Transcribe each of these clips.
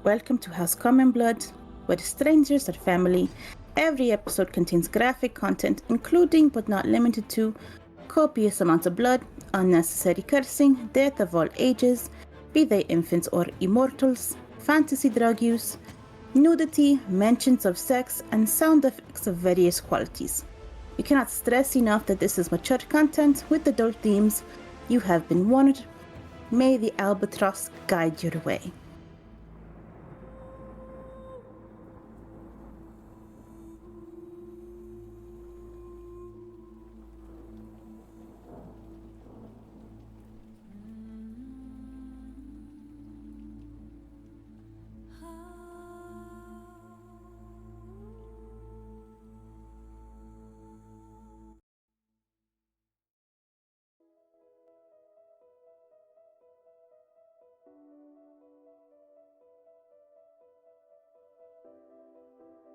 Welcome to House Common Blood, where strangers are family. Every episode contains graphic content, including but not limited to copious amounts of blood, unnecessary cursing, death of all ages, be they infants or immortals, fantasy drug use, nudity, mentions of sex, and sound effects of various qualities. We cannot stress enough that this is mature content with adult themes. You have been warned. May the albatross guide your way.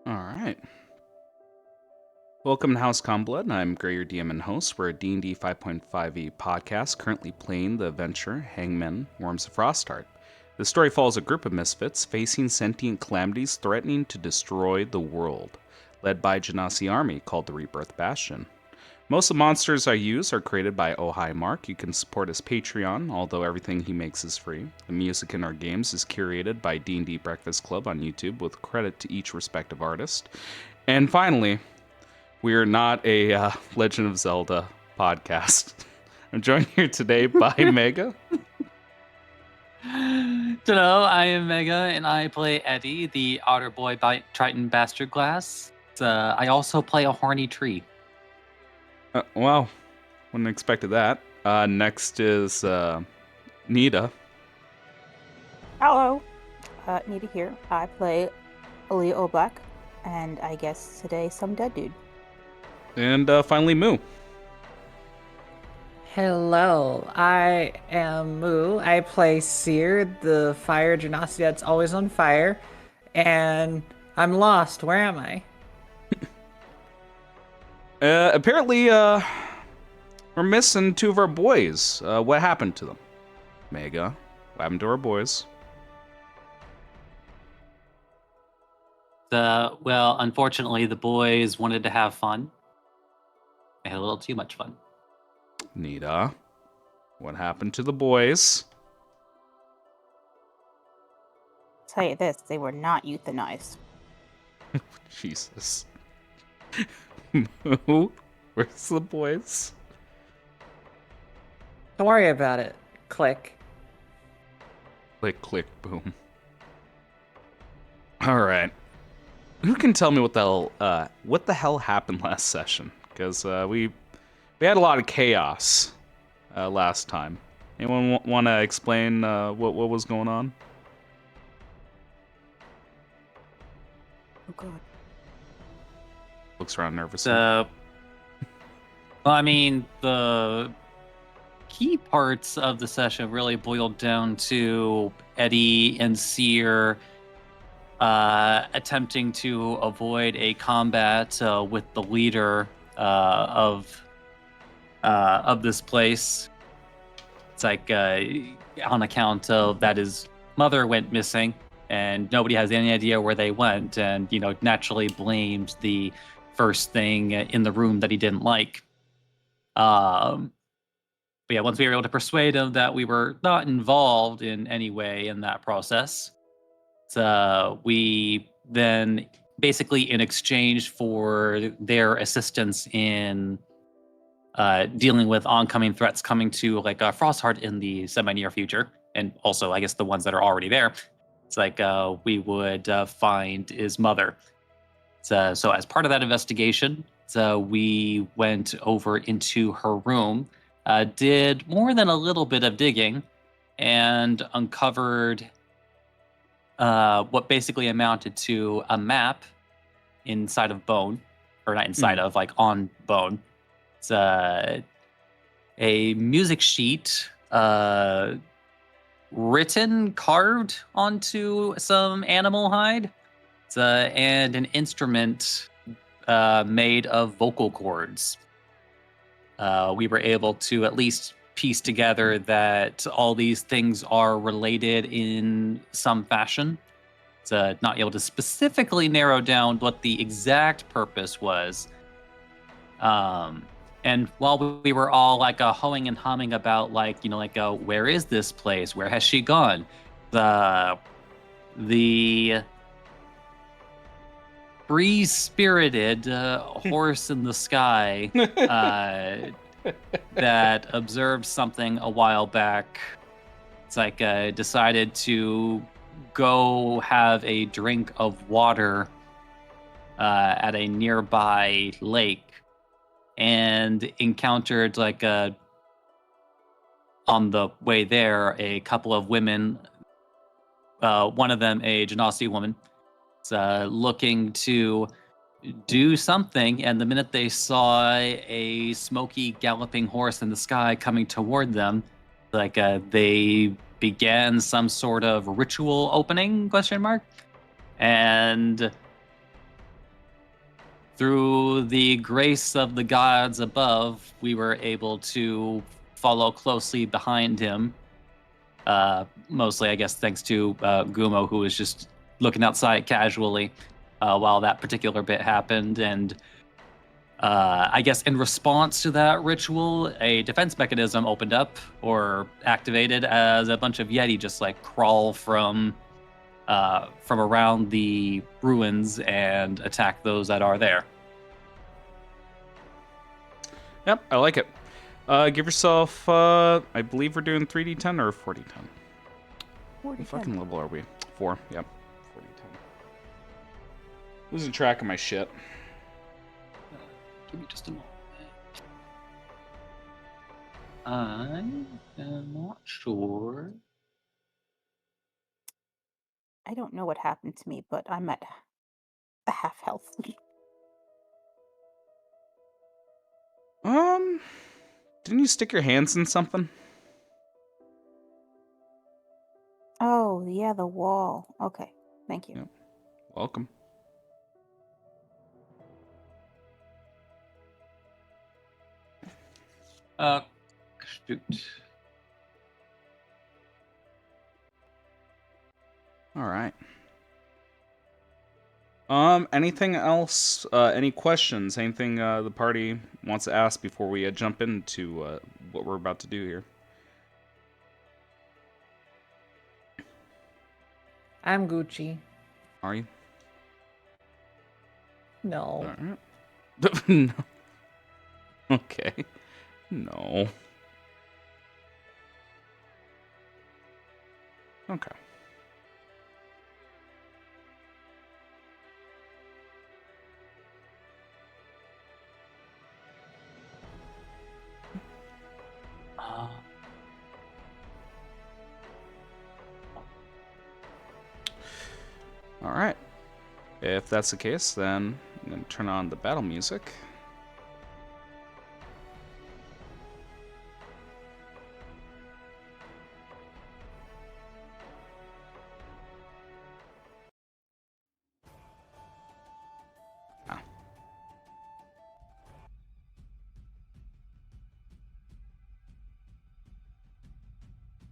All right. Welcome to House Blood. I'm Gray, your DM and host. We're a D&D 5.5e podcast currently playing the adventure Hangmen, Worms of Frostheart. The story follows a group of misfits facing sentient calamities threatening to destroy the world, led by a Genasi army called the Rebirth Bastion. Most of the monsters I use are created by Oh Hi Mark. You can support his Patreon, although everything he makes is free. The music in our games is curated by D&D Breakfast Club on YouTube, with credit to each respective artist. And finally, we are not a Legend of Zelda podcast. I'm joined here today by Mega. Hello, I am Mega, and I play Eddie, the Otter Boy by Triton Bastard Glass. I also play a horny tree. Wow, wouldn't have expected that. Next is Nita. Hello, Nita here. I play Aaliyah O'Black, and I guess today some dead dude. And finally, Moo. Hello, I am Moo. I play Seer, the fire genasi that's always on fire, and I'm lost. Where am I? Apparently, we're missing two of our boys. What happened to them? Mega, what happened to our boys? Well, unfortunately, the boys wanted to have fun. They had a little too much fun. Nita, what happened to the boys? I'll tell you this, they were not euthanized. Jesus. Moo, where's the boys? Don't worry about it. Click. Click, click, boom. All right. Who can tell me what the hell happened last session? Because we had a lot of chaos last time. Anyone want to explain what was going on? Oh god. Looks around nervously. Well, I mean, the key parts of the session really boiled down to Eddie and Seer attempting to avoid a combat with the leader of this place. It's like on account of that his mother went missing, and nobody has any idea where they went, and naturally blamed the first thing in the room that he didn't like. But yeah, once we were able to persuade him that we were not involved in any way in that process, we then basically, in exchange for their assistance in dealing with oncoming threats coming to Frostheart in the semi-near future, and also I guess the ones that are already there, it's like we would find his mother. So as part of that investigation, we went over into her room, did more than a little bit of digging, and uncovered what basically amounted to a map inside of bone, or not inside of, like on bone. It's a music sheet carved onto some animal hide. And an instrument made of vocal cords. We were able to at least piece together that all these things are related in some fashion. not able to specifically narrow down what the exact purpose was. And while we were all like hoeing and humming about where is this place? Where has she gone? The free-spirited horse in the sky that observed something a while back. It's like decided to go have a drink of water at a nearby lake, and encountered on the way there a couple of women. One of them a Genasi woman, looking to do something, and the minute they saw a smoky galloping horse in the sky coming toward them, they began some sort of ritual opening ? And through the grace of the gods above, we were able to follow closely behind him. Mostly, I guess, thanks to Gumo, who was just looking outside casually while that particular bit happened. And I guess in response to that ritual, a defense mechanism opened up or activated as a bunch of Yeti just crawl from around the ruins and attack those that are there. Yep, I like it. Give yourself, I believe we're doing 3d10 or 4d10? 4d10. What fucking level are we? 4, yep. 4d10. Losing track of my shit. Give me just a moment. I am not sure. I don't know what happened to me, but I'm at a half health. Didn't you stick your hands in something? Oh, yeah, the wall. Okay, thank you. Yep. Welcome. Shoot. All right. Anything else? Any questions? Anything the party wants to ask before we jump into what we're about to do here? I'm Gucci. Are you? No. All right. No. Okay. No. Okay. All right. If that's the case, then I'm going to turn on the battle music.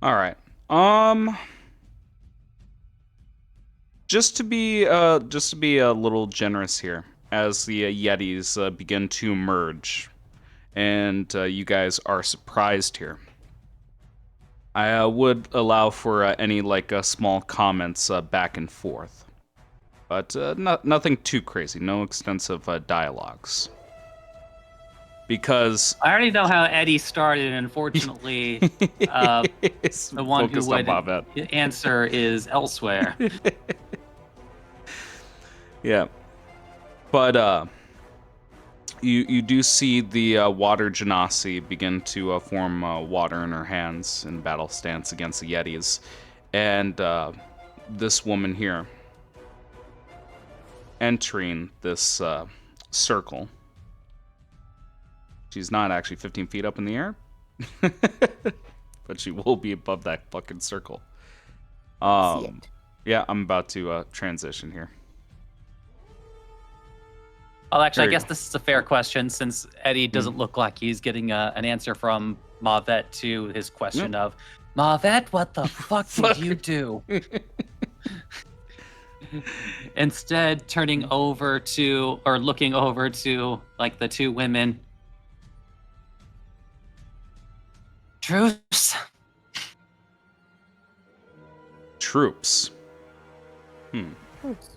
All right. Just to be a little generous here, as the Yetis begin to emerge, and you guys are surprised here, I would allow for any small comments back and forth, but nothing too crazy. No extensive dialogues. Because I already know how Eddie started, and unfortunately, the one who would answer is elsewhere. Yeah, but you do see the water genasi begin to form water in her hands in battle stance against the Yetis, and this woman here entering this circle. She's not actually 15 feet up in the air, but she will be above that fucking circle. Yeah, I'm about to transition here. Well, actually, I guess this is a fair question, since Eddie doesn't look like he's getting an answer from Mavet to his question of, Mavet, what the fuck did you do? Instead, turning over to, or looking over to, like, the two women. Truce. Troops. Truce.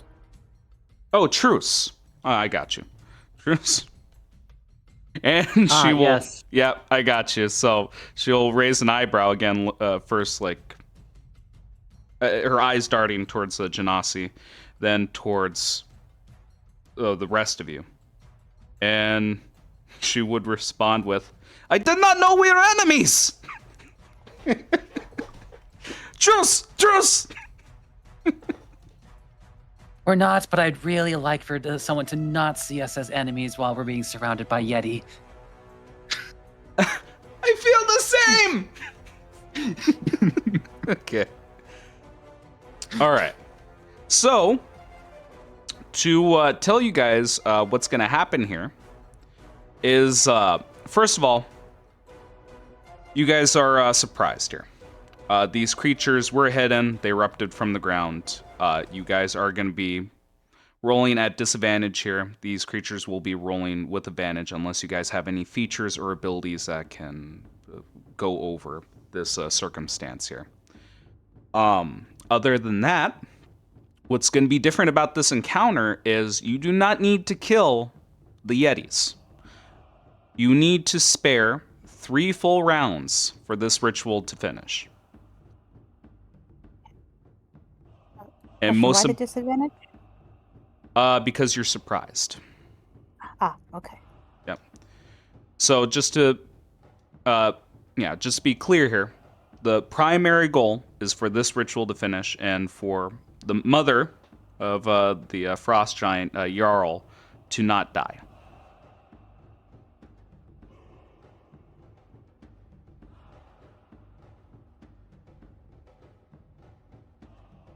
Oh, truce. I got you. Truce. And she will. Yes. Yeah, I got you. So she'll raise an eyebrow again. First, like her eyes darting towards the Genasi, then towards the rest of you, and she would respond with, "I did not know we were enemies." Truce! Truce! We're not, but I'd really like for someone to not see us as enemies while we're being surrounded by Yeti. I feel the same! Okay. Alright. So, to tell you guys what's going to happen here is, first of all, you guys are surprised here. These creatures were hidden. They erupted from the ground. You guys are going to be rolling at disadvantage here. These creatures will be rolling with advantage unless you guys have any features or abilities that can go over this circumstance here. Other than that, what's going to be different about this encounter is you do not need to kill the Yetis. You need to spare 3 full rounds for this ritual to finish. And Why the disadvantage? because you're surprised. Ah, okay. Yep. So just to, just be clear here, the primary goal is for this ritual to finish, and for the mother of the frost giant Jarl to not die.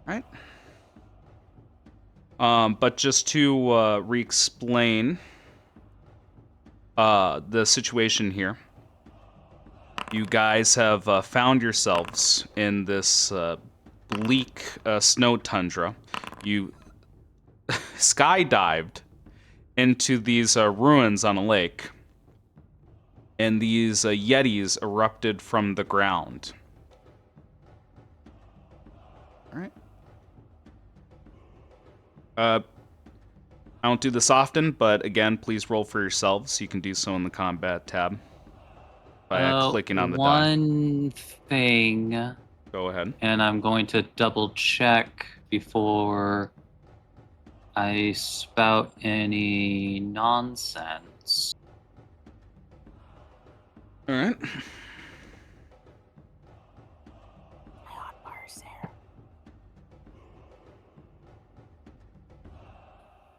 Right. But just to re-explain the situation here, you guys have found yourselves in this bleak snow tundra. You skydived into these ruins on a lake, and these yetis erupted from the ground. All right. I don't do this often, but again, please roll for yourselves. You can do so in the combat tab by clicking on the die. One thing, Go ahead. and I'm going to double check before I spout any nonsense. All right. Hot bars there.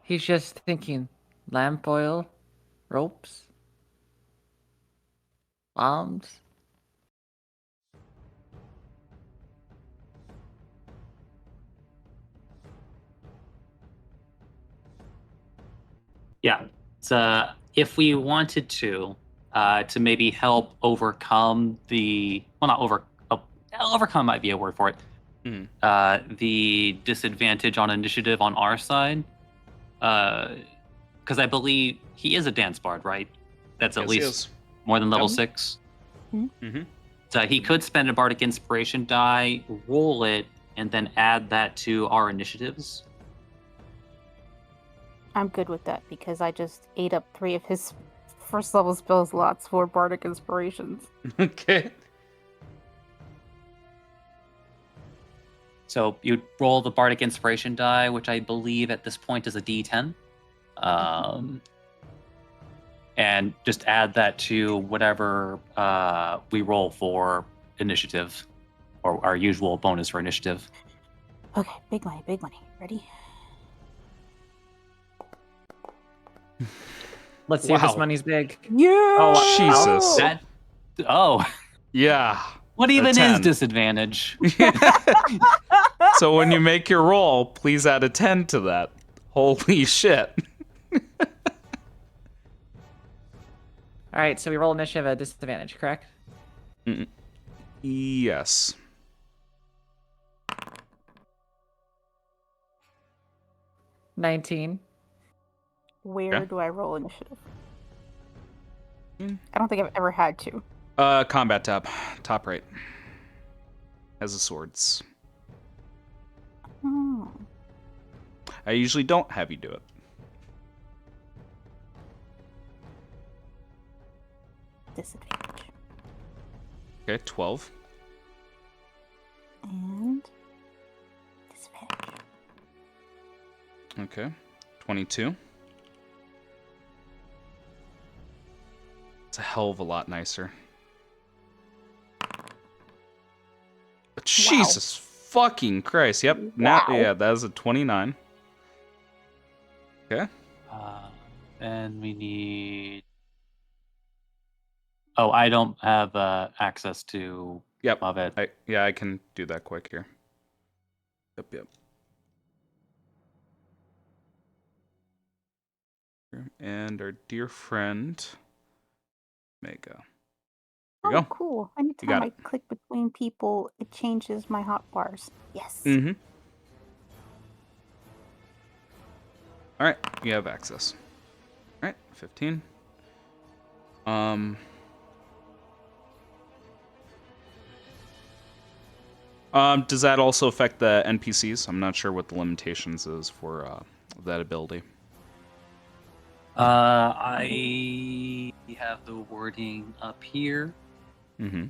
He's just thinking lamp oil, ropes, bombs. Yeah. So if we wanted to maybe help overcome overcome might be a word for it. The disadvantage on initiative on our side, because I believe he is a dance bard, right? That's at least more than level 6. Mm-hmm. So he could spend a bardic inspiration die, roll it, and then add that to our initiatives. I'm good with that because I just ate up 3 of his first level spell slots for bardic inspirations. Okay. So you'd roll the bardic inspiration die, which I believe at this point is a D10. And just add that to whatever we roll for initiative, or our usual bonus for initiative. Okay, big money, big money. Ready? Let's see if this money's big. Yeah! Oh, Jesus. Yeah. What even is 10. disadvantage? So when you make your roll, please add a 10 to that. Holy shit. All right, so we roll initiative at disadvantage, correct? Yes. 19. Where Okay. do I roll initiative? Mm. I don't think I've ever had to. Combat tab, top right. Has the swords. Hmm. I usually don't have you do it. Disadvantage. Okay, 12. And disadvantage. Okay, 22. It's a hell of a lot nicer. Jesus fucking Christ. Yep. Now, Wow. yeah, that is a 29. Okay. And we need. Oh, I don't have access to Yep. of it. I can do that quick here. Yep. And our dear friend, Mega. There you Oh, go. cool. You Anytime got I it. click between people, it changes my hotbars. Yes. Mm-hmm. All right, you have access. All right, 15. Does that also affect the NPCs? I'm not sure what the limitations is for that ability. I have the wording up here. Mm-hmm.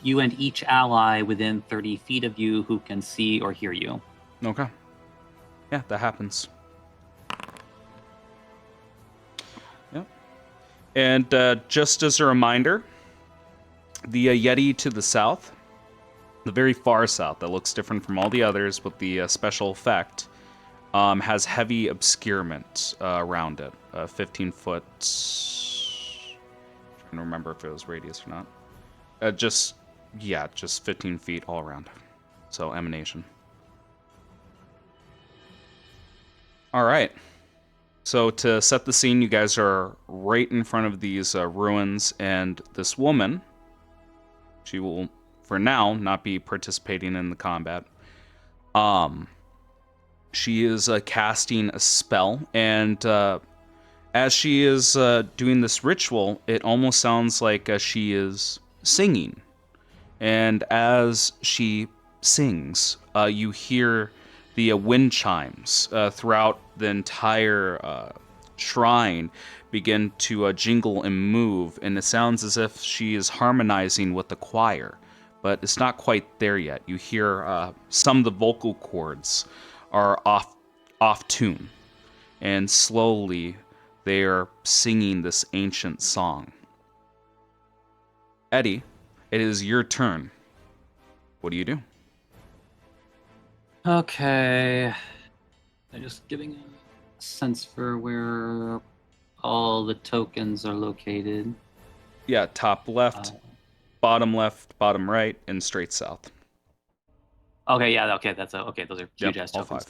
You and each ally within 30 feet of you who can see or hear you. Okay. Yeah, that happens. Yep. And just as a reminder, the YEETi to the south, the very far south, that looks different from all the others with the special effect, has heavy obscurement around it. 15-foot. Trying to remember if it was radius or not. Just 15 feet all around. So emanation. All right. So to set the scene, you guys are right in front of these ruins, and this woman, she will, for now, not be participating in the combat. She is casting a spell, and as she is doing this ritual, it almost sounds like she is singing. And as she sings, you hear the wind chimes throughout the entire shrine begin to jingle and move, and it sounds as if she is harmonizing with the choir, but it's not quite there yet. You hear some of the vocal cords are off tune, and slowly they are singing this ancient song. Eddie, it is your turn. What do you do? Okay. I'm just giving a sense for where all the tokens are located. Yeah, top left, bottom right, and straight south. Okay, yeah, okay, okay. Those are huge Yep, ass all tokens.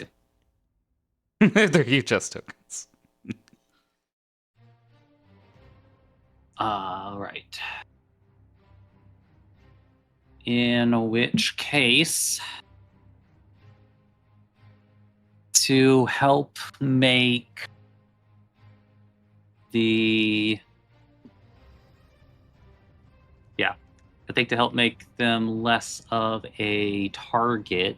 5. Good. They're huge ass tokens. All right. In which case, to help make I think to help make them less of a target,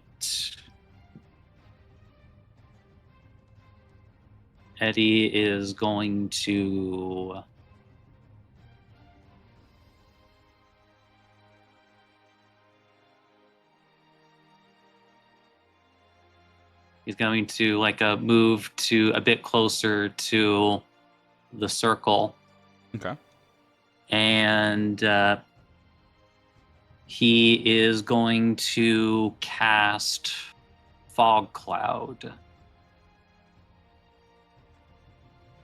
Eddie is going to move to a bit closer to the circle. Okay. And he is going to cast Fog Cloud.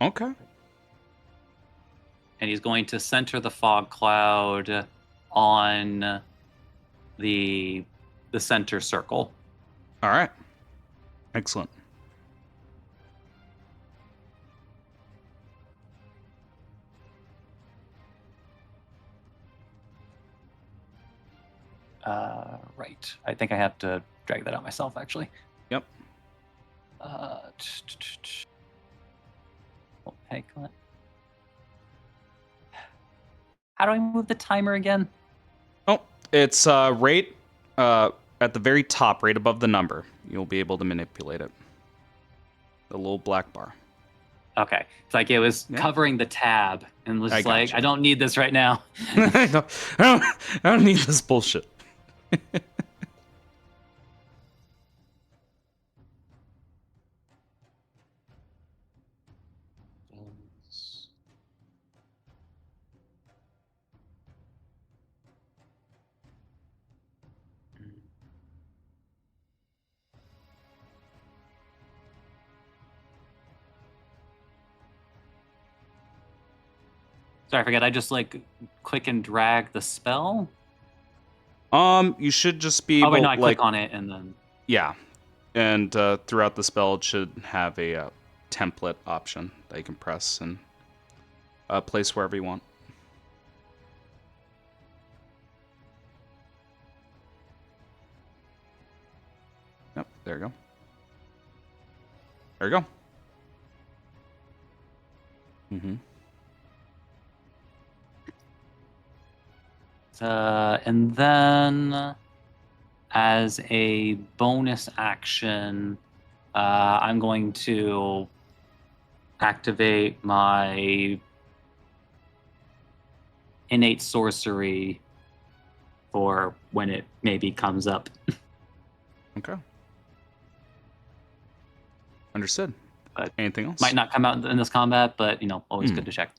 Okay. And he's going to center the Fog Cloud on the center circle. All right. Excellent. Right. I think I have to drag that out myself, actually. Yep. Okay, Clint. How do I move the timer again? Oh, it's right at the very top, right above the number. You'll be able to manipulate it. The little black bar. Okay. It's like it was Yeah. covering the tab and was I like, gotcha. I don't need this right now. I don't need this bullshit. Sorry, I forget. I just like click and drag the spell. You should just be able, Oh wait, no, I like, click on it and then. yeah, and throughout the spell, it should have a template option that you can press and place wherever you want. Yep, there you go. There you go. Mm-hmm. And then, as a bonus action, I'm going to activate my innate sorcery for when it maybe comes up. Okay. Understood. But Anything else? might not come out in this combat, but always good to check.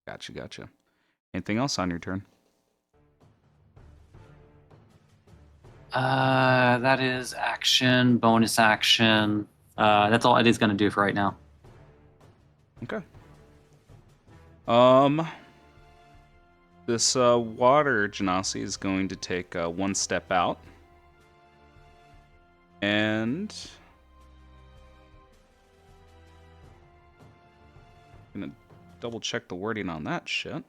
Gotcha. Anything else on your turn? That is action, bonus action. That's all Eddie's gonna do for right now. Okay. This water genasi is going to take one step out. And I'm gonna double check the wording on that shit.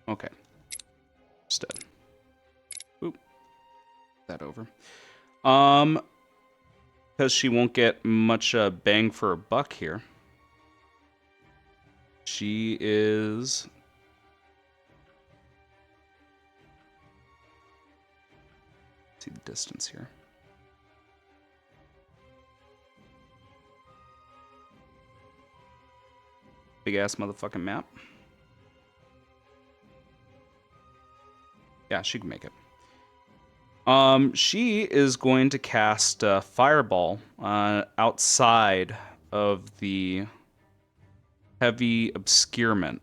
Okay. Understood. Oop. That over. Because she won't get much bang for a buck here. She is... see the distance here. Big ass motherfucking map. Yeah, she can make it. She is going to cast Fireball outside of the heavy obscurement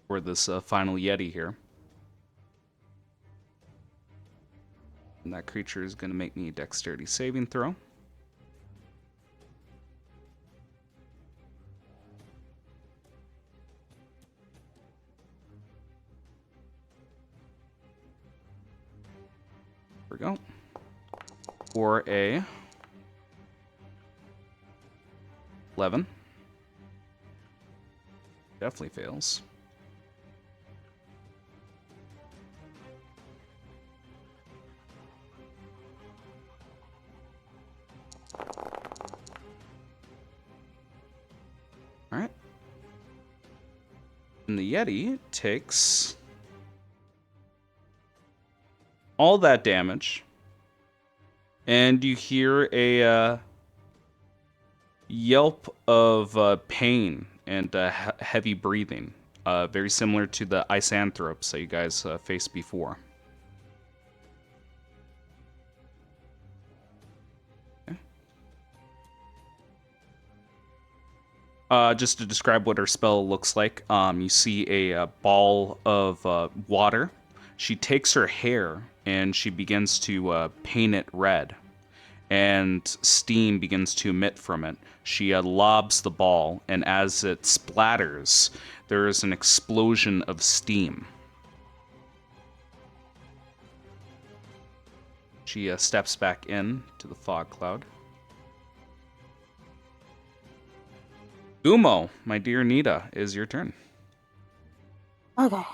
for this final Yeti here. And that creature is going to make me a dexterity saving throw. There we go. For a 11. Definitely fails. All right. And the Yeti takes all that damage, and you hear a yelp of pain and heavy breathing, very similar to the isanthropes that you guys faced before. Just to describe what her spell looks like, you see a ball of water. She takes her hair and she begins to paint it red, and steam begins to emit from it. She lobs the ball, and as it splatters, there is an explosion of steam. She steps back in to the fog cloud. Umo, my dear Nita, is your turn. Okay.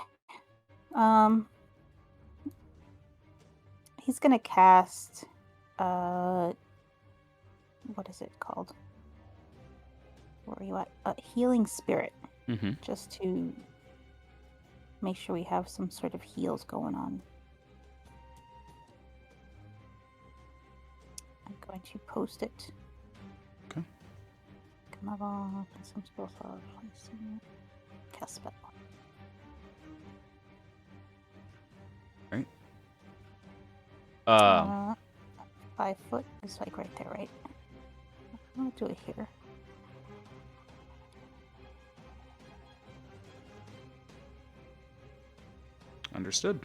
He's gonna cast what is it called? Where are you at? Healing Spirit. Mm-hmm. Just to make sure we have some sort of heals going on. I'm going to post it. Okay. Come on, some spells are placing. Cast spell. Right. 5 foot is like right there, right? I'm gonna do it here. Understood.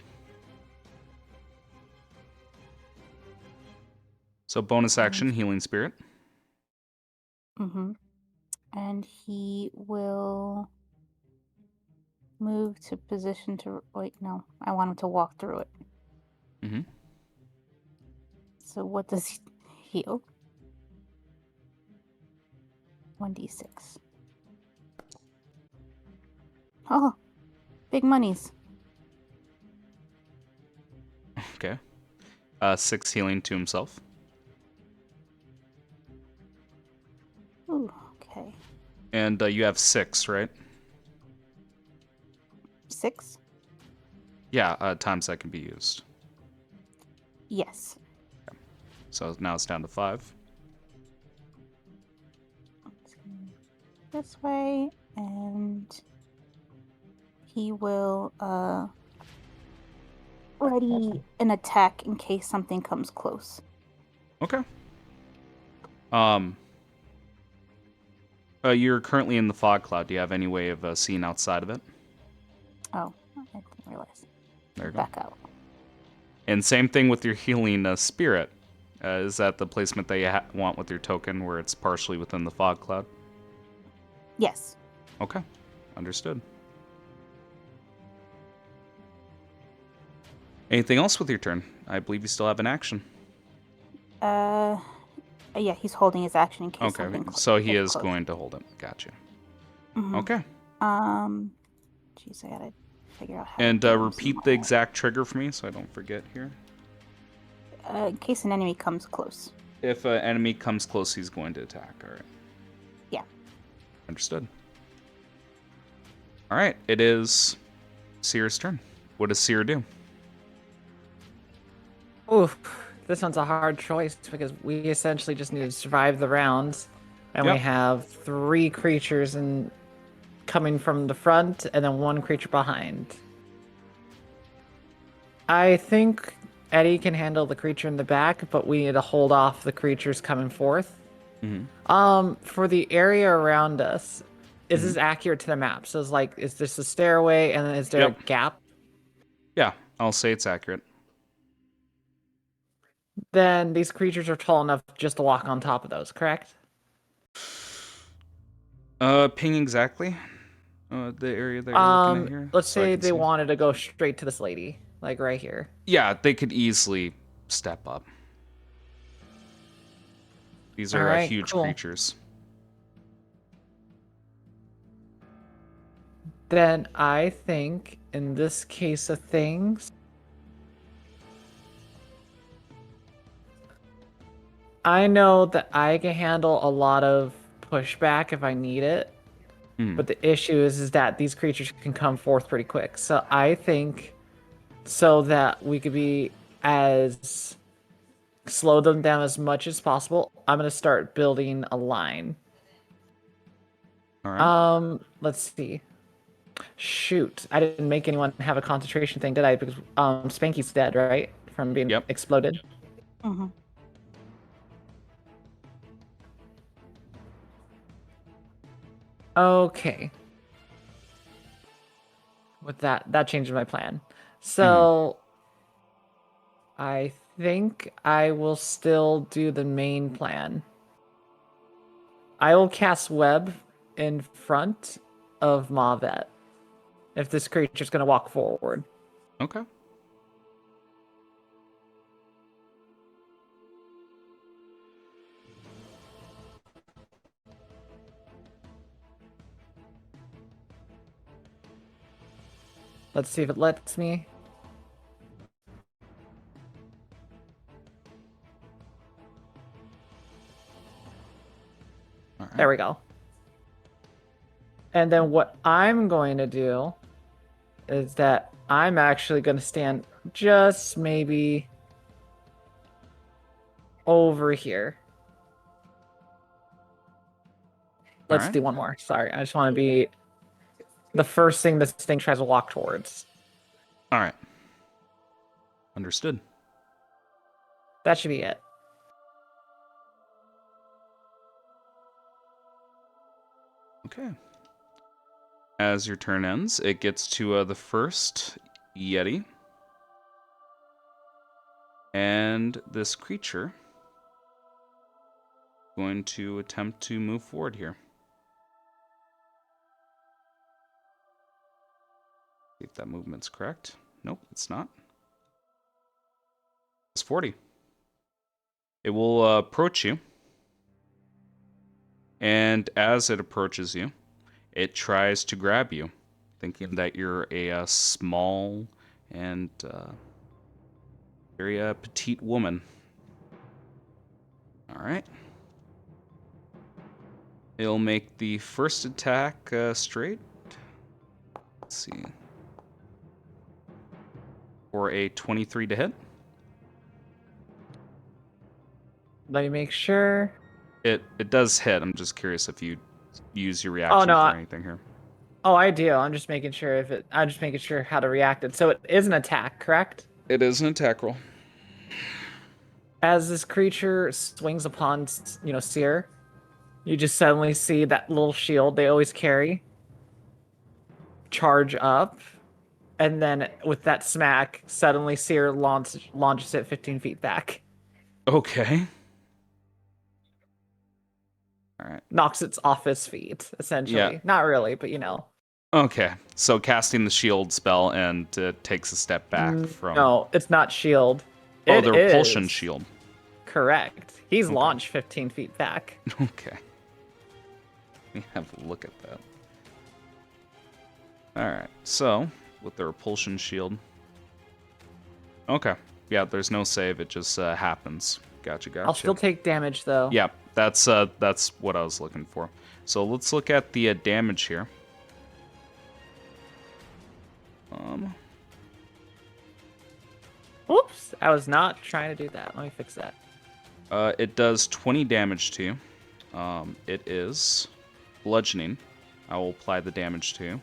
So bonus action, Healing Spirit. Mm-hmm. And he will move to position to... Wait, no. I want him to walk through it. Mm-hmm. So what does he heal? 1d6. Oh, big monies. Okay. 6 healing to himself. Ooh, okay. And you have 6, right? 6? Yeah, times that can be used. Yes. So now it's down to 5. This way, and he will ready an attack in case something comes close. Okay. You're currently in the fog cloud. Do you have any way of seeing outside of it? Oh, I didn't realize. There you go. Back out. And same thing with your healing spirit. Is that the placement that you want with your token, where it's partially within the fog cloud? Yes. Okay, understood. Anything else with your turn? I believe you still have an action. Yeah, he's holding his action in case something Okay, so he is close. going to hold it. Gotcha. Mm-hmm. Okay. Jeez, I gotta figure out how And to repeat the exact trigger for me so I don't forget here. in case an enemy comes close. If an enemy comes close, he's going to attack. All right. Yeah. Understood. All right, it is Seer's turn. What does Seer do? Oof, this one's a hard choice because we essentially just need to survive the rounds, and we have 3 creatures coming from the front and then 1 creature behind. I think Eddie can handle the creature in the back, but we need to hold off the creatures coming forth. Mm-hmm. For the area around us, is this accurate to the map? So it's like, is this a stairway and then is there a gap? Yeah, I'll say it's accurate. Then these creatures are tall enough just to walk on top of those, correct? Ping exactly the area that you're looking at here. Let's so I say can they see. wanted to go straight to this lady, like right here. Yeah, they could easily step up. These are Alright, huge cool. creatures. Then I think, in this case of things, I know that I can handle a lot of pushback if I need it. But the issue is that these creatures can come forth pretty quick. So I think, so that we could be as slow them down as much as possible, I'm gonna start building a line. All right. Let's see. Shoot, I didn't make anyone have a concentration thing, did I? Because Spanky's dead, right? From being exploded. Mm-hmm. Okay. With that changes my plan. So I think I will still do the main plan. I will cast Web in front of Mavet if this creature's going to walk forward. Okay. Let's see if it lets me. All right. There we go. And then what I'm going to do is that I'm actually going to stand just maybe over here. Let's Alright. do one more. Sorry, I just want to be the first thing this thing tries to walk towards. All right. Understood. That should be it. Okay. As your turn ends, it gets to the first Yeti. And this creature going to attempt to move forward here. See if that movement's correct. Nope, it's not. It's 40. It will approach you. And as it approaches you, it tries to grab you, thinking that you're a small and very petite woman. All right. It'll make the first attack straight. Let's see. For a 23 to hit. Let me make sure. It does hit. I'm just curious if you use your reaction for anything here. Oh, I do. I'm just making sure I'm just making sure how to react it. So it is an attack, correct? It is an attack roll. As this creature swings upon, Seer, you just suddenly see that little shield they always carry charge up, and then with that smack, suddenly Seer launches it 15 feet back. Okay. All right. Knocks it off his feet, essentially. Yeah. Not really, but Okay. So casting the shield spell and takes a step back from. No, it's not shield. Oh, the repulsion shield. Correct. He's launched 15 feet back. Okay. Let me have a look at that. Alright, so, with the repulsion shield. Okay. Yeah, there's no save, it just happens. Gotcha. I'll still take damage, though. Yeah, that's what I was looking for. So let's look at the damage here. Oops, I was not trying to do that. Let me fix that. It does 20 damage to you. It is bludgeoning. I will apply the damage to you.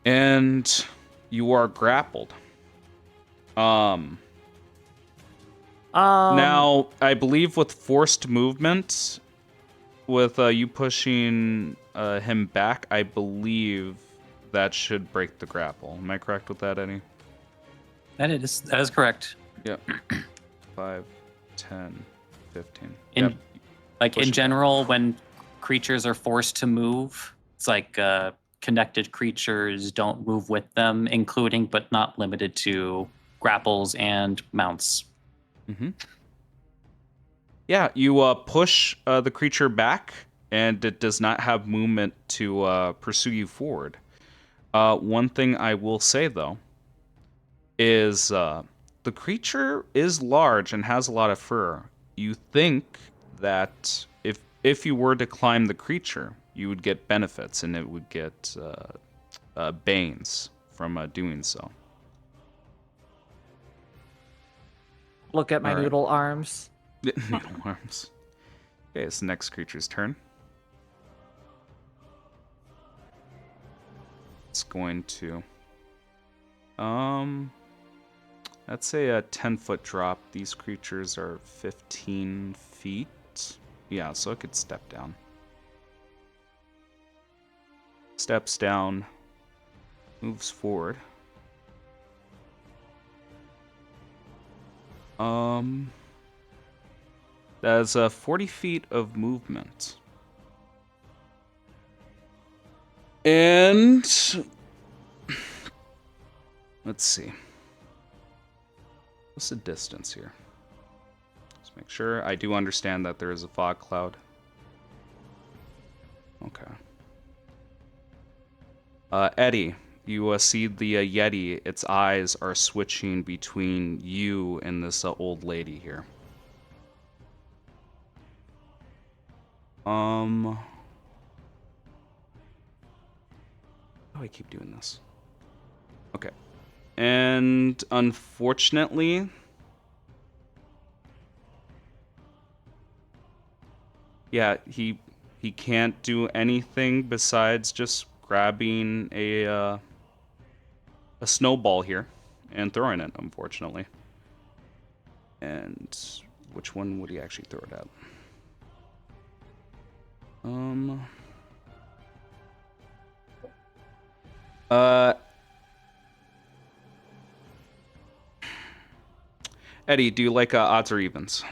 And you are grappled. Now, I believe with forced movement, with you pushing him back, I believe that should break the grapple. Am I correct with that, Eddie? That is correct. Yep. 5, 10, 15. In Push it general, when creatures are forced to move, it's like connected creatures don't move with them, including but not limited to grapples and mounts. Mm-hmm. Yeah, you push the creature back, and it does not have movement to pursue you forward. One thing I will say, though, is the creature is large and has a lot of fur. You think that if you were to climb the creature, you would get benefits, and it would get banes from doing so. Look at my noodle arms. Noodle arms. Okay, it's the next creature's turn. It's going to let's say a 10-foot drop. These creatures are 15 feet. Yeah, so it could step down. Steps down, moves forward. That's 40 feet of movement. And let's see. What's the distance here? Let's make sure. I do understand that there is a fog cloud. Okay. Eddie, you see the Yeti. Its eyes are switching between you and this old lady here. How do I keep doing this? Okay. And unfortunately, yeah, he can't do anything besides just grabbing a snowball here and throwing it, unfortunately. And which one would he actually throw it at? Eddie, do you like odds or evens?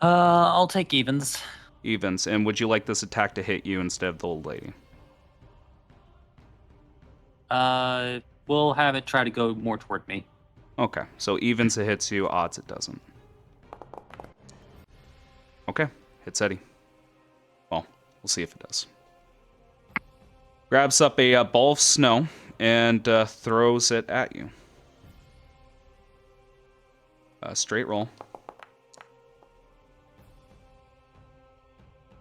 I'll take evens. Evens. And would you like this attack to hit you instead of the old lady? We'll have it try to go more toward me. Okay, so evens it hits you, odds it doesn't. Okay, hits Eddie. Well, we'll see if it does. Grabs up a ball of snow and throws it at you. Straight roll.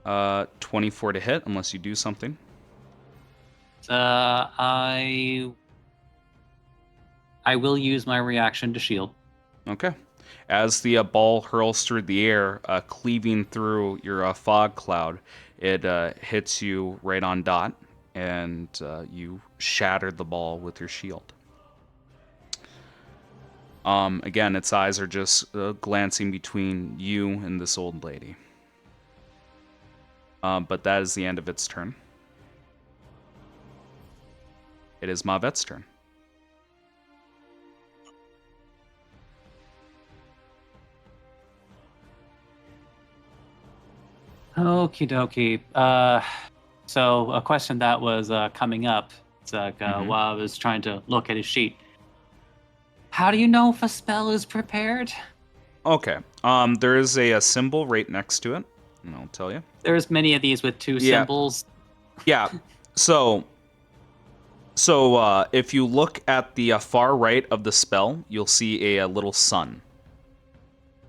24 to hit, unless you do something. I will use my reaction to shield. Okay. As the ball hurls through the air, cleaving through your fog cloud, it hits you right on dot, and you shatter the ball with your shield. Again, its eyes are just glancing between you and this old lady. But that is the end of its turn. It is Mavet's turn. Okie dokie. So a question that was coming up, it's like, while I was trying to look at his sheet. How do you know if a spell is prepared? Okay. There is a symbol right next to it, and I'll tell you. There's many of these with two symbols. Yeah. So if you look at the far right of the spell, you'll see a little sun.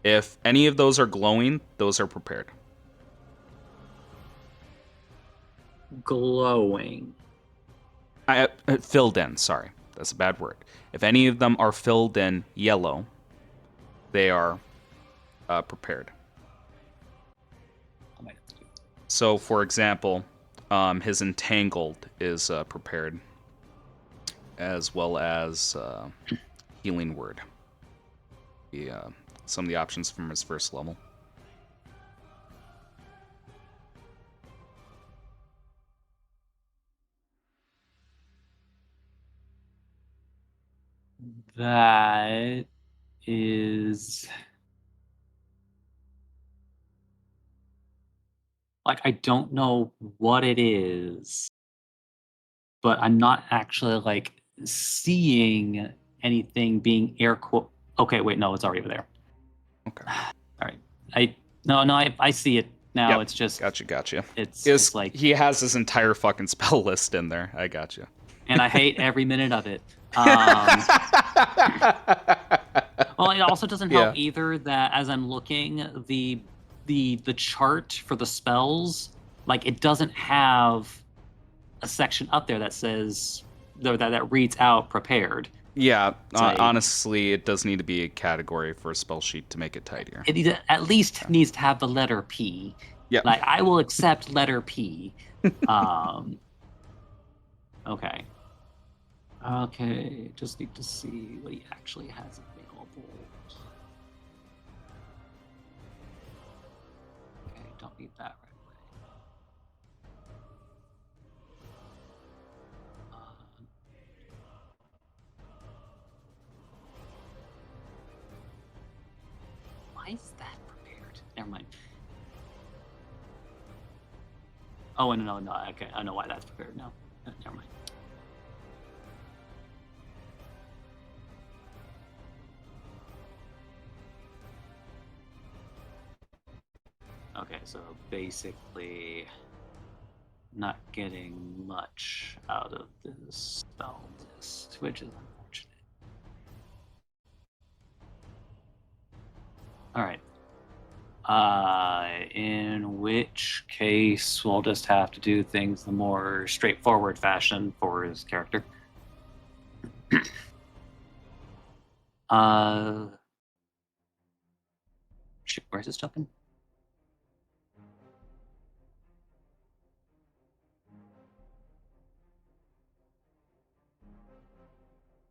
If any of those are glowing, those are prepared. Glowing. Filled in, sorry. That's a bad word. If any of them are filled in yellow, they are prepared. So, for example, his entangled is prepared, as well as healing word. Some of the options from his first level. That is like, I don't know what it is, but I'm not actually like seeing anything being air quote. Okay, wait, no, it's already over there. Okay. All right. I see it now. Yep. It's just Gotcha. It's like he has his entire fucking spell list in there. I gotcha. And I hate every minute of it. Well, it also doesn't help either that as I'm looking, the chart for the spells, like it doesn't have a section up there that says that reads out prepared. Yeah, honestly, it does need to be a category for a spell sheet to make it tidier. It at least needs to have the letter P. Yeah. Like I will accept letter P. Okay. Okay, just need to see what he actually has available. Okay, don't need that right away. Why is that prepared? Never mind. Oh, no. Okay, I know why that's prepared now. Never mind. Okay, so basically not getting much out of this spell list, which is unfortunate. All right. In which case, we'll just have to do things the more straightforward fashion for his character. Shit, where's his token?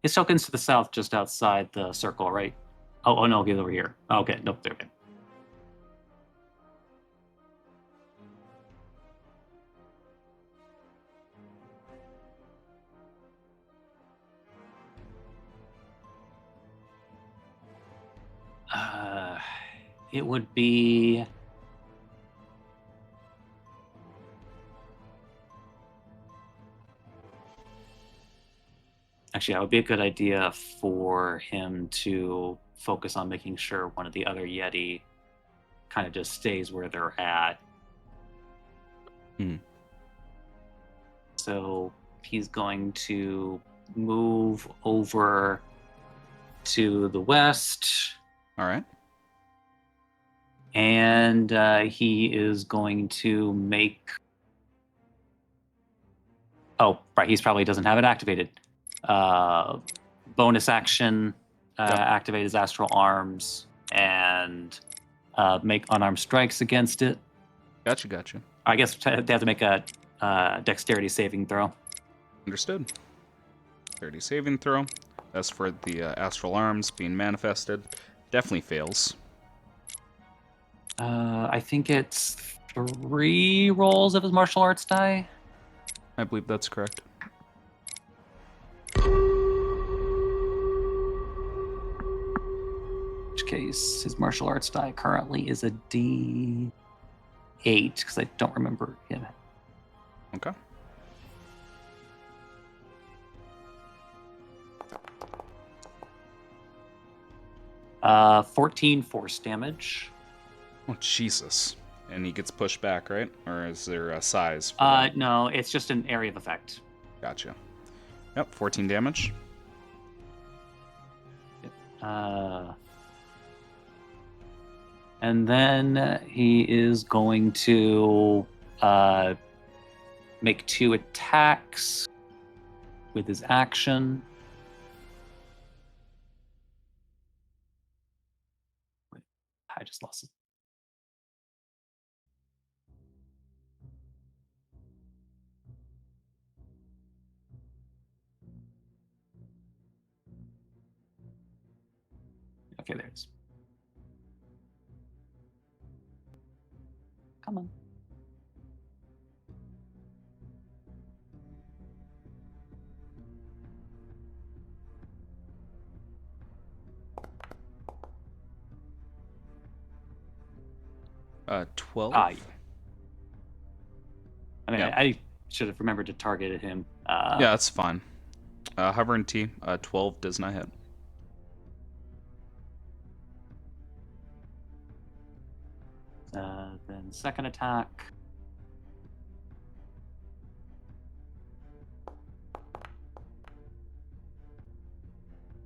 His token's to the south, just outside the circle, right? Oh no, he's over here. Okay, nope, there. Okay. It would be. Actually, that would be a good idea for him to focus on making sure one of the other Yeti kind of just stays where they're at. So he's going to move over to the west. All right. And he is going to make. Oh, right. He's probably doesn't have it activated. Bonus action, activate his astral arms and make unarmed strikes against it. Gotcha. I guess they have to make a dexterity saving throw. Understood. 30 saving throw. As for the astral arms being manifested, definitely fails. I think it's 3 rolls of his martial arts die. I believe that's correct. In which case, his martial arts die currently is a D8, because I don't remember him. Okay. Uh, 14 force damage. Oh, Jesus. And he gets pushed back, right? Or is there a size for that? No, it's just an area of effect. Gotcha. Yep, 14 damage. And then he is going to make 2 attacks with his action. Wait, I just lost it. Okay, there it is. Come on. Uh, 12. Yeah. I mean, Yeah. I should have remembered to target him. Yeah, that's fine. Hover and T, 12 does not hit. Then second attack.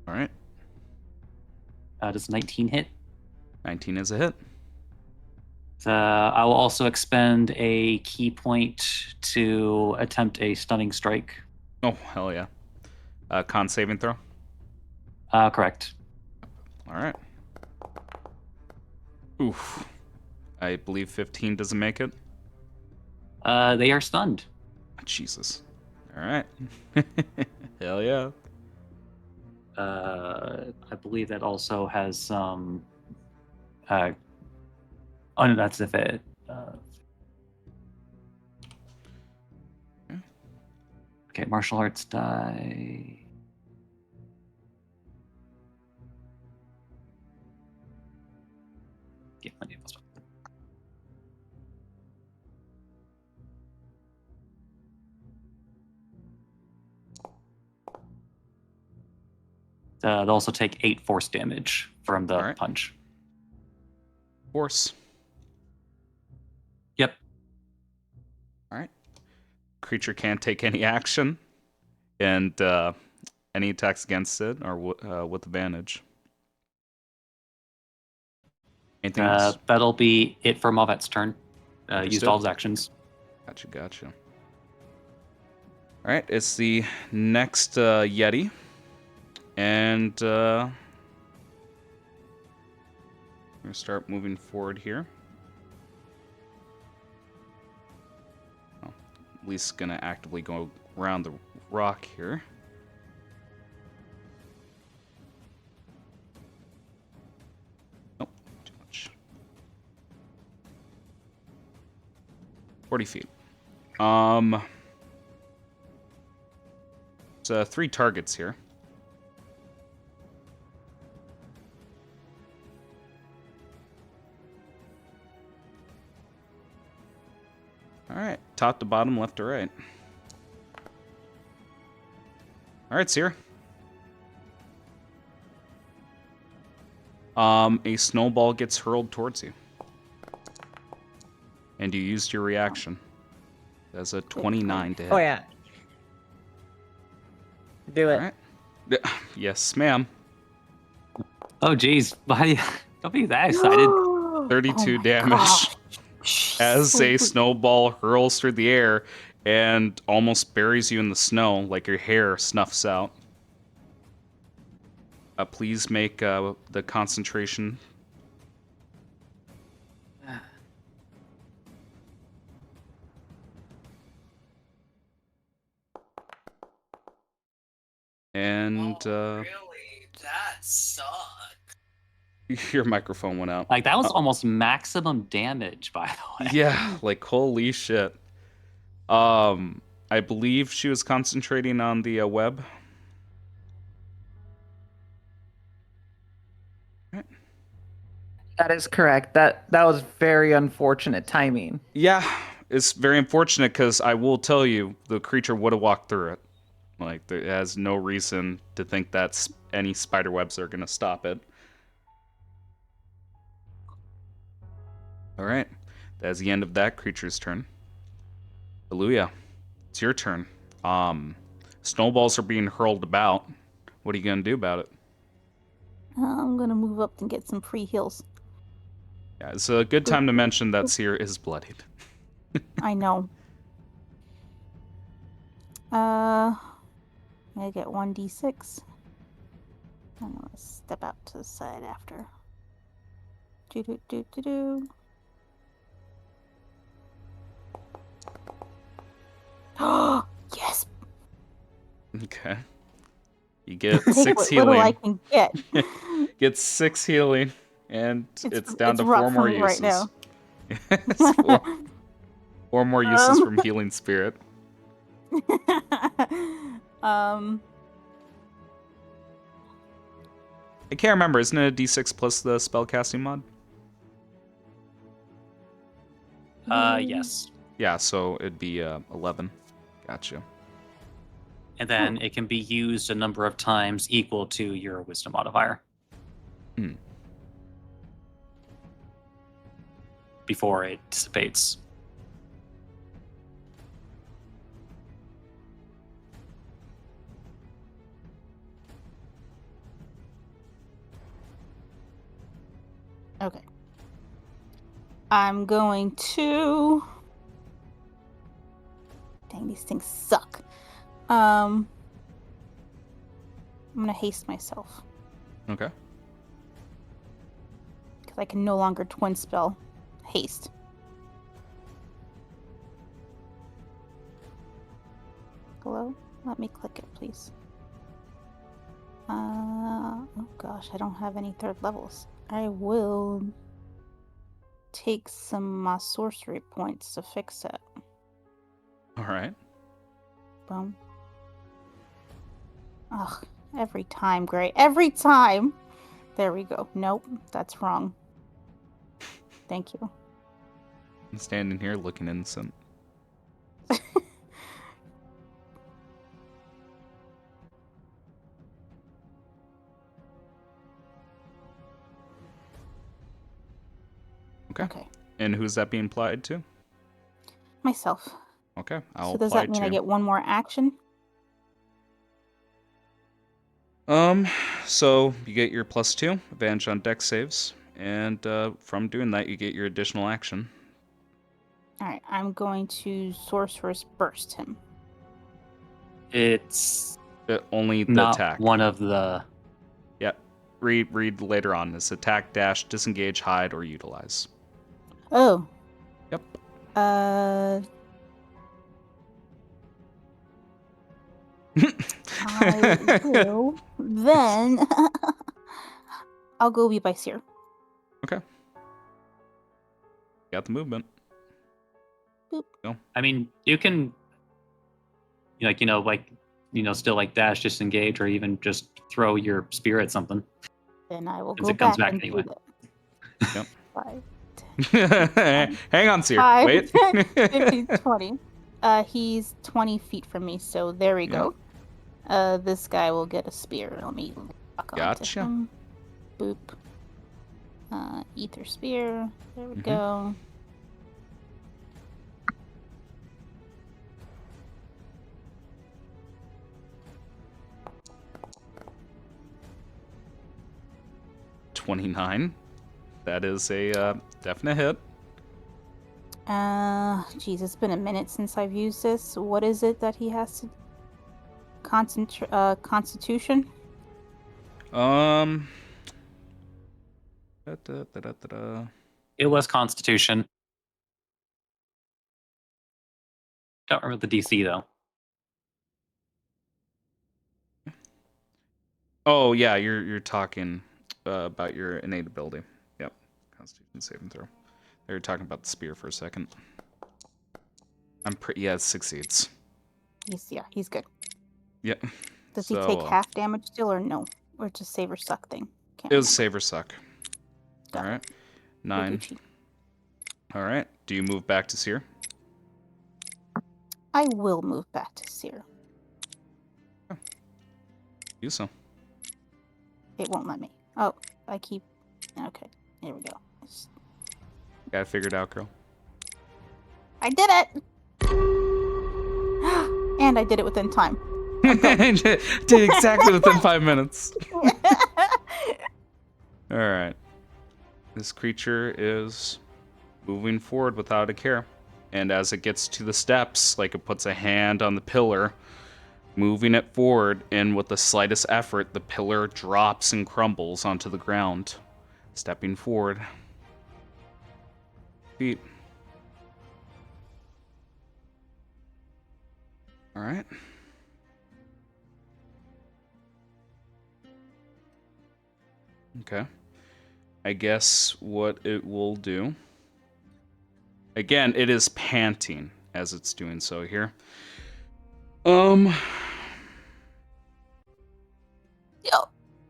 All right. Does 19 hit? 19 is a hit. I will also expend a key point to attempt a stunning strike. Oh, hell yeah. Con saving throw. Correct. All right. Oof. I believe 15 doesn't make it. They are stunned. Jesus. All right. Hell yeah. I believe that also has some. Oh no, that's if it. Okay, martial arts die. Yeah, plenty of this one. They'll also take 8 force damage from the punch. Force. Yep. All right. creature can't take any action, and any attacks against it are with advantage. Anything else? That'll be it for Mavet's turn. Used Understood. all his actions. Gotcha. All right, it's the next Yeti, and we're gonna start moving forward here. Well, at least gonna actively go around the rock here. Nope, too much. 40 feet. It's 3 targets here. All right, top to bottom, left to right. All right, Seer. A snowball gets hurled towards you, and you used your reaction. That's a 29 to hit. Oh yeah. Do it. All right. Yes, ma'am. Oh, geez. Don't be that excited. 32 damage as a snowball hurls through the air and almost buries you in the snow, like your hair snuffs out. Please make the concentration. And Really? That sucks. your microphone went out. Like, that was almost maximum damage, by the way. Yeah, like holy shit. I believe she was concentrating on the web. That is correct. That was very unfortunate timing. Yeah, it's very unfortunate because I will tell you, the creature would have walked through it. Like, it has no reason to think that any spider webs are going to stop it. All right, that's the end of that creature's turn. Aluya, it's your turn. Snowballs are being hurled about. What are you going to do about it? I'm gonna move up and get some free heals. Yeah, it's a good time to mention that Seer is bloodied. I know. I get 1d6. I'm gonna step out to the side after. Do. Oh, yes! Okay. You get Take 6 what little I healing. can get. Get 6 healing, and it's down it's to rough 4 for more me uses. right now. It's 4 more uses from healing spirit. I can't remember. Isn't it a d6 plus the spellcasting mod? Yes. Yeah, so it'd be 11. Gotcha. And then it can be used a number of times equal to your wisdom modifier. Before it dissipates. Okay. I'm going to... Dang, these things suck. I'm gonna haste myself. Okay. Because I can no longer twin spell haste. Hello? Let me click it, please. Oh gosh, I don't have any 3rd levels. I will take some sorcery points to fix it. All right. Boom. Ugh, every time, Gray. Every time! There we go. Nope, that's wrong. Thank you. I'm standing here looking innocent. Okay. And who's that being applied to? Myself. Okay. Okay, I'll So does apply that mean I two. get one more action? So you get your +2 advantage on dex saves, and from doing that, you get your additional action. All right, I'm going to Sorcerer's Burst him. It's Only the not attack. one of the. Yeah. Read later on. It's attack, dash, disengage, hide, or utilize. Oh. Yep. I will. Then I'll go be by Seer. Okay. Got the movement. Boop. Go. I mean, you can, still like dash, disengage, or even just throw your spear at something. Then I will Since go it comes back back and anyway. do that. Yep. 5, Hang on, Seer. 5, Wait. 15, 20. He's 20 feet from me, so there we go. This guy will get a spear. Let me lock onto Gotcha. him. Boop. Ether spear. There we go. $29. That is a definite hit. Geez, it's been a minute since I've used this. What is it that he has to Constitution? It was Constitution. Don't remember the DC though. Oh yeah, you're talking about your innate ability. Yep. Constitution saving throw. They were talking about the spear for a second. Yeah, it succeeds. He's good. Yep. Does he take half damage still or no? Or just save or suck thing? It was save or suck. Got All right. it. 9. All right. Do you move back to Seer? I will move back to Seer. Do so. It won't let me. Oh, I keep... Okay, here we go. Got it figured out, girl. I did it! And I did it within time. Did exactly within 5 minutes. All right. This creature is moving forward without a care. And as it gets to the steps, like it puts a hand on the pillar, moving it forward, and with the slightest effort, the pillar drops and crumbles onto the ground. Stepping forward. Feet. All right. Okay. I guess what it will do. Again, it is panting as it's doing so here. Yo.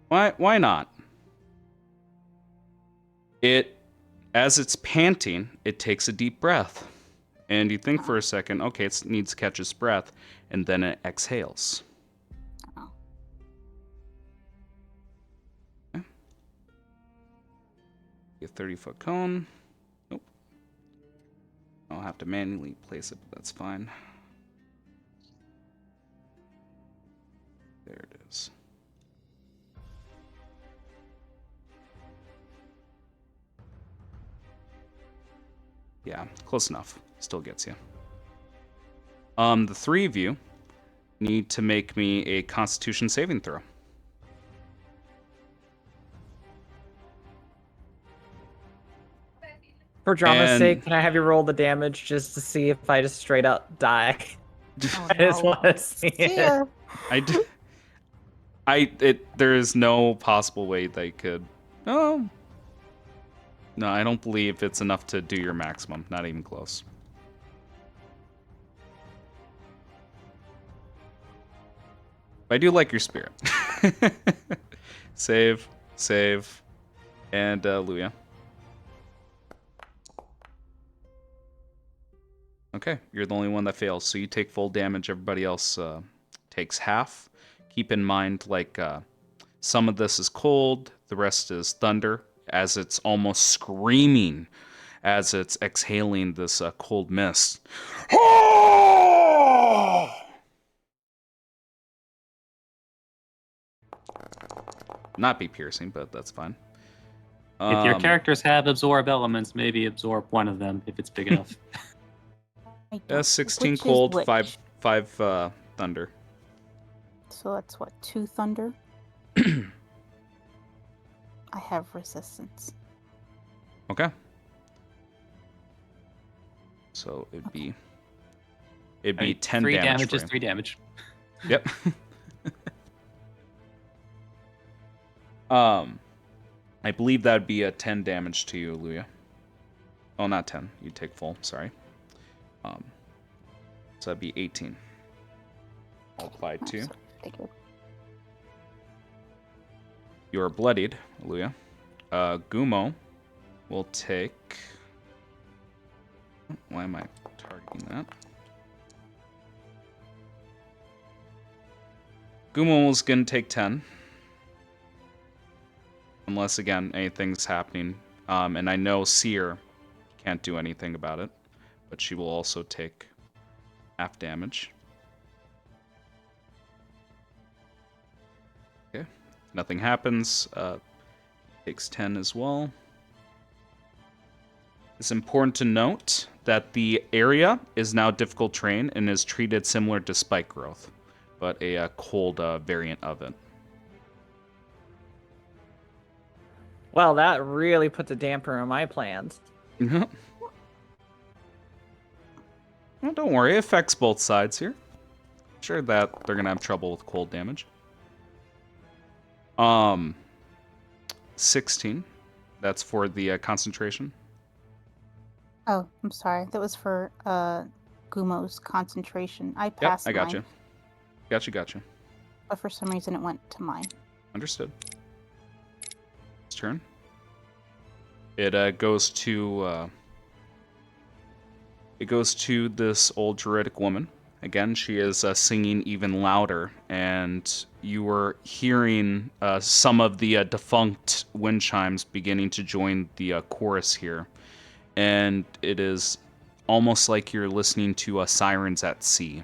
Why not? As it's panting, it takes a deep breath. And you think for a second, okay, it needs to catch its breath, and then it exhales. Okay. A 30-foot cone. Nope. I'll have to manually place it, but that's fine. There it is. Yeah, close enough. Still gets you. The three of you need to make me a Constitution saving throw. For drama's sake, can I have you roll the damage just to see if I just straight up die? Oh, I just want to see it. There is no possible way they could. Oh. No, I don't believe it's enough to do your maximum. Not even close. I do like your spirit. Save, and Luya. Okay, you're the only one that fails, so you take full damage. Everybody else takes half. Keep in mind, some of this is cold, the rest is thunder, as it's almost screaming as it's exhaling this cold mist. not be piercing, but that's fine. If your characters have absorb elements, maybe absorb one of them if it's big enough. I don't- 16 which is cold, which? 5 thunder. So that's what, 2 thunder? I have resistance. Okay. So it'd be 10 3 damage. damage for is you. 3 damage. Yep. I believe that'd be a 10 damage to you, Luya. Oh, not 10. You take full. Sorry. So that'd be 18. Multiplied 2. You're bloodied, Luya. Gumo will take. Why am I targeting that? Gumo is gonna take 10. Unless, again, anything's happening. And I know Seer can't do anything about it. But she will also take half damage. Okay. Nothing happens. Takes 10 as well. It's important to note that the area is now difficult terrain and is treated similar to spike growth, but a cold variant of it. Well, that really puts a damper on my plans. Well, don't worry, it affects both sides here. Sure that they're gonna have trouble with cold damage. 16. That's for the concentration. Oh, I'm sorry. That was for Gumo's concentration. I Yep, passed I got mine, you. Gotcha. but for some reason it went to mine. Understood. Its turn. It goes to this old druidic woman. Again, she is singing even louder, and you were hearing some of the defunct wind chimes beginning to join the chorus here. And it is almost like you're listening to sirens at sea.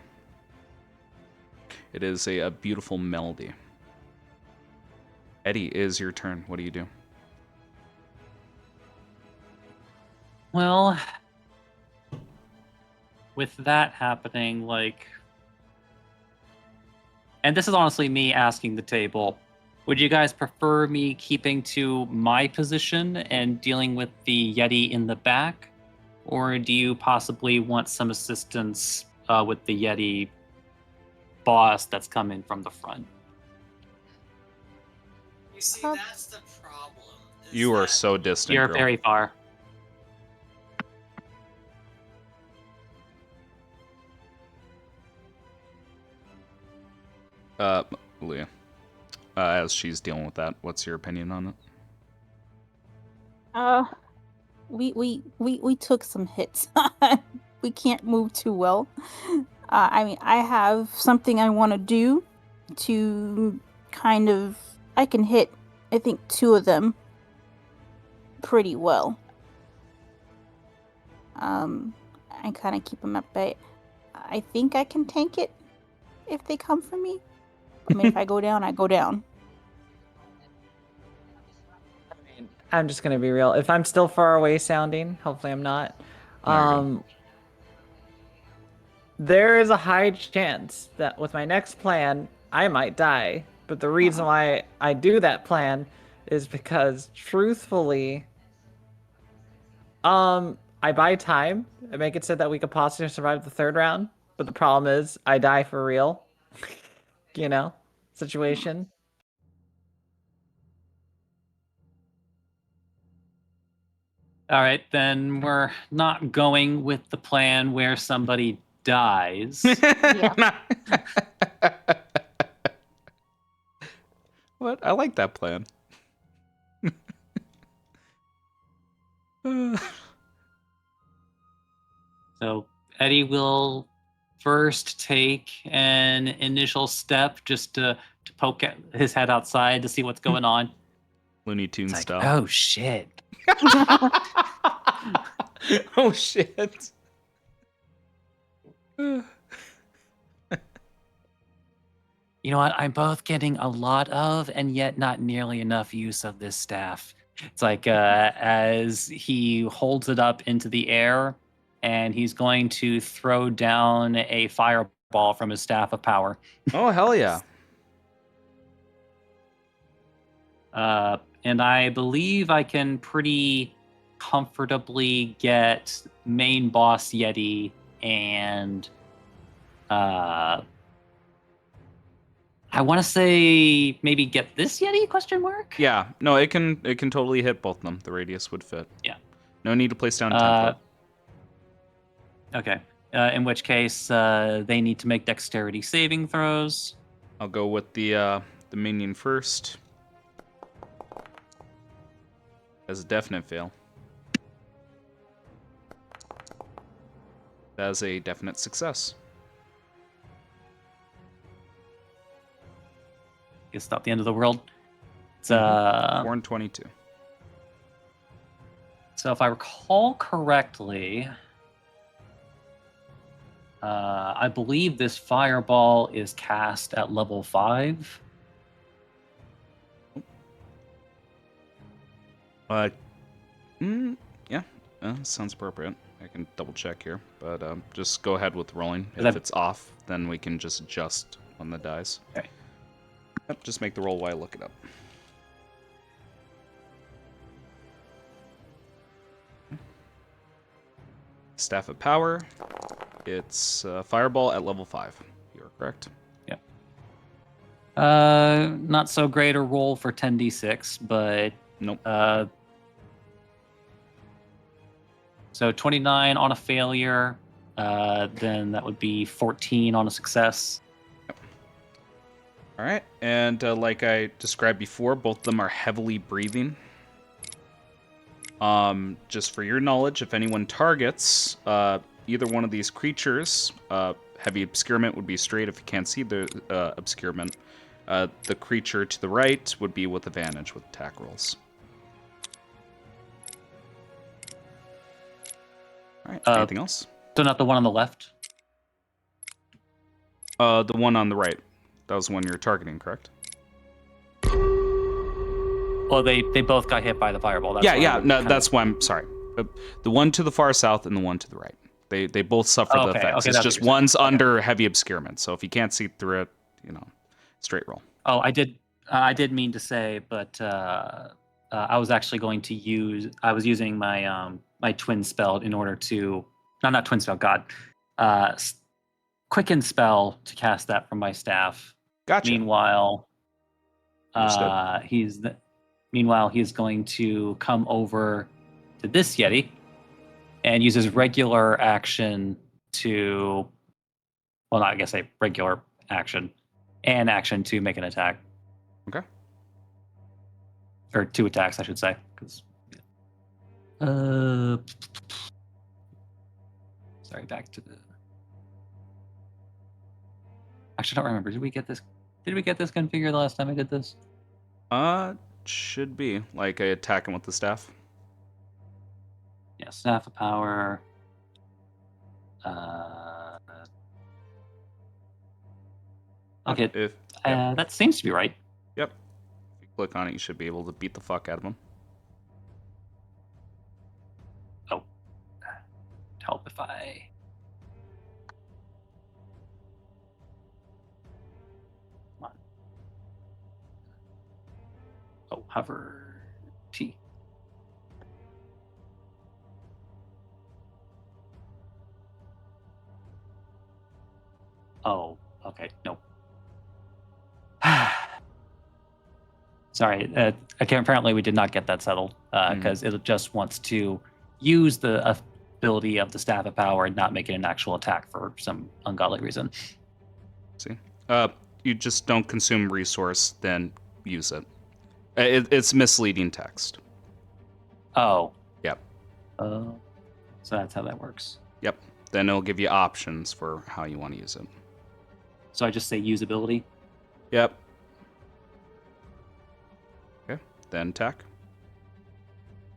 It is a beautiful melody. Eddie, it is your turn. What do you do? Well, with that happening, and this is honestly me asking the table, would you guys prefer me keeping to my position and dealing with the Yeti in the back? Or do you possibly want some assistance with the Yeti boss that's coming from the front? You see, that's the problem. You are so distant, You're girl. very far. Leah, as she's dealing with that, what's your opinion on it? We took some hits. We can't move too well. I mean, I have something I want to do to kind of. I can hit, I think, 2 of them pretty well. And kind of keep them at bay. I think I can tank it if they come for me. I mean, if I go down, I go down. I mean, I'm just gonna be real. If I'm still far away sounding, hopefully I'm not. There you go. There is a high chance that with my next plan, I might die. But the reason why I do that plan is because, truthfully, I buy time. I make it so that we could possibly survive the 3rd round. But the problem is, I die for real. Situation. All right, then we're not going with the plan where somebody dies. What? I like that plan. So Eddie will first take an initial step just to poke at his head outside to see what's going on. Looney Tunes It's like, style. oh shit. Oh shit. You know what? I'm both getting a lot of and yet not nearly enough use of this staff. It's like as he holds it up into the air, and he's going to throw down a fireball from his staff of power. Oh, hell yeah. And I believe I can pretty comfortably get main boss Yeti and I want to say maybe get this Yeti question mark. Yeah, no, it can totally hit both of them. The radius would fit. Yeah. No need to place down a template. Okay. In which case, they need to make dexterity saving throws. I'll go with the minion first. As a definite fail. As a definite success. It's not the end of the world. It's 4 and 22. So if I recall correctly, I believe this fireball is cast at level 5. Yeah, sounds appropriate. I can double check here, but just go ahead with rolling. Is If that- it's off, then we can just adjust on the dice. Okay. Yep, just make the roll while I look it up. Staff of Power. It's Fireball at level 5. You're correct. Yep. Not so great a roll for 10d6, but Nope. So 29 on a failure, then that would be 14 on a success. All right, and like I described before, both of them are heavily breathing. Just for your knowledge, if anyone targets either one of these creatures, heavy obscurement would be straight if you can't see the obscurement. The creature to the right would be with advantage with attack rolls. All right, anything else? So not the one on the left? The one on the right. That was the one you're targeting, correct? Well, they both got hit by the fireball. That's That's why I'm sorry. The one to the far south and the one to the right. They both suffer the effects. Okay, it's that's just what you're one's saying. under heavy obscurement. So if you can't see through it, straight roll. Oh, I did mean to say, but I was actually going to use. I was using my my twin spell in order to. No, not twin spell. God, quicken spell to cast that from my staff. Gotcha. Meanwhile, Understood. he's going to come over to this Yeti and use his regular action to. Well, not I guess a regular action, and action to make an attack. Okay. Or 2 attacks, I should say. 'Cause, sorry, back to the. Actually, I don't remember. Did we get this configured the last time I did this? Should be like I attack him with the staff. Yeah, staff of power. Okay, that seems to be right. Yep. If you click on it, you should be able to beat the fuck out of him. Oh, help if I. Come on. Oh, hover T. Oh, okay, nope. Sorry, apparently we did not get that settled because it just wants to use the ability of the Staff of Power and not make it an actual attack for some ungodly reason. See, you just don't consume resource, then use it. It's misleading text. Oh. Yep. So that's how that works. Yep. Then it'll give you options for how you want to use it. So I just say usability? Yep. Okay. Then attack.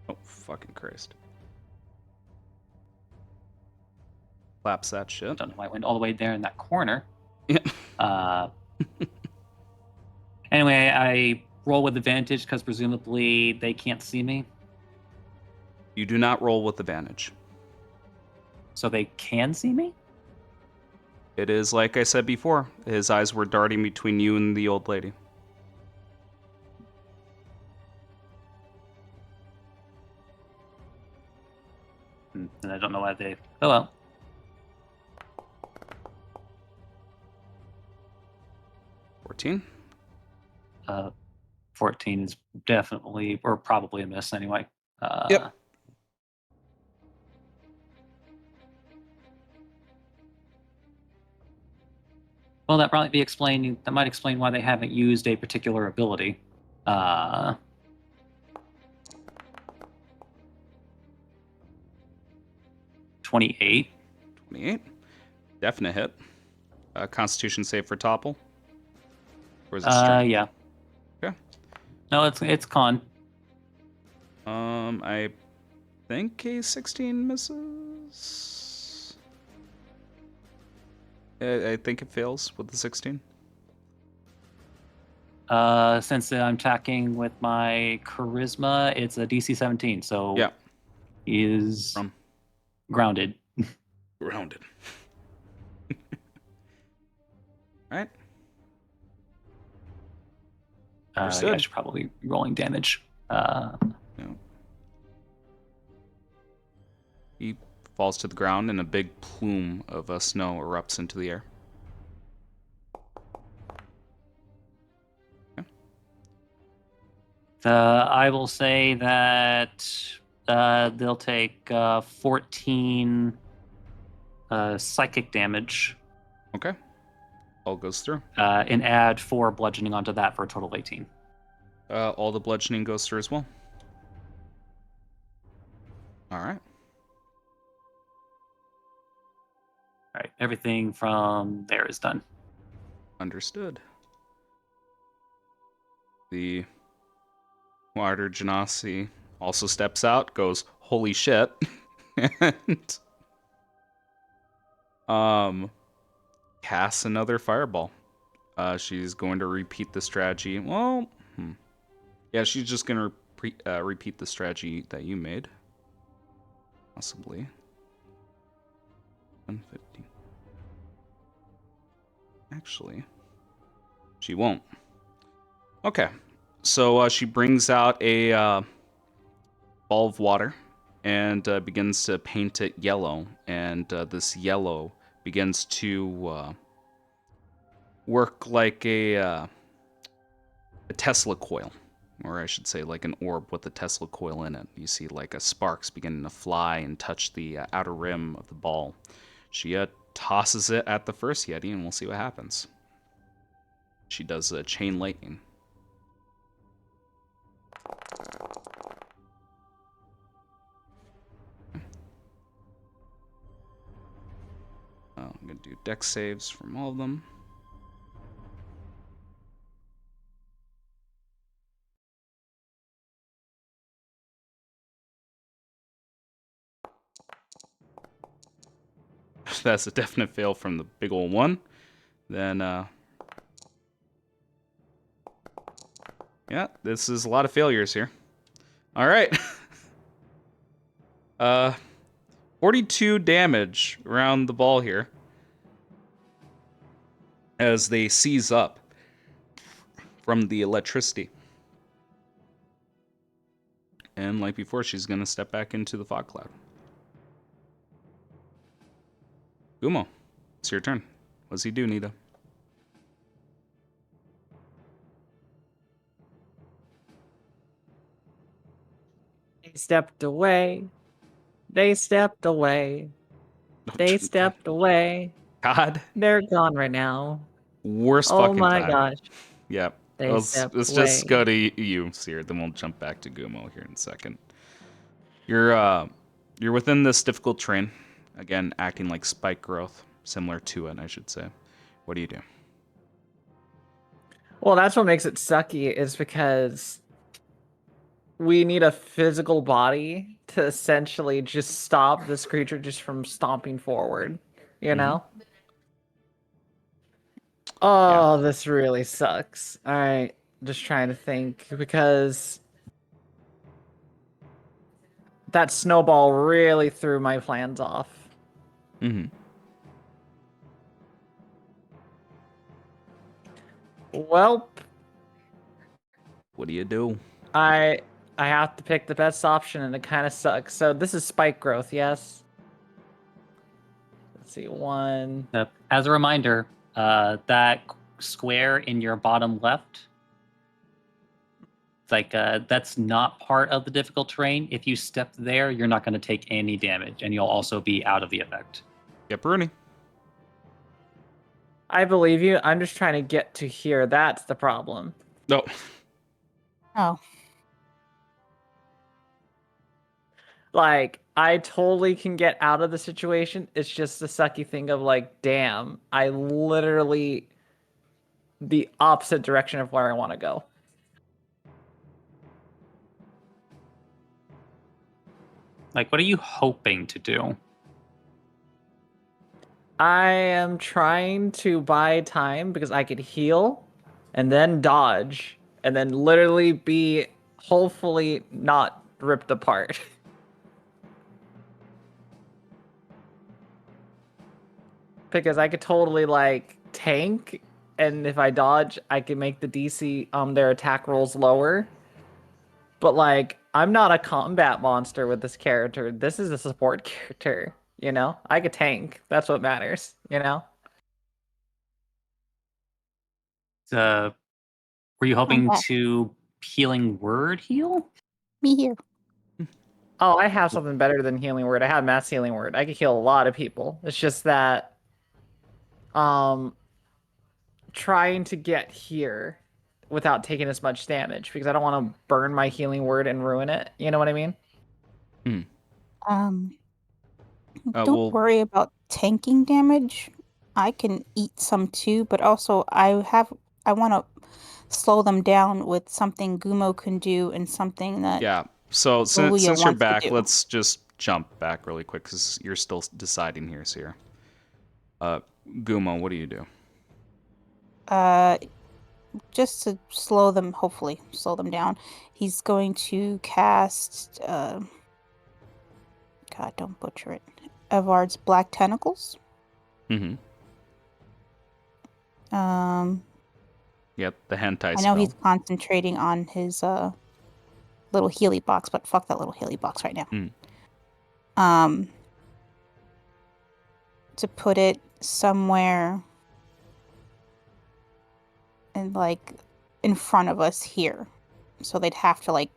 Oh, fucking Christ. Collapse that shit. Don't know why I went all the way there in that corner. Yeah. Anyway, I roll with advantage because presumably they can't see me. You do not roll with advantage. So they can see me? It is like I said before. His eyes were darting between you and the old lady. And I don't know why they... Oh, well. $14. 14 is definitely, or probably a miss anyway. Yep. Well, that might explain why they haven't used a particular ability. 28. 28. Definite hit. Constitution save for topple. Or is it strength? Yeah. Okay. No, it's con. I think a 16 misses. I think it fails with the 16. Since I'm attacking with my charisma, it's a DC 17, so Yeah. he is From grounded. grounded. Right. I Understood. should probably be rolling damage. Yeah. He falls to the ground and a big plume of snow erupts into the air. I will say that they'll take 14 psychic damage Okay. All goes through. and add 4 bludgeoning onto that for a total of 18. All the bludgeoning goes through as well. All right. All right, everything from there is done. Understood. The Water Genasi also steps out, goes, holy shit, and casts another fireball. She's going to repeat the strategy. Well, yeah, she's just going to repeat the strategy that you made. Possibly. 150. Actually, she won't. Okay. So she brings out a ball of water and begins to paint it yellow. And this yellow begins to work like a Tesla coil. Or I should say like an orb with a Tesla coil in it. You see like sparks beginning to fly and touch the outer rim of the ball. She tosses it at the first Yeti and we'll see what happens. She does a chain lightning. I'm going to do dex saves from all of them. That's a definite fail from the big old one. Then, yeah, this is a lot of failures here. All right. 42 damage around the ball here as they seize up from the electricity. And like before, she's going to step back into the fog cloud. Gumo, it's your turn. What does he do, Nita? They stepped away. They stepped away. They stepped away. God. They're gone right now. Worst Oh fucking my time. gosh. Yep. They Let's stepped just away. go to you, Seer. Then we'll jump back to Gumo here in a second. You're within this difficult terrain. Again, acting like spike growth, similar to it, I should say. What do you do? Well, that's what makes it sucky is because we need a physical body to essentially just stop this creature just from stomping forward, you know? Oh, this really sucks. All right. Just trying to think because that snowball really threw my plans off. Mm-hmm. Well, What do you do? I have to pick the best option, and it kind of sucks. So this is spike growth, yes. Let's see, one. As a reminder, that square in your bottom left, like that's not part of the difficult terrain. If you step there, you're not going to take any damage, and you'll also be out of the effect. Get Bruni. I believe you. I'm just trying to get to here. That's the problem. No. Oh, Like, I totally can get out of the situation. It's just the sucky thing of like, damn, I literally the opposite direction of where I want to go. Like, what are you hoping to do? I am trying to buy time because I could heal and then dodge and then literally be hopefully not ripped apart. Because I could totally like tank, and if I dodge, I can make the DC their attack rolls lower. But like, I'm not a combat monster with this character. This is a support character, you know? I could tank. That's what matters, you know? Were you hoping back. to healing word heal? me here. Oh, I have something better than healing word. I have mass healing word. I could heal a lot of people. It's just that um trying to get here without taking as much damage because I don't want to burn my healing word and ruin it. You know what I mean? Um, don't Well, worry about tanking damage. I can eat some too, but also I want to slow them down with something Gumo can do and something that yeah. So Booya since you're wants to back, do. let's just jump back really quick because you're still deciding here, Seer. Gumo, what do you do? Just to hopefully slow them down. He's going to cast God, don't butcher it. Evard's Black Tentacles. Mm-hmm. Um, Yep, the hentai I know spell. he's concentrating on his little Healy box, but fuck that little Healy box right now. To put it somewhere in front of us here, so they'd have to like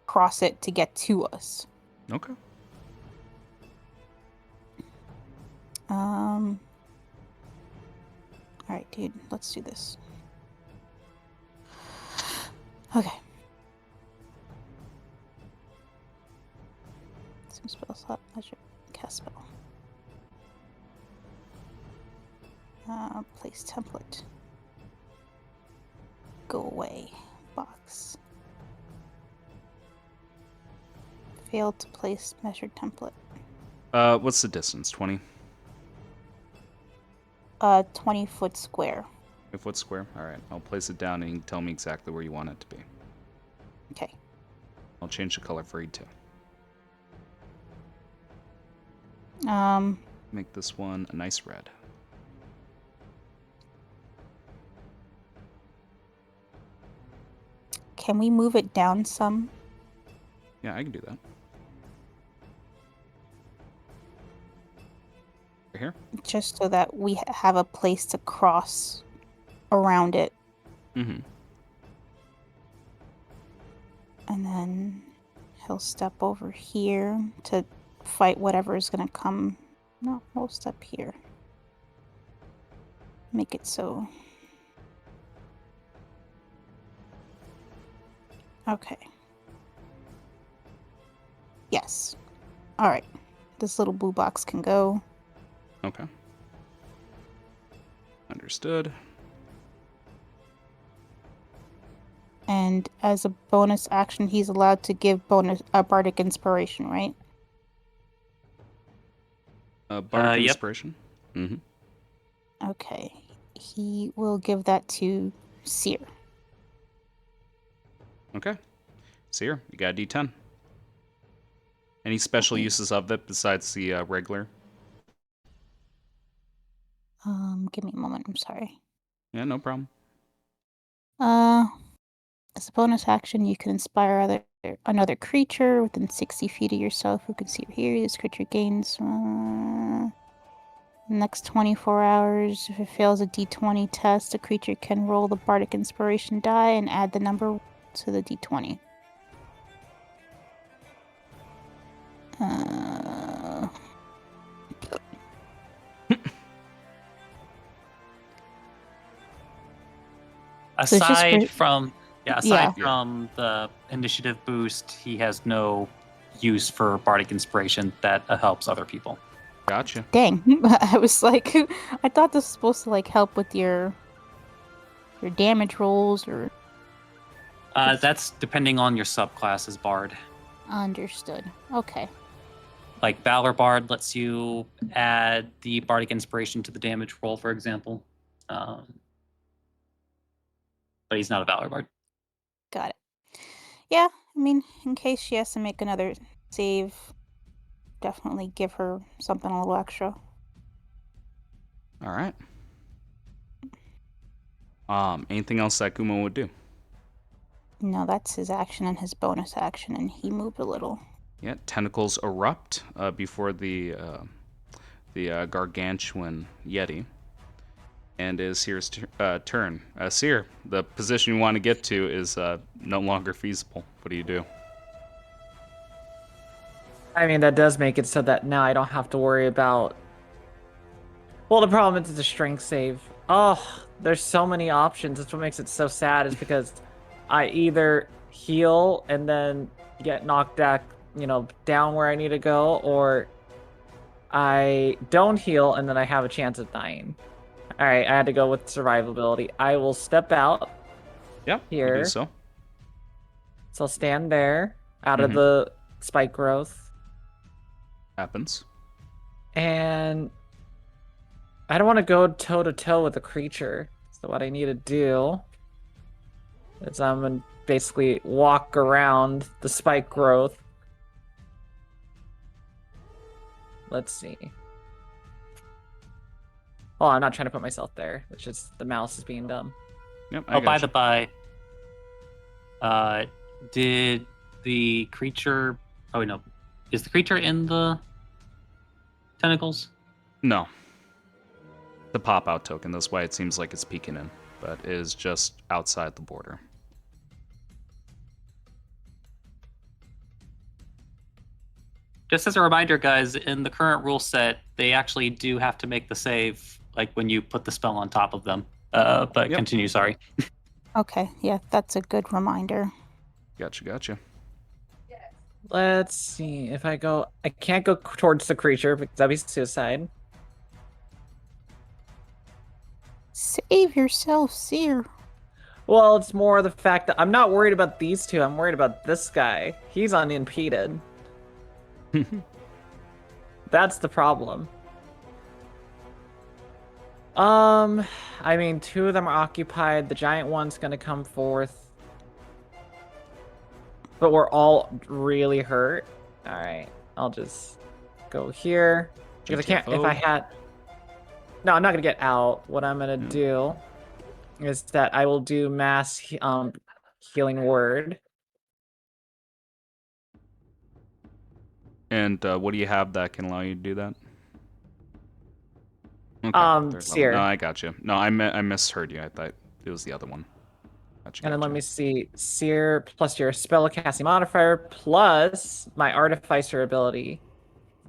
cross it to get to us. Okay. All right, dude, let's do this. Okay. Some spell slot measure cast spell. Place template. Go away. Box. Failed to place measured template. What's the distance? 20? 20-foot square. 5 foot square? Alright, I'll place it down and you can tell me exactly where you want it to be. Okay. I'll change the color for you too. Make this one a nice red. Can we move it down some? Yeah, I can do that. Right here? Just so that we have a place to cross around it. Mm-hmm. And then he'll step over here to fight whatever is going to come. No, we'll step here. Make it so. Okay. Yes. All right. This little blue box can go. Okay. Understood. And as a bonus action, he's allowed to give bardic inspiration, right? Bardic Yep. inspiration? Mm-hmm. Okay. He will give that to Seer. Okay. Seer, you got a D10. Any special Okay. uses of it besides the regular? Give me a moment. I'm sorry. Yeah, no problem. As a bonus action, you can inspire another creature within 60 feet of yourself who can see or hear you. This creature gains next 24 hours. If it fails a d20 test, the creature can roll the bardic inspiration die and add the number to the d20. So it's just Aside for from yeah. from the initiative boost, he has no use for bardic inspiration that helps other people. Gotcha. Dang, I was like, I thought this was supposed to like help with your damage rolls or. That's depending on your subclass as bard. Understood. Okay. Like Valor Bard lets you add the bardic inspiration to the damage roll, for example. But he's not a Valor Bard. Got it. Yeah, I mean, in case she has to make another save, definitely give her something a little extra. All right. Anything else that Gumo would do? No, that's his action and his bonus action, and he moved a little. Yeah, tentacles erupt before the gargantuan yeti, and is Seer's turn. Seer, the position you want to get to is no longer feasible. What do you do? I mean, that does make it so that now I don't have to worry about. Well, the problem is it's a strength save. Oh, there's so many options. That's what makes it so sad, is because I either heal and then get knocked back, down where I need to go, or I don't heal and then I have a chance of dying. All right, I had to go with survivability. I will step out Yep, you here. do so. So I'll stand there out of the spike growth. Happens. And I don't want to go toe to toe with the creature. So what I need to do is I'm going to basically walk around the spike growth. Let's see. Oh, I'm not trying to put myself there. It's just the mouse is being dumb. Yep. By the by, did the creature? Oh no, is the creature in the tentacles? No. The pop-out token. That's why it seems like it's peeking in, but is just outside the border. Just as a reminder, guys, in the current rule set, they actually do have to make the save, like when you put the spell on top of them. But Yep. continue. Sorry. Okay, yeah, that's a good reminder. Gotcha. Let's see if I go. I can't go towards the creature because that'd be suicide. Save yourself, Seer. Well, it's more the fact that I'm not worried about these two. I'm worried about this guy. He's unimpeded. That's the problem. I mean, two of them are occupied. The giant one's gonna come forth. But we're all really hurt. All right, I'll just go here. Because I can't, if I had... No, I'm not gonna get out. What I'm gonna do is that I will do mass healing word. And what do you have that can allow you to do that? Okay, Seer. No, I got you. No, I misheard you. I thought it was the other one. Gotcha. And then let me see. Seer plus your spellcasting modifier plus my artificer ability,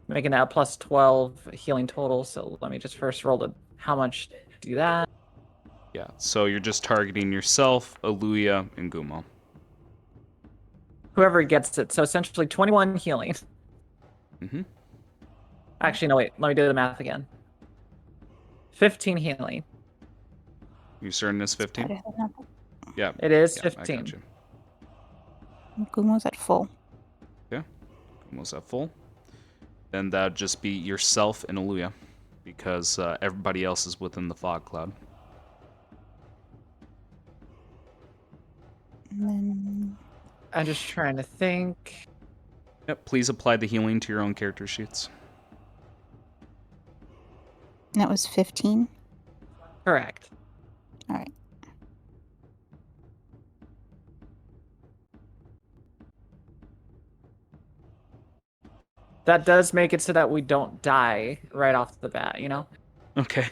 making that a plus 12 healing total. So let me just first roll how much do that. Yeah, so you're just targeting yourself, Aluya, and Gumo. Whoever gets it. So essentially 21 healing. Mm-hmm. Actually, no, wait. Let me do the math again. 15 healing. You certain it's 15? Yeah. It is yeah, 15. I got you. Gumo's at full. Yeah. Gumo's at full. Then that'd just be yourself and Aluya, because everybody else is within the fog cloud. And then I'm just trying to think. Yep, please apply the healing to your own character sheets. That was 15. Correct. All right. That does make it so that we don't die right off the bat, you know? Okay.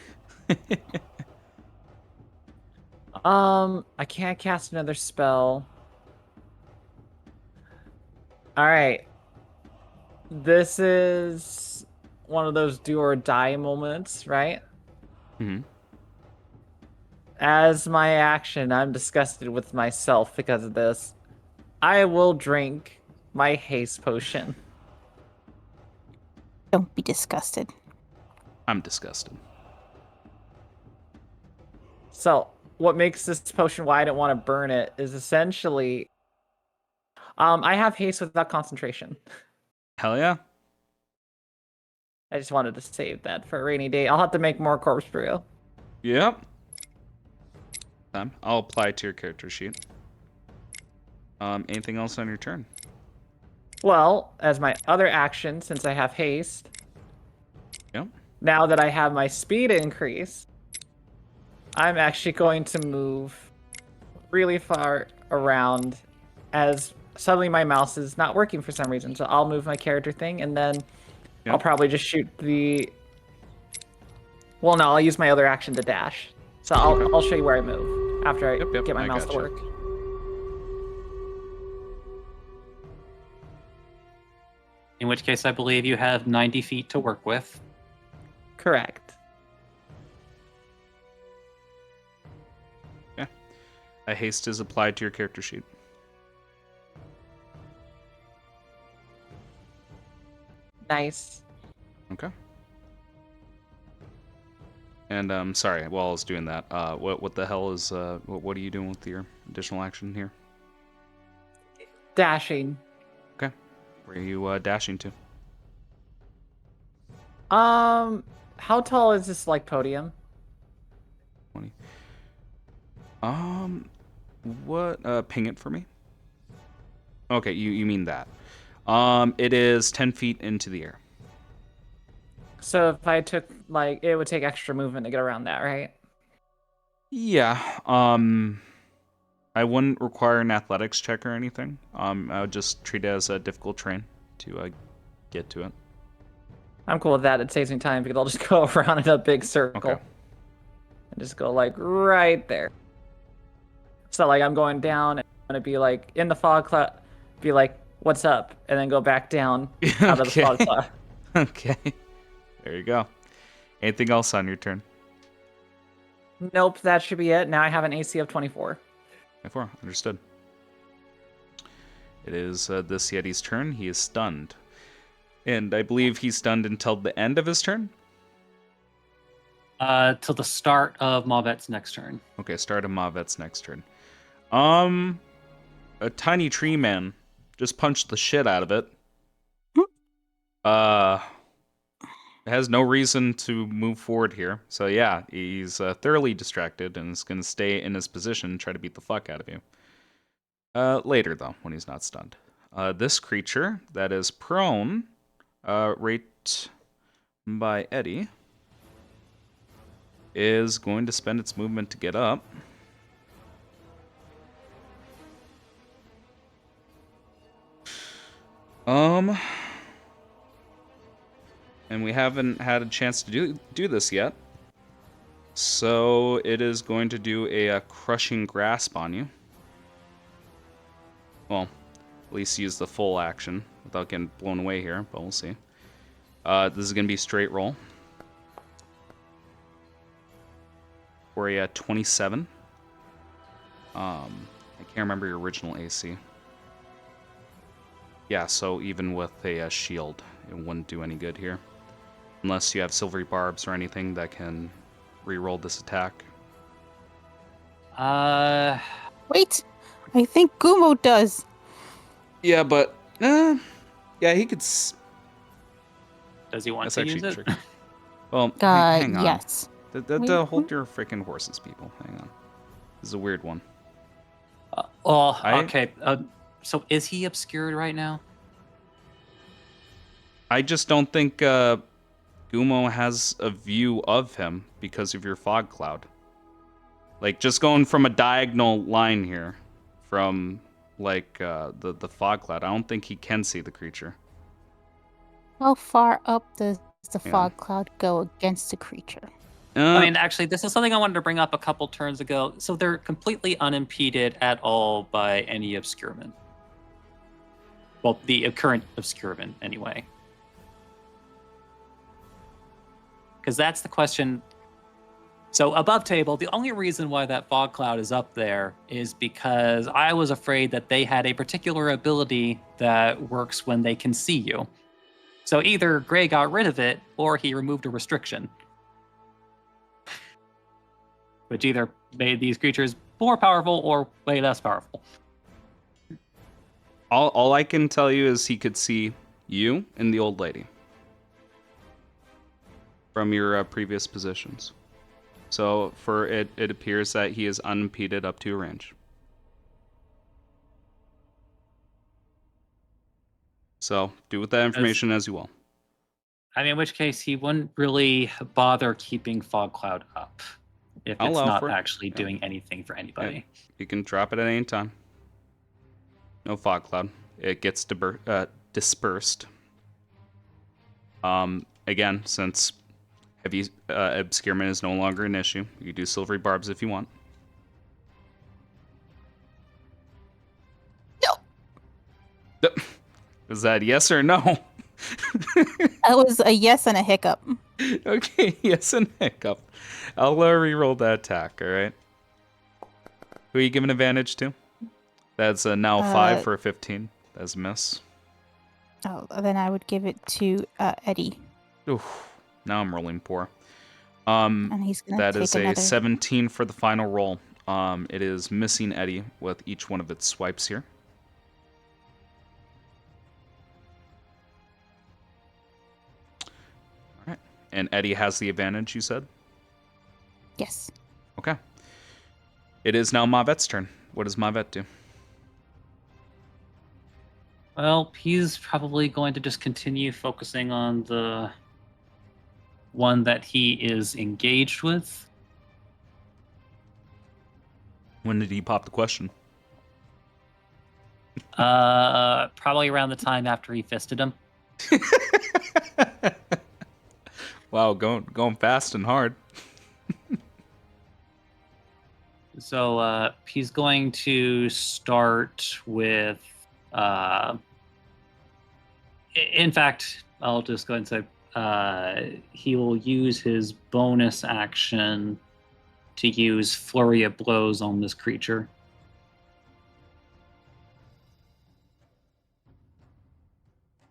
I can't cast another spell. All right. This is one of those do or die moments, right? Mm-hmm. As my action, I'm disgusted with myself because of this. I will drink my haste potion. Don't be disgusted. I'm disgusted. So, what makes this potion why I didn't want to burn it is essentially I have haste without concentration. Hell yeah. I just wanted to save that for a rainy day. I'll have to make more corpse brew. Yep. I'll apply to your character sheet. Anything else on your turn? Well, as my other action, since I have haste, Yep. now that I have my speed increase, I'm actually going to move really far around as suddenly my mouse is not working for some reason. So I'll move my character thing and then I'll probably just shoot the... Well, no, I'll use my other action to dash. So I'll show you where I move after I get my mouse to gotcha. work. In which case, I believe you have 90 feet to work with. Correct. Yeah. A haste is applied to your character sheet. Nice. Okay. And sorry, while I was doing that, what the hell is what are you doing with your additional action here? Dashing. Okay. Where are you dashing to? How tall is this like podium? 20. What? Ping it for me. Okay, you mean that? It is 10 feet into the air. So if I took like it would take extra movement to get around that, right? Yeah. I wouldn't require an athletics check or anything. I would just treat it as a difficult terrain to get to it. I'm cool with that. It saves me time because I'll just go around in a big circle. Okay. And just go like right there. So like I'm going down and I'm gonna be like in the fog cloud, be like, what's up? And then go back down out of the fog cloud. Okay. There you go. Anything else on your turn? Nope, that should be it. Now I have an AC of 24. 24. Understood. It is this Yeti's turn. He is stunned. And I believe he's stunned until the end of his turn? Till the start of Mavet's next turn. Okay, start of Mavet's next turn. A tiny tree man just punched the shit out of it. Has no reason to move forward here. So yeah, he's thoroughly distracted and is going to stay in his position and try to beat the fuck out of you. Later, though, when he's not stunned. This creature that is prone, right by Eddie, is going to spend its movement to get up. And we haven't had a chance to do this yet. So it is going to do a crushing grasp on you. Well, at least use the full action without getting blown away here, but we'll see. This is going to be a straight roll. For a 27. I can't remember your original AC. Yeah, so even with a shield, it wouldn't do any good here. Unless you have silvery barbs or anything that can re-roll this attack. Wait, I think Gumo does. Yeah, but yeah, he could. Does he want That's to actually use it? tricky. Well, hang on. Yes. Hold your freaking horses, people. Hang on. This is a weird one. Okay. So is he obscured right now? I just don't think Gumo has a view of him because of your fog cloud. Like, just going from a diagonal line here, from, like, the fog cloud, I don't think he can see the creature. How far up does the Yeah. fog cloud go against the creature? I mean, actually, this is something I wanted to bring up a couple turns ago. So they're completely unimpeded at all by any obscurement. Well, the current obscurement, anyway. Because that's the question. So above table, the only reason why that fog cloud is up there is because I was afraid that they had a particular ability that works when they can see you. So either Gray got rid of it, or he removed a restriction. Which either made these creatures more powerful or way less powerful. All I can tell you is he could see you and the old lady from your previous positions. So for it appears that he is unimpeded up to your range. So do with that information as you will. I mean, in which case he wouldn't really bother keeping Fog Cloud up if I'll it's allow not for it. actually doing anything for anybody. You can drop it at any time. No fog cloud. It gets dispersed. Again, since heavy obscurement is no longer an issue, you can do silvery barbs if you want. No. Is that yes or no? That was a yes and a hiccup. Okay, yes and hiccup. I'll re-roll that attack, alright? Who are you giving advantage to? That's a now 5 for a 15. That's a miss. Oh, then I would give it to Eddie. Oof. Now I'm rolling poor. And he's gonna That take is a another. 17 for the final roll. It is missing Eddie with each one of its swipes here. Alright. And Eddie has the advantage, you said? Yes. Okay. It is now Mavet's turn. What does Mavet do? Well, he's probably going to just continue focusing on the one that he is engaged with. When did he pop the question? Probably around the time after he fisted him. Wow, going fast and hard. So he's going to start with. In fact, I'll just go ahead and say he will use his bonus action to use Flurry of Blows on this creature.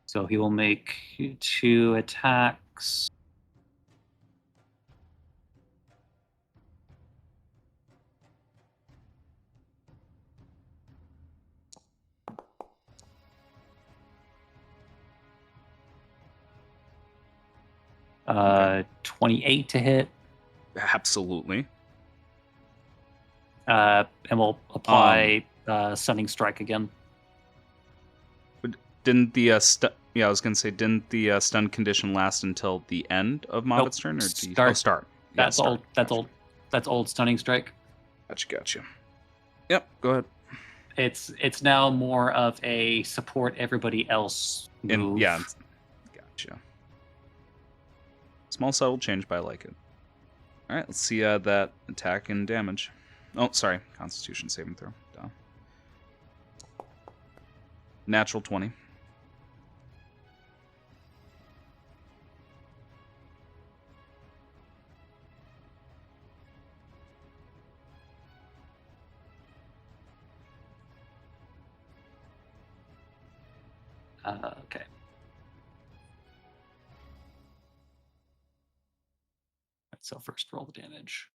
So he will make 2 attacks. Okay. 28 to hit. Absolutely. And we'll apply Stunning Strike again. Didn't the I was gonna say, didn't the stun condition last until the end of Mavet's turn, or do you start? That's start. old. That's Gotcha. old. That's old Stunning Strike. Gotcha. Yep, go ahead. It's now more of a support everybody else move. Gotcha. Small subtle change, but I like it. All right, let's see that attack and damage. Oh, sorry, Constitution saving throw. Duh. Natural 20. Okay. So first roll the damage.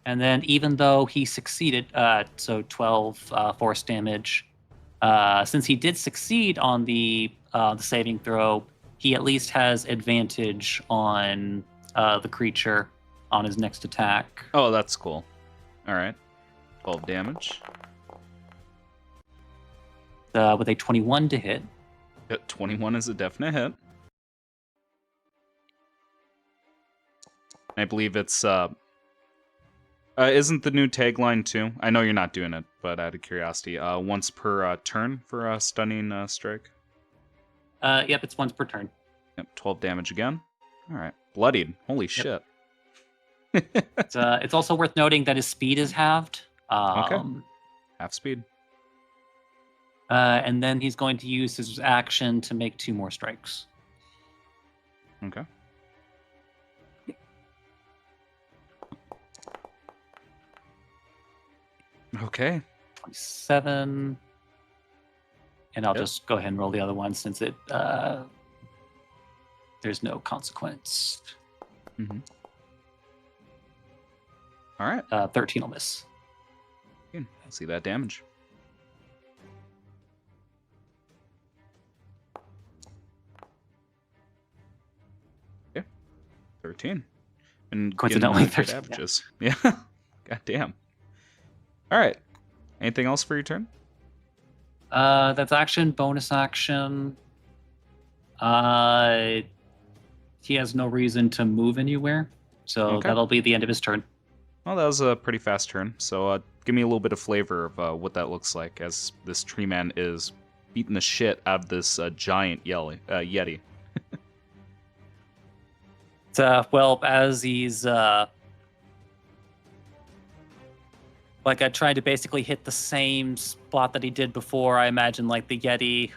And then even though he succeeded, so 12 force damage, since he did succeed on the saving throw, he at least has advantage on the creature on his next attack. Oh, that's cool. All right. 12 damage. with a 21 to hit. 21 is a definite hit. I believe it's isn't the new tagline too? I know you're not doing it, but out of curiosity, once per turn for a stunning strike. Yep, it's once per turn. Yep, 12 damage again. All right, bloodied. Holy shit. It's also worth noting that his speed is halved. Okay. Half speed. And then he's going to use his action to make 2 more strikes. Okay. Okay. 27. And I'll Yep. just go ahead and roll the other one since it there's no consequence. Mm-hmm. All right. 13 will miss. I see that damage. Yeah. 13. And Coincidentally, getting, 13, averages. Yeah. God damn. All right. Anything else for your turn? That's action, bonus action. He has no reason to move anywhere, so Okay. that'll be the end of his turn. Well, that was a pretty fast turn. So give me a little bit of flavor of what that looks like as this tree man is beating the shit out of this giant yeti. Well, as he's I tried to basically hit the same spot that he did before. I imagine the Yeti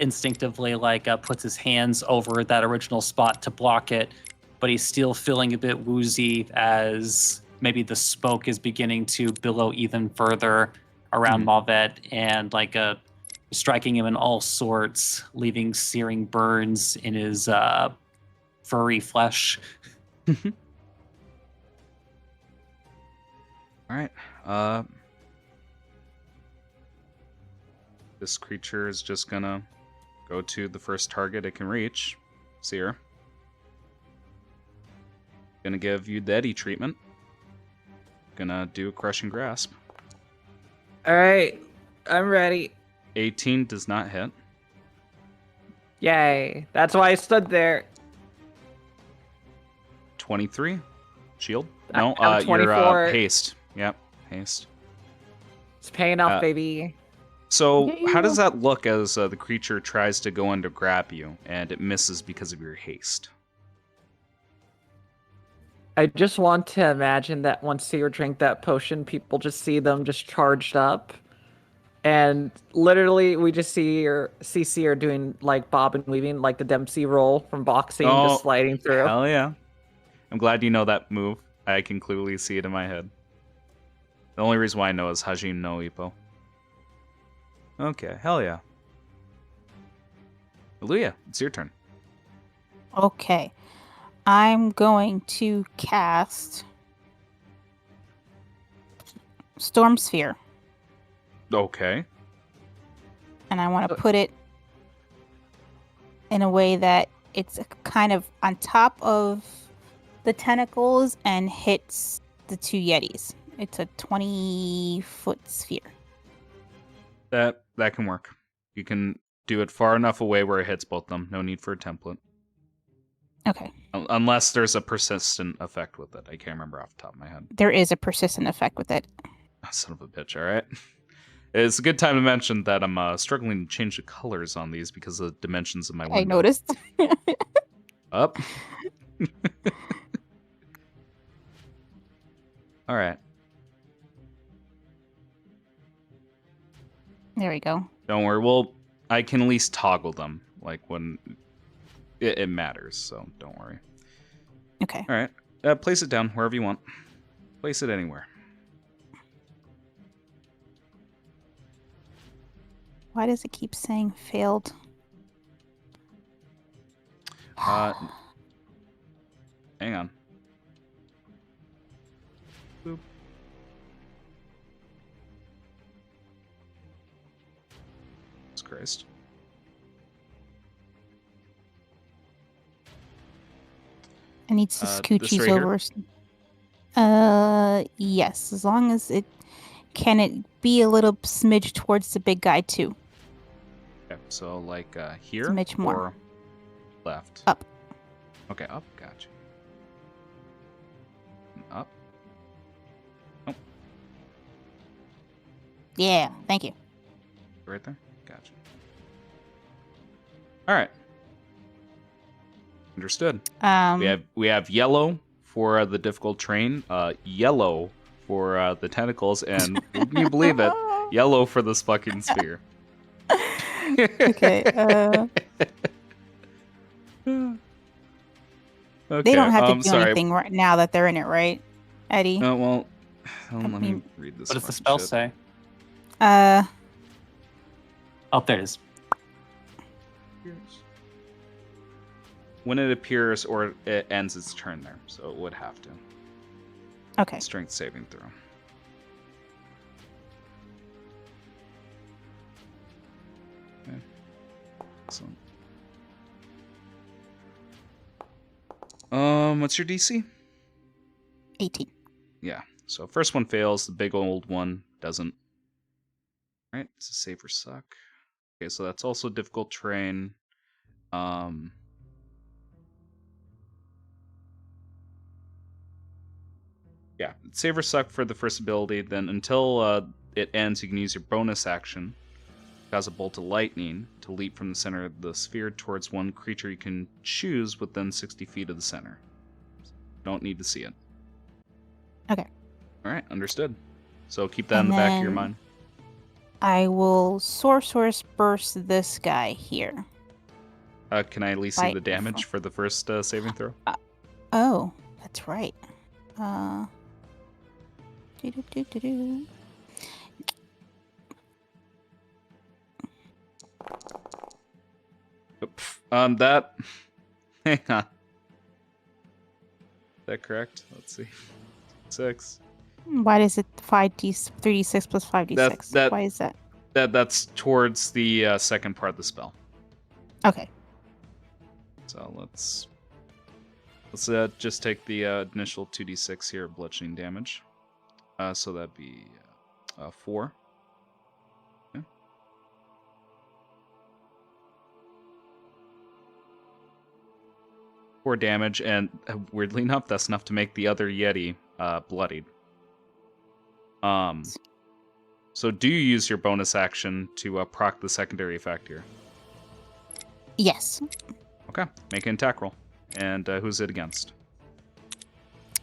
instinctively puts his hands over that original spot to block it, but he's still feeling a bit woozy as maybe the smoke is beginning to billow even further around Mavet and striking him in all sorts, leaving searing burns in his furry flesh. All right. This creature is just gonna go to the first target it can reach. Seer. Gonna give you the Eddie treatment. Gonna do a crushing grasp. All right, I'm ready. 18 does not hit. Yay! That's why I stood there. 23. Shield? I No, have your 24. haste. Yep, haste. It's paying off, baby. So, Yeah. how does that look as the creature tries to go in to grab you and it misses because of your haste? I just want to imagine that once Seer drank that potion, people just see them just charged up. And literally, we just see Seer doing bob and weaving, like the Dempsey roll from boxing, just sliding through. Hell yeah. I'm glad you know that move. I can clearly see it in my head. The only reason why I know is Hajim no Ippo. Okay, hell yeah. Aluya, it's your turn. Okay. I'm going to cast Storm Sphere, Okay. and I want to put it in a way that it's kind of on top of the tentacles and hits the 2 Yetis. It's a 20-foot sphere. That can work. You can do it far enough away where it hits both of them. No need for a template. Okay. Unless there's a persistent effect with it. I can't remember off the top of my head. There is a persistent effect with it. Oh, son of a bitch, alright. It's a good time to mention that I'm struggling to change the colors on these because of the dimensions of my window. I noticed. Up. Alright. There we go. Don't worry. Well, I can at least toggle them, when it matters, so don't worry. Okay. Alright. Place it down wherever you want. Place it anywhere. Why does it keep saying failed? Hang on. Boop. Jesus Christ. It needs to this scoochies right here? over. Yes, as long as it can it be a little smidge towards the big guy too. Okay, so like here smidge more. or left? Up. Okay, up. Gotcha. Up. Oh, Yeah, thank you. right there. Gotcha. All right. Understood. We have yellow for the difficult terrain, yellow for the tentacles, and wouldn't you believe it, yellow for this fucking sphere. Okay. Okay. They don't have to do sorry. anything right now that they're in it, right, Eddie? Well, I let me mean, read this. What does the fucking spell shit. say? Uh, Oh, there it is. When it appears or it ends its turn there, so it would have to. okay. Strength saving throw. Okay. Excellent. What's your DC? 18. Yeah. So first one fails, the big old one doesn't. All right, it's a save or suck. Okay, so that's also difficult terrain. Yeah, save or suck for the first ability. Then until it ends, you can use your bonus action, cause a bolt of lightning, to leap from the center of the sphere towards one creature you can choose within 60 feet of the center. Don't need to see it. Okay. All right, understood. So keep that in And the back of your then mind. I will sorceress burst this guy here. Can I at least see the damage for the first saving throw? Oh, that's right. Doo-doo-doo-doo-doo. That. Hang on. Is that correct? Let's see. 6. Why is it 3d6 plus 5d6? Why is that? That's towards the second part of the spell. Okay. So let's just take the initial 2d6 here of bludgeoning damage. So that'd be 4. Okay. 4 damage, and weirdly enough, that's enough to make the other Yeti bloodied. So do you use your bonus action to proc the secondary effect here? Yes. Okay, make an attack roll. And who's it against?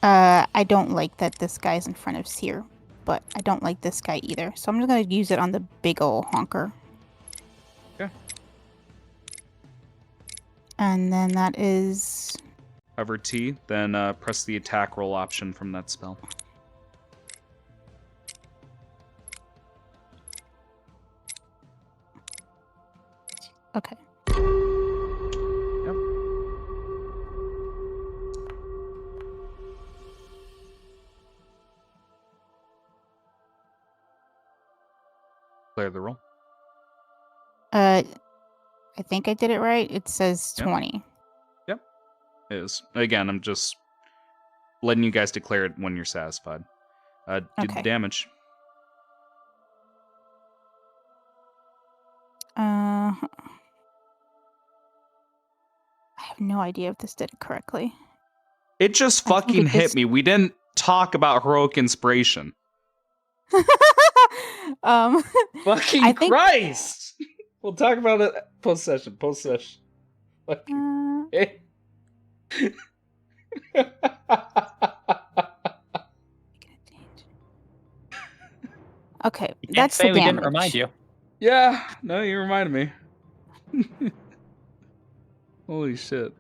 I don't like that this guy's in front of Seer, but I don't like this guy either. So I'm just gonna use it on the big ol' honker. Okay. And then that is Cover T, then press the attack roll option from that spell. okay. Yep. Clear the roll. I think I did it right. It says Yep. 20. Yep. It is. Again, I'm just letting you guys declare it when you're satisfied. Do the Okay. damage. I have no idea if this did it correctly. It just I think fucking it hit just- me. We didn't talk about heroic inspiration. Fucking I think- Christ! We'll talk about it post session. Post session. Fucking. Okay, You can't that's say the we damage. didn't remind you. Yeah, no, you reminded me. Holy shit.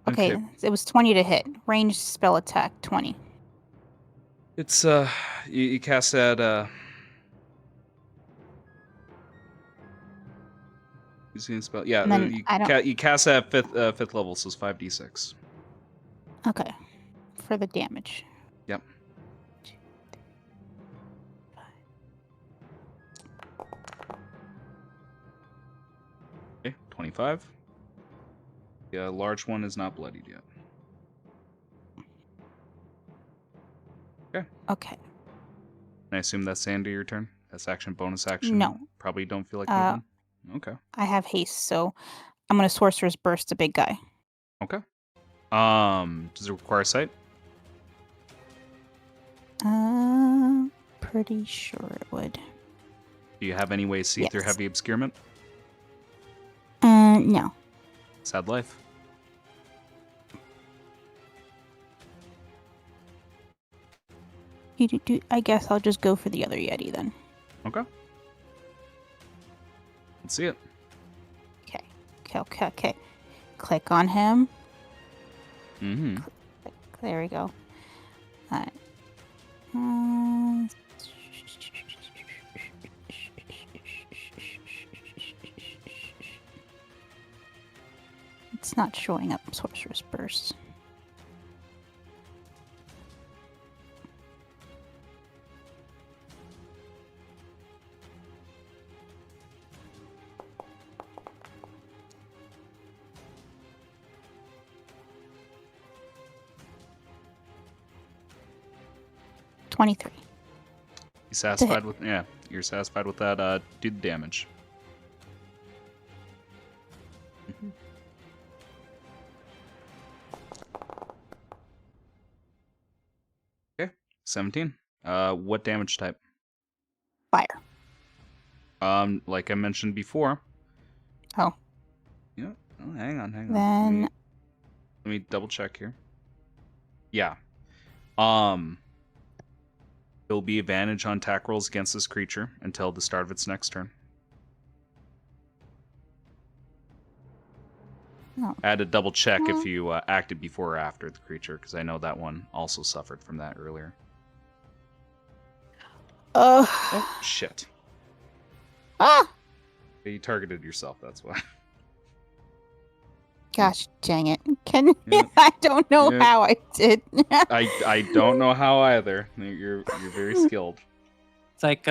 Okay, it was 20 to hit. Ranged spell attack, 20. It's you cast that using spell. Yeah, And then I don't- you cast that at fifth level, so it's 5d6. Okay, for the damage. Yep. 2, 3, 5. Okay, 25. The large one is not bloodied yet. Okay. I assume that's the end of your turn Best action, bonus action? No. Probably don't feel like Uh, moving? Okay. I have haste, so I'm gonna Sorcerer's Burst the big guy. Okay. Does it require sight? Pretty sure it would. Do you have any way to see through Yes. heavy obscurement? No. Sad life. I guess I'll just go for the other Yeti then. Okay. Let's see it. Okay. Click on him. Mm-hmm. There we go. Alright. It's not showing up Sorcerer's Burst. $23. You satisfied with? Yeah, you're satisfied with that. Do the damage. Okay, 17. What damage type? Fire. Like I mentioned before. Oh. Yeah. Oh, hang on. Then Let me double check here. Yeah. There'll be advantage on attack rolls against this creature until the start of its next turn. Oh. I had to double check if you acted before or after the creature, because I know that one also suffered from that earlier. Oh, shit. Ah! You targeted yourself, that's why. Gosh dang it. Yeah. I don't know Yeah. how I did. I don't know how either. You're very skilled. It's like,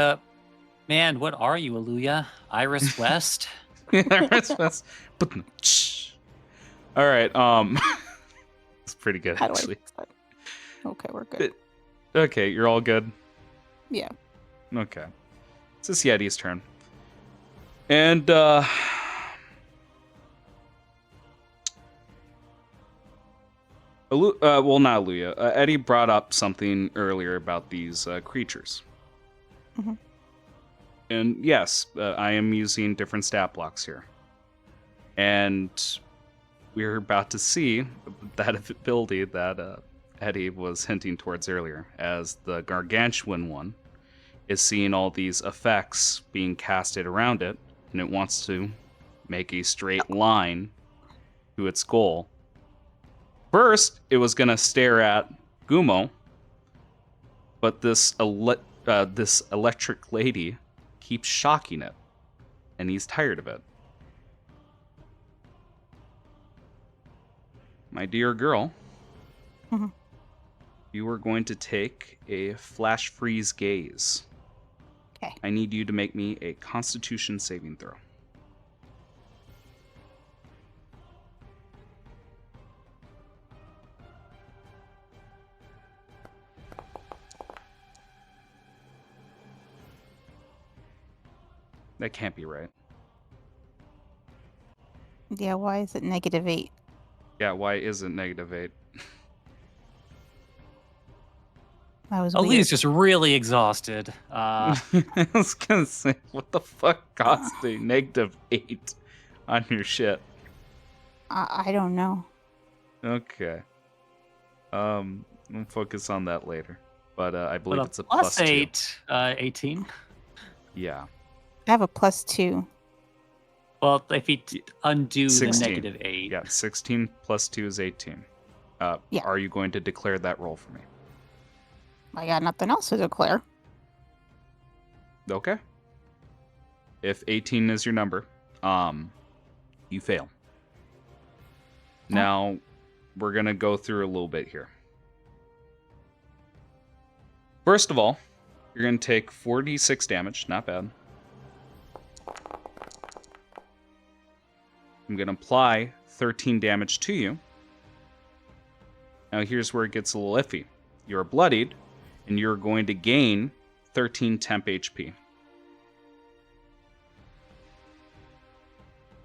man, what are you, Aluya? Iris West? Iris West. All right. It's pretty good How do I actually. fix that? Okay, we're good. Okay, you're all good. Yeah. Okay. It's this Yeti's turn. And well, not Aluya. Eddie brought up something earlier about these creatures. Mhm. And yes, I am using different stat blocks here. And we're about to see that ability that Eddie was hinting towards earlier, as the gargantuan one is seeing all these effects being casted around it, and it wants to make a straight line to its goal. First, it was going to stare at Gumo, but this electric lady keeps shocking it, and he's tired of it. My dear girl, Mhm. you are going to take a flash freeze gaze. Okay. I need you to make me a Constitution saving throw. That can't be right. Yeah, why is it -8? Yeah, why is it -8? That was Aluya's weird. just really exhausted. I was gonna say, what the fuck cost a -8 on your shit? I don't know. Okay. We'll focus on that later. But I believe With it's a plus +2. 8, 18. Yeah. I have a +2. Well, if you undo 16. the -8. Yeah, 16 plus 2 is 18. Yeah. Are you going to declare that roll for me? I got nothing else to declare. Okay. If 18 is your number, you fail. Now, we're going to go through a little bit here. First of all, you're going to take 46 damage. Not bad. I'm going to apply 13 damage to you. Now, here's where it gets a little iffy. You're bloodied, and you're going to gain 13 temp HP.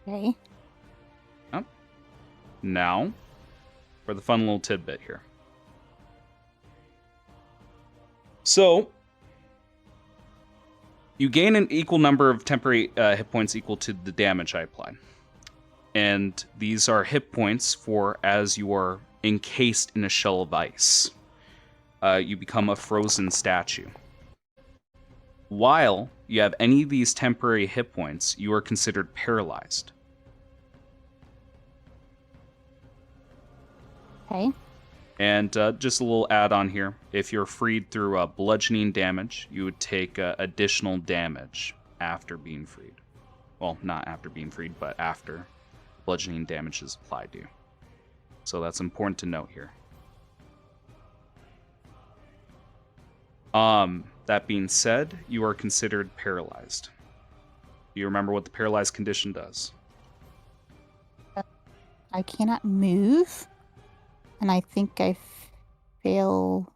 Okay. Yep. Now, for the fun little tidbit here. So, you gain an equal number of temporary hit points equal to the damage I applied. And these are hit points for as you are encased in a shell of ice. You become a frozen statue. While you have any of these temporary hit points, you are considered paralyzed. Okay. And just a little add-on here. If you're freed through bludgeoning damage, you would take additional damage after being freed. Well, not after being freed, but after bludgeoning damage is applied to you. So that's important to note here. That being said, you are considered paralyzed. Do you remember what the paralyzed condition does? I cannot move, and I think I fail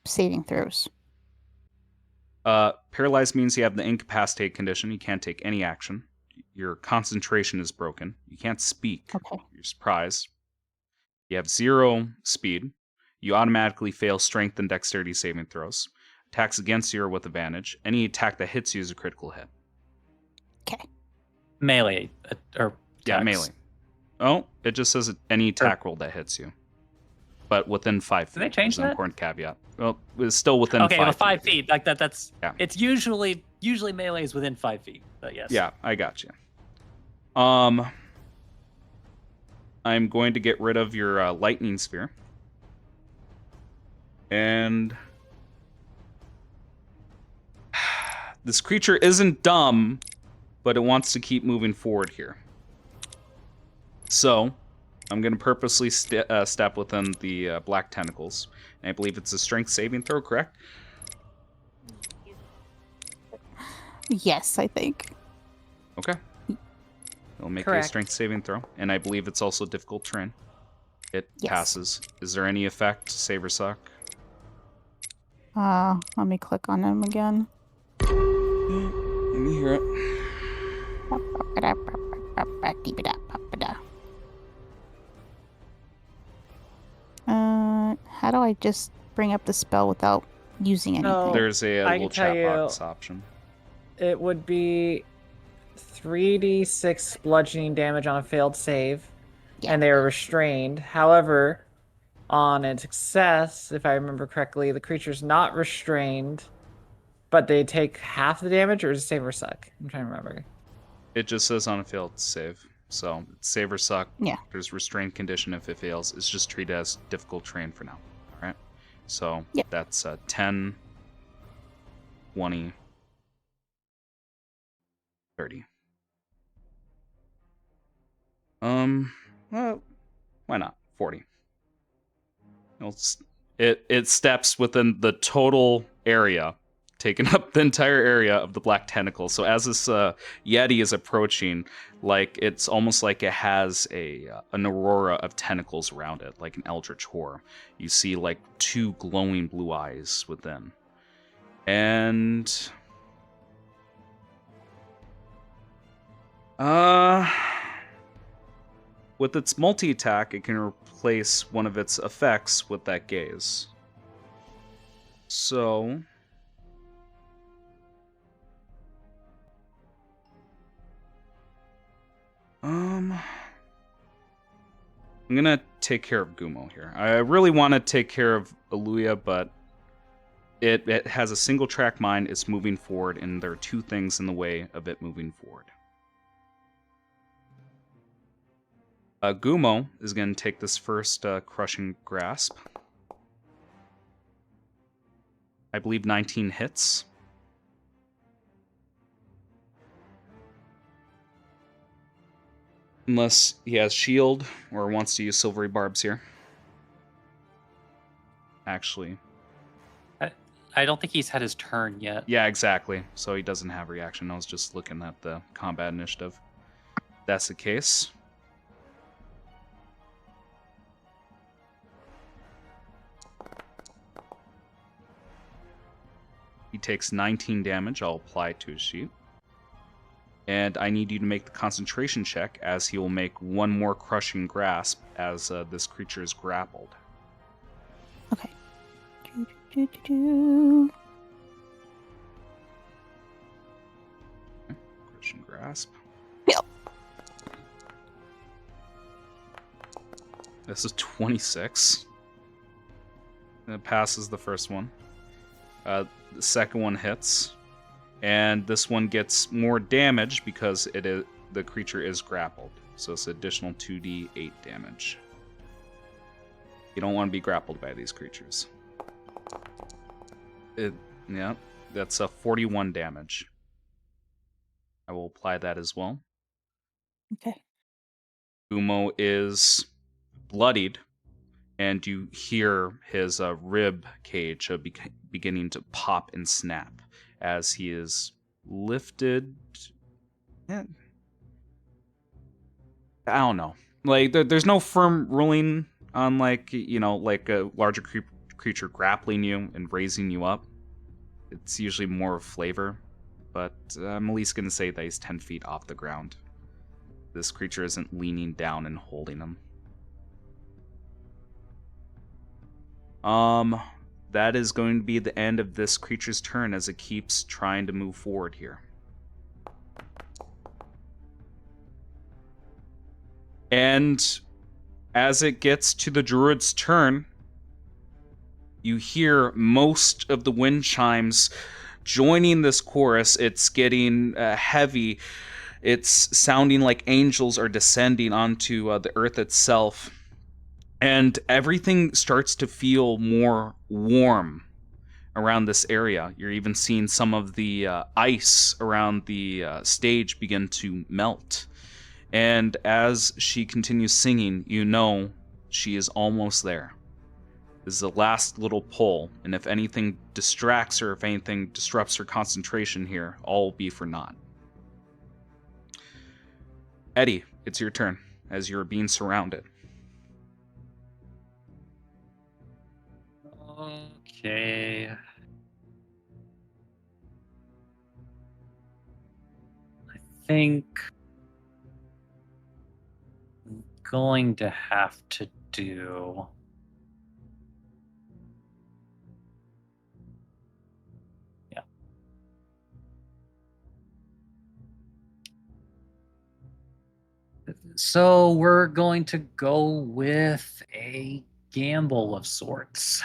saving throws. Paralyzed means you have the incapacitate condition. You can't take any action. Your concentration is broken. You can't speak. Okay. You're surprised. You have 0 speed. You automatically fail strength and dexterity saving throws. Attacks against you are with advantage. Any attack that hits you is a critical hit. Okay. Melee or Yeah, attacks. melee. Oh, it just says any attack roll that hits you. But within 5 feet. Did they change is an that? important caveat. Well, it's still within 5 feet. Okay, well, 5 feet. Like that's Yeah. It's usually melee is within 5 feet. But yes. Yeah, I got you. I'm going to get rid of your lightning sphere. And this creature isn't dumb, but it wants to keep moving forward here. So, I'm going to purposely step within the black tentacles. And I believe it's a strength saving throw, correct? Yes, I think. Okay. It'll make Correct. a strength saving throw. And I believe it's also difficult terrain. It Yes. passes. Is there any effect, save or suck? Let me click on him again. Let me hear it. How do I just bring up the spell without using anything? No. There's a I little can tell chat you- box option. It would be 3d6 bludgeoning damage on a failed save, Yeah. and they are restrained. However, on a success, if I remember correctly, the creature's not restrained, but they take half the damage, or is it save or suck? I'm trying to remember. It just says on a failed save. So, it's save or suck. Yeah. There's restrained condition if it fails. It's just treated as difficult terrain for now. Alright? So, Yep. that's 10, 20, 30. Well, why not? 40. It steps within the total area, taking up the entire area of the black tentacle. So as this Yeti is approaching, like it's almost like it has an aurora of tentacles around it, like an eldritch horror. You see like 2 glowing blue eyes within. And with its multi-attack, it can replace one of its effects with that gaze. So, I'm gonna take care of Gumo here. I really want to take care of Aluya, but it has a single track mind. It's moving forward, and there are 2 things in the way of it moving forward. Gumo is going to take this first crushing grasp. I believe 19 hits. Unless he has shield or wants to use silvery barbs here. Actually, I don't think he's had his turn yet. yeah, exactly. So he doesn't have reaction. I was just looking at the combat initiative. That's the case. He takes 19 damage. I'll apply to his sheet. And I need you to make the concentration check, as he will make one more crushing grasp as this creature is grappled. Okay. Do. Crushing grasp. Yep. This is 26. And it passes the first one. The second one hits. And this one gets more damage because the creature is grappled. So it's additional 2d8 damage. You don't want to be grappled by these creatures. Yeah, that's a 41 damage. I will apply that as well. Okay. Umo is bloodied, and you hear his rib cage beginning to pop and snap as he is lifted. Yeah. I don't know. Like, there's no firm ruling on, like, like a larger creature grappling you and raising you up. It's usually more of flavor, but I'm at least going to say that he's 10 feet off the ground. This creature isn't leaning down and holding him. That is going to be the end of this creature's turn as it keeps trying to move forward here. And as it gets to the druid's turn, you hear most of the wind chimes joining this chorus. It's getting heavy. It's sounding like angels are descending onto the earth itself. And everything starts to feel more warm around this area. You're even seeing some of the ice around the stage begin to melt. And as she continues singing, you know she is almost there. This is the last little pull, and if anything distracts her, if anything disrupts her concentration here, all will be for naught. Eddie, it's your turn, as you're being surrounded. Okay. I think I'm going to have to do... Yeah. So we're going to go with a gamble of sorts.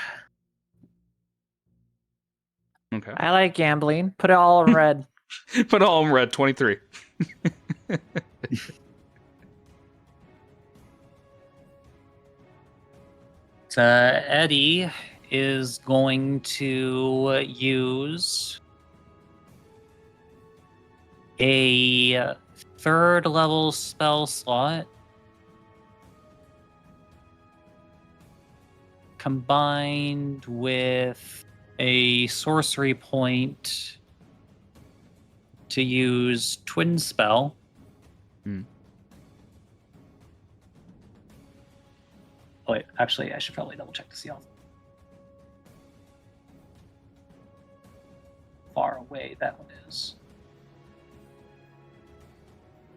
Okay. I like gambling. Put it all in red. Put all in red, 23. Eddie is going to use a third level spell slot combined with a sorcery point to use Twin Spell. Oh, wait, actually, I should probably double check to see how far away that one is.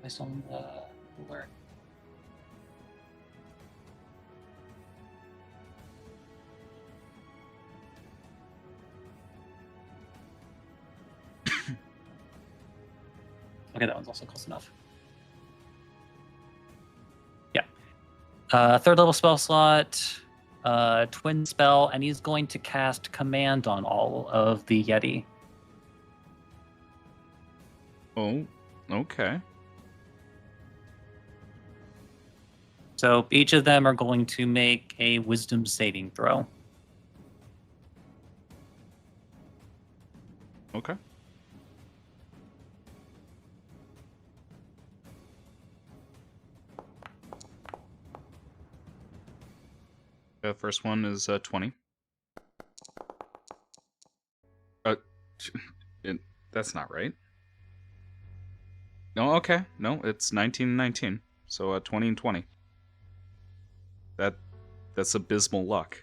Based on the ruler. Okay, that one's also close enough. Yeah. Third level spell slot, Twin Spell, and he's going to cast Command on all of the Yeti. Oh, okay. So each of them are going to make a Wisdom saving throw. Okay. The first one is 20. That's not right. No, okay. No, it's 19 and 19. So 20 and 20. That's abysmal luck.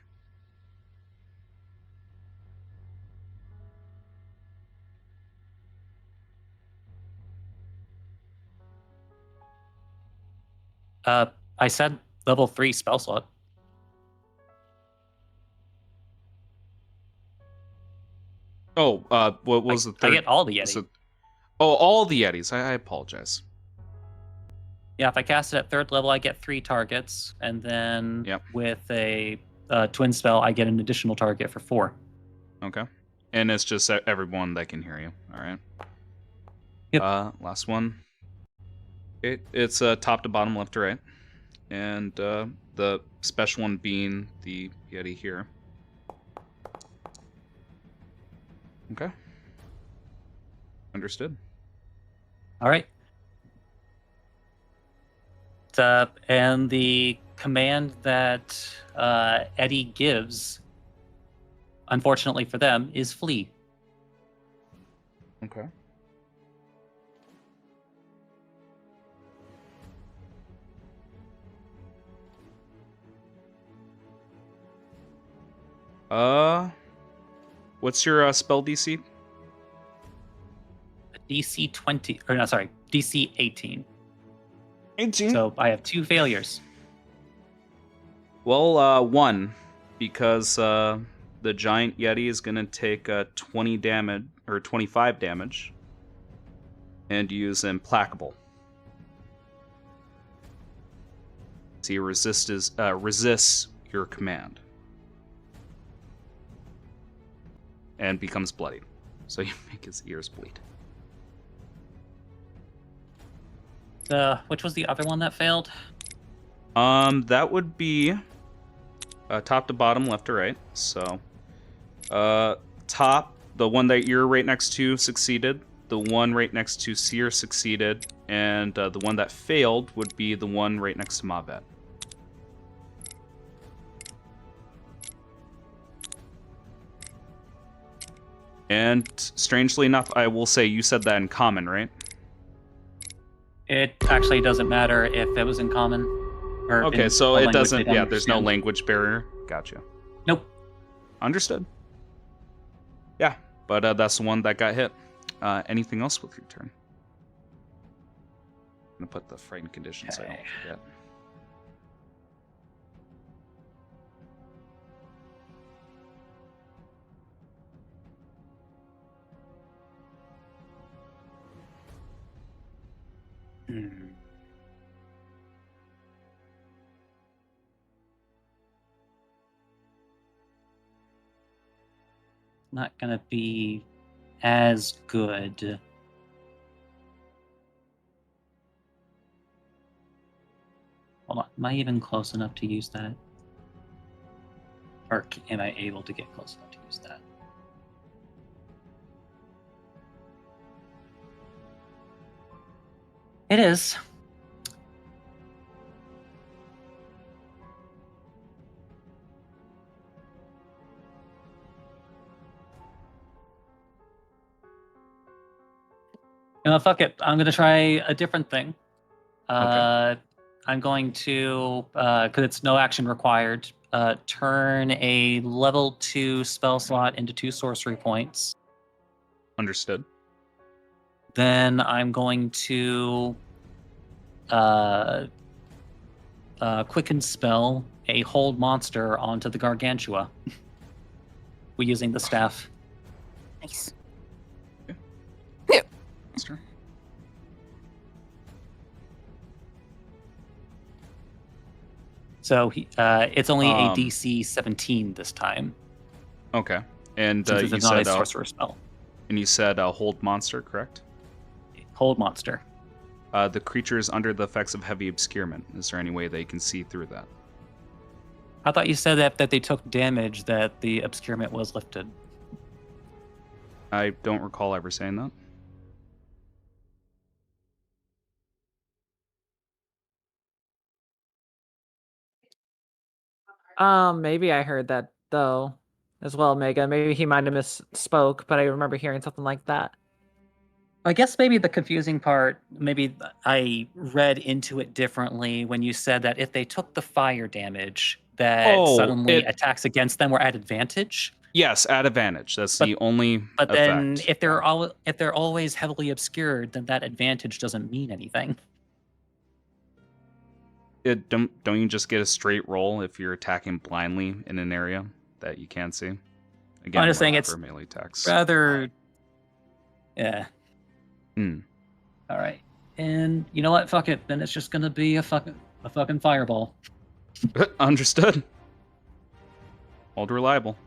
I said level 3 spell slot. Oh, what was the third? I get all the Yeti. All the Yetis. I apologize. Yeah, if I cast it at 3rd level, I get 3 targets, and then with a twin spell, I get an additional target for 4. Okay. And it's just everyone that can hear you. All right. Yep. Last one. It's top to bottom, left to right. And the special one being the Yeti here. Okay. Understood. All right. And the command that Eddie gives, unfortunately for them, is flee. Okay. What's your spell DC? DC 20, or no, sorry, DC 18. 18. So I have 2 failures. Well, 1, because the giant Yeti is gonna take 20 damage or 25 damage, and use Implacable. So he resists your command, and becomes bloodied. So you make his ears bleed. Which was the other one that failed? That would be top to bottom, left to right. So, top, the one that you're right next to succeeded. The one right next to Seer succeeded, and the one that failed would be the one right next to Mavet. And strangely enough, I will say you said that in common, right? It actually doesn't matter if it was in common. Or okay, in so it doesn't. Yeah, there's no understand. language barrier. Gotcha. Nope. Understood. Yeah, but that's the one that got hit. Anything else with your turn? I'm gonna put the frightened condition so I don't forget. Not gonna be as good. Hold on, am I even close enough to use that? Or am I able to get close enough to use that? It is. You know, fuck it. I'm gonna try a different thing. Okay. I'm going to, because it's no action required, turn a level 2 spell slot into 2 sorcery points. Understood. Then I'm going to quicken spell a hold monster onto the Gargantua. We're using the staff. Nice. Monster. So it's only a DC 17 this time. Okay. And Since you it's not a said sorcerer spell. and you said hold monster, correct? Hold monster. The creature is under the effects of heavy obscurement. Is there any way they can see through that? I thought you said that they took damage that the obscurement was lifted. I don't recall ever saying that. Maybe I heard that though, as well, Megan. Maybe he might have misspoke, but I remember hearing something like that. I guess maybe the confusing part, maybe I read into it differently when you said that if they took the fire damage, that suddenly attacks against them were at advantage. Yes, at advantage. That's the only But effect. then if they're always heavily obscured, then that advantage doesn't mean anything. don't you just get a straight roll if you're attacking blindly in an area that you can't see? Again, I'm just saying for it's melee attacks. rather. Yeah. Hmm. All right. And you know what? Fuck it. Then it's just gonna be a fucking fireball. Understood. Old reliable.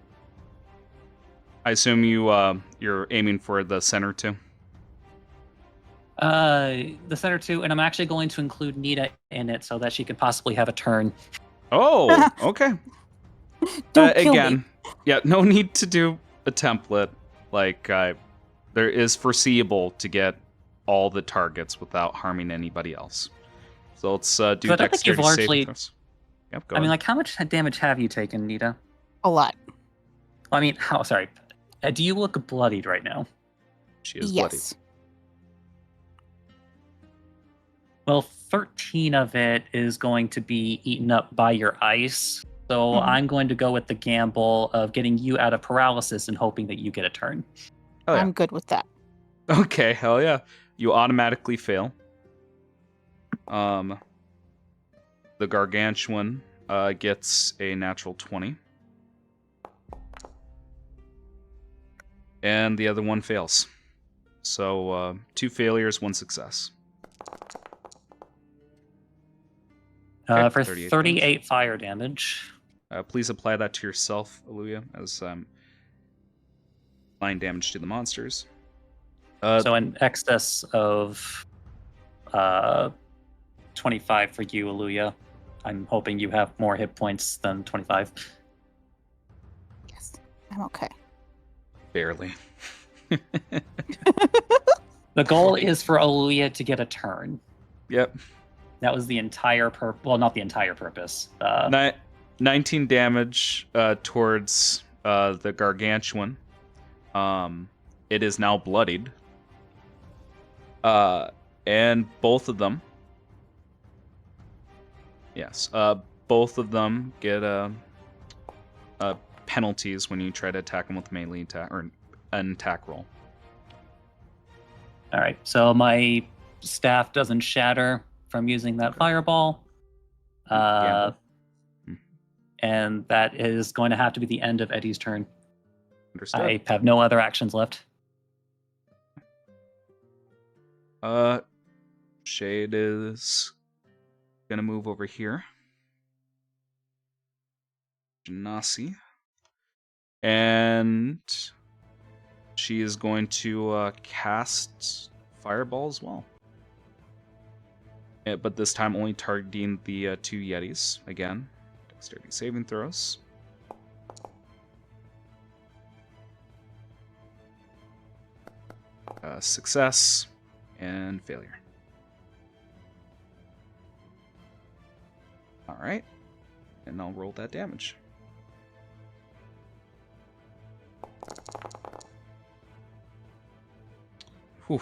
I assume you're aiming for the center too. The center too, and I'm actually going to include Nita in it so that she could possibly have a turn. Oh, okay. Don't kill again, me. yeah, no need to do a template. Like, there is foreseeable to get all the targets without harming anybody else. So let's do I don't think you've dexterity saving largely. throws. Yep, go I mean, ahead. like, how much damage have you taken, Nita? A lot. I mean, how? Sorry. Do you look bloodied right now? She is bloody. Yes. Well, 13 of it is going to be eaten up by your ice. So Mhm. I'm going to go with the gamble of getting you out of paralysis and hoping that you get a turn. Oh, yeah. I'm good with that. Okay, hell yeah. You automatically fail. The gargantuan gets a natural 20. And the other one fails. So 2 failures, 1 success. Okay, For 38 38 fire damage. Please apply that to yourself, Aluya, as applying damage to the monsters. So in excess of 25 for you, Aluya. I'm hoping you have more hit points than 25. Yes. I'm okay. Barely. The goal is for Aluya to get a turn. Yep. That was the entire well, not the entire purpose. 19 damage towards the gargantuan. It is now bloodied. And both of them. Yes. Both of them get penalties when you try to attack them with melee attack or an attack roll. All right. So my staff doesn't shatter from using that fireball. Gamble. And that is going to have to be the end of Eddie's turn. Understood. I have no other actions left. Shade is gonna move over here. Genasi. And she is going to cast Fireball as well. But this time only targeting the 2 Yetis. Again, dexterity saving throws. Success and failure. All right. And I'll roll that damage. Whew.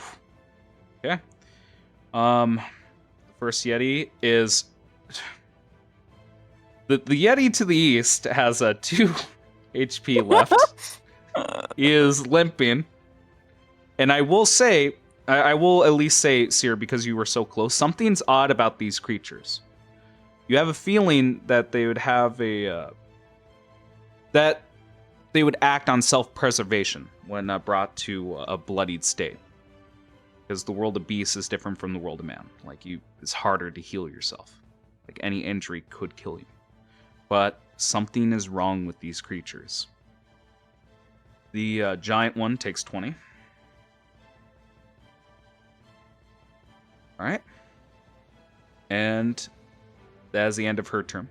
Okay. The first Yeti is the Yeti to the east has a 2 HP left. He is limping. And I will say, I will at least say, Seer, because you were so close, something's odd about these creatures. You have a feeling that they would have that they would act on self-preservation when brought to a bloodied state. Because the world of beasts is different from the world of man. Like, it's harder to heal yourself. Like, any injury could kill you. But something is wrong with these creatures. The giant one takes 20. Alright. And that is the end of her turn.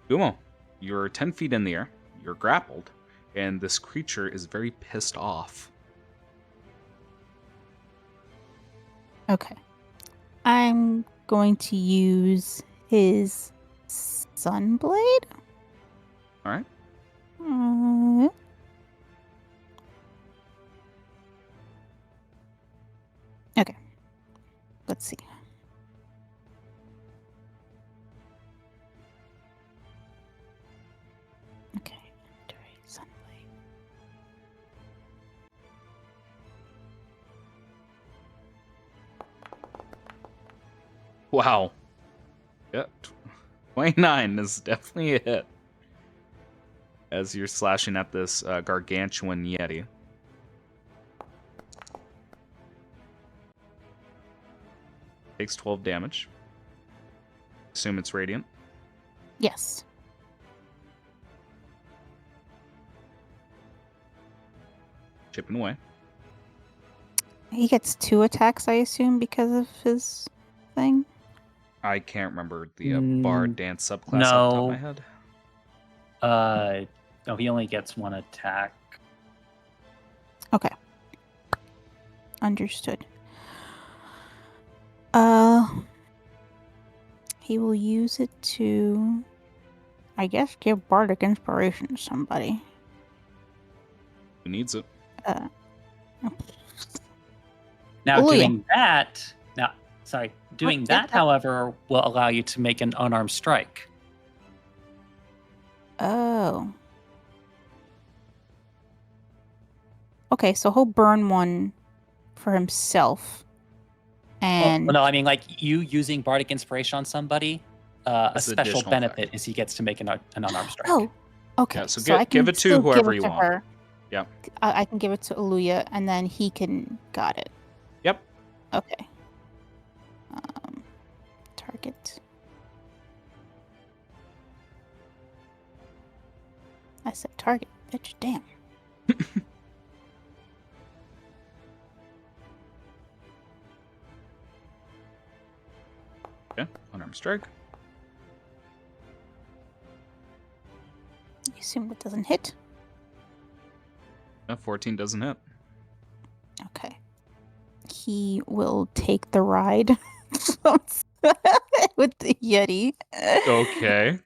Gumo, you're 10 feet in the air. You're grappled. And this creature is very pissed off. Okay. I'm going to use his Sunblade. All right. Okay. Let's see. Okay. Sunblade. Wow. Yeah. 29 is definitely a hit. As you're slashing at this gargantuan Yeti. Takes 12 damage. Assume it's radiant. Yes. Chipping away. He gets 2 attacks, I assume, because of his thing. I can't remember the bard dance subclass off the top of my head. No, he only gets 1 attack. Okay. Understood. He will use it to, I guess, give bardic inspiration to somebody. Who needs it? Now, Oh, doing that, doing that, yeah. however, will allow you to make an unarmed strike. Oh. Okay, so he'll burn one for himself. And Well, no, I mean, like, you using bardic inspiration on somebody, a That's an special additional benefit effect. is he gets to make an unarmed strike. oh, okay. Yeah, so so I can give it to still whoever give it you to want. her. Yeah. I can give it to Aluya, and then he can got it. Yep. Okay. Target. I said target, bitch. Damn. Okay, unarmed strike. I assume that doesn't hit. No, 14 doesn't hit. Okay. He will take the ride with the Yeti. Okay.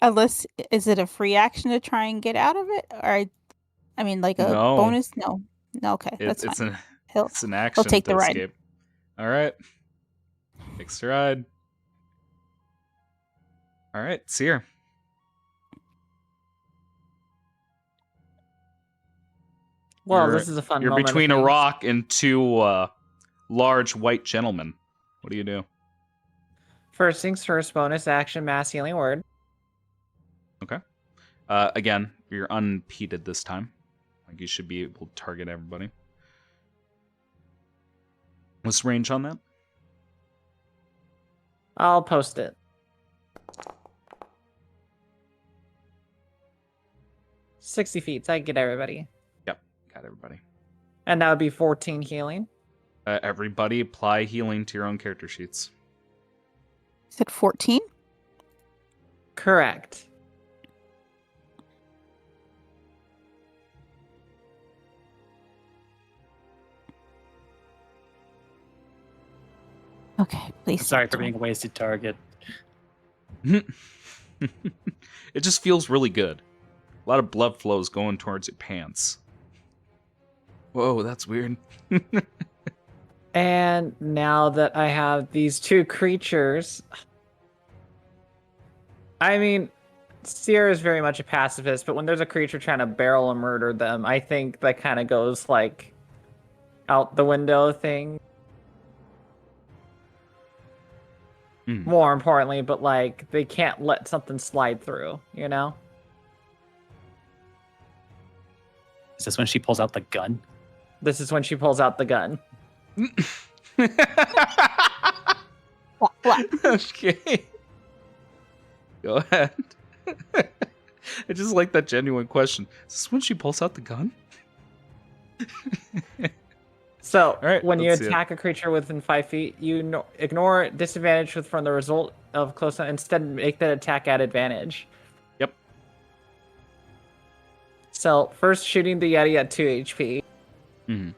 Unless, is it a free action to try and get out of it? Or, I mean, like a No. bonus? No. No, okay, that's It's fine. an action take to the ride. escape. All right. Takes the ride. All right, Seer. Well, this is a fun You're moment. between a rock and 2 large white gentlemen. What do you do? First things first, bonus action, mass healing word. Okay. Again, you're unimpeded this time. Like you should be able to target everybody. What's the range on that? I'll post it. $60 feet, so I can get everybody. Yep, got everybody. And that would be 14 healing. Everybody apply healing to your own character sheets. Is it 14? Correct. Okay, please. Sorry for don't. being a wasted target. It just feels really good. A lot of blood flows going towards your pants. Whoa, that's weird. And now that I have these 2 creatures, I mean, Sierra is very much a pacifist, but when there's a creature trying to barrel and murder them, I think that kind of goes like out the window thing. More importantly, but like they can't let something slide through, you know? Is this when she pulls out the gun? This is when she pulls out the gun. What? Okay. Go ahead. I just like that genuine question. Is this when she pulls out the gun? So, right, when you let's see attack a creature within 5 feet, you ignore disadvantage from the result of close. Instead, make that attack at advantage. Yep. So, first shooting the Yeti at 2 HP. Mm-hmm.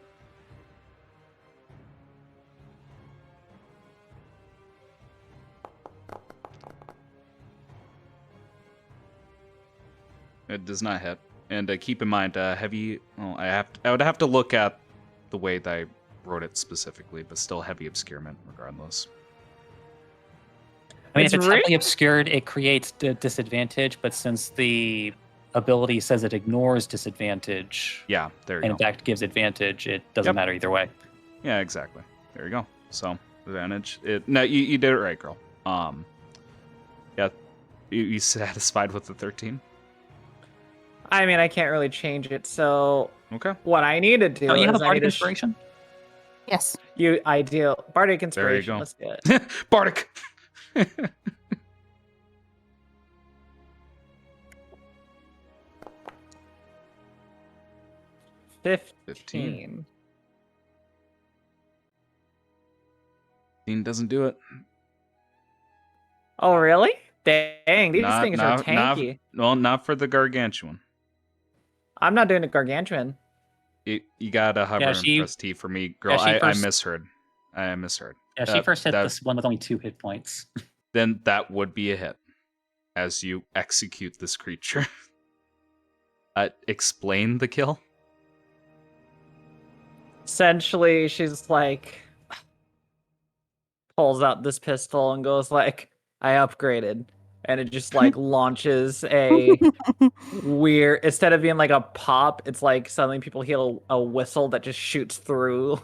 It does not hit. And keep in mind, heavy. Well, I would have to look at the way that I wrote it specifically, but still heavy obscurement regardless. I mean, It's if it's really- heavily obscured, it creates disadvantage, but since the ability says it ignores disadvantage, Yeah, there you and go. in fact gives advantage, it doesn't Yep. matter either way. Yeah, exactly. There you go. So advantage. No, you did it right, girl. Yeah, you satisfied with the 13? I mean, I can't really change it. So Okay. what I need to do Oh, you have a is I need bardic to inspiration? Yes. ideal bardic There you inspiration. go. Let's get it. Bardic. 15. 15 doesn't do it. Oh, really? Dang, these Not, things are not, not, tanky. well, not for the gargantuan. I'm not doing a gargantuan. You gotta hover Yeah, and press T for me, girl. she I first- misheard. I misheard. Yeah, she first hit that- this one with only 2 hit points. Then that would be a hit as you execute this creature. Explain the kill. Essentially, she's like pulls out this pistol and goes like, I upgraded. And it just like launches a weird, instead of being like a pop, it's like suddenly people hear a whistle that just shoots through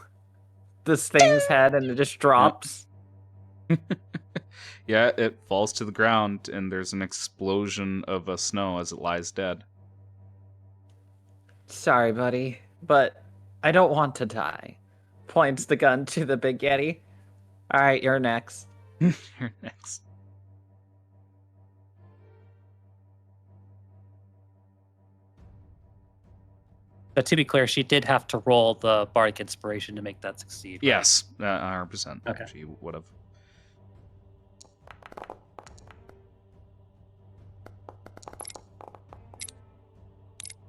this thing's head and it just drops. Yeah, it falls to the ground and there's an explosion of snow as it lies dead. Sorry, buddy, but I don't want to die. Points the gun to the big Yeti. All right, you're next. You're next. But to be clear, she did have to roll the bardic inspiration to make that succeed. Right? Yes, 100%. Okay. She would have.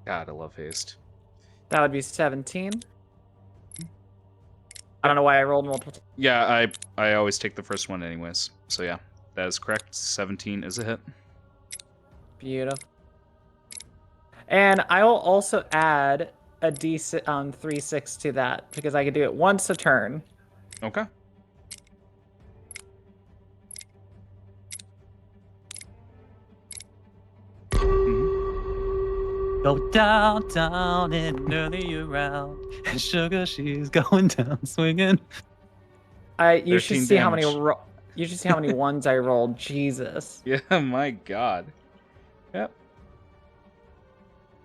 God, I love haste. That would be 17. I don't know why I rolled multiple. Yeah, I always take the first one anyways. So yeah, that is correct. 17 is a hit. Beautiful. And I will also add a D3/6 to that because I can do it once a turn. Okay. Go down, down, and early around. And sugar, she's going down swinging. You should 13 see how many. damage. You should see how many ones I rolled. Jesus. Yeah, my God. Yep.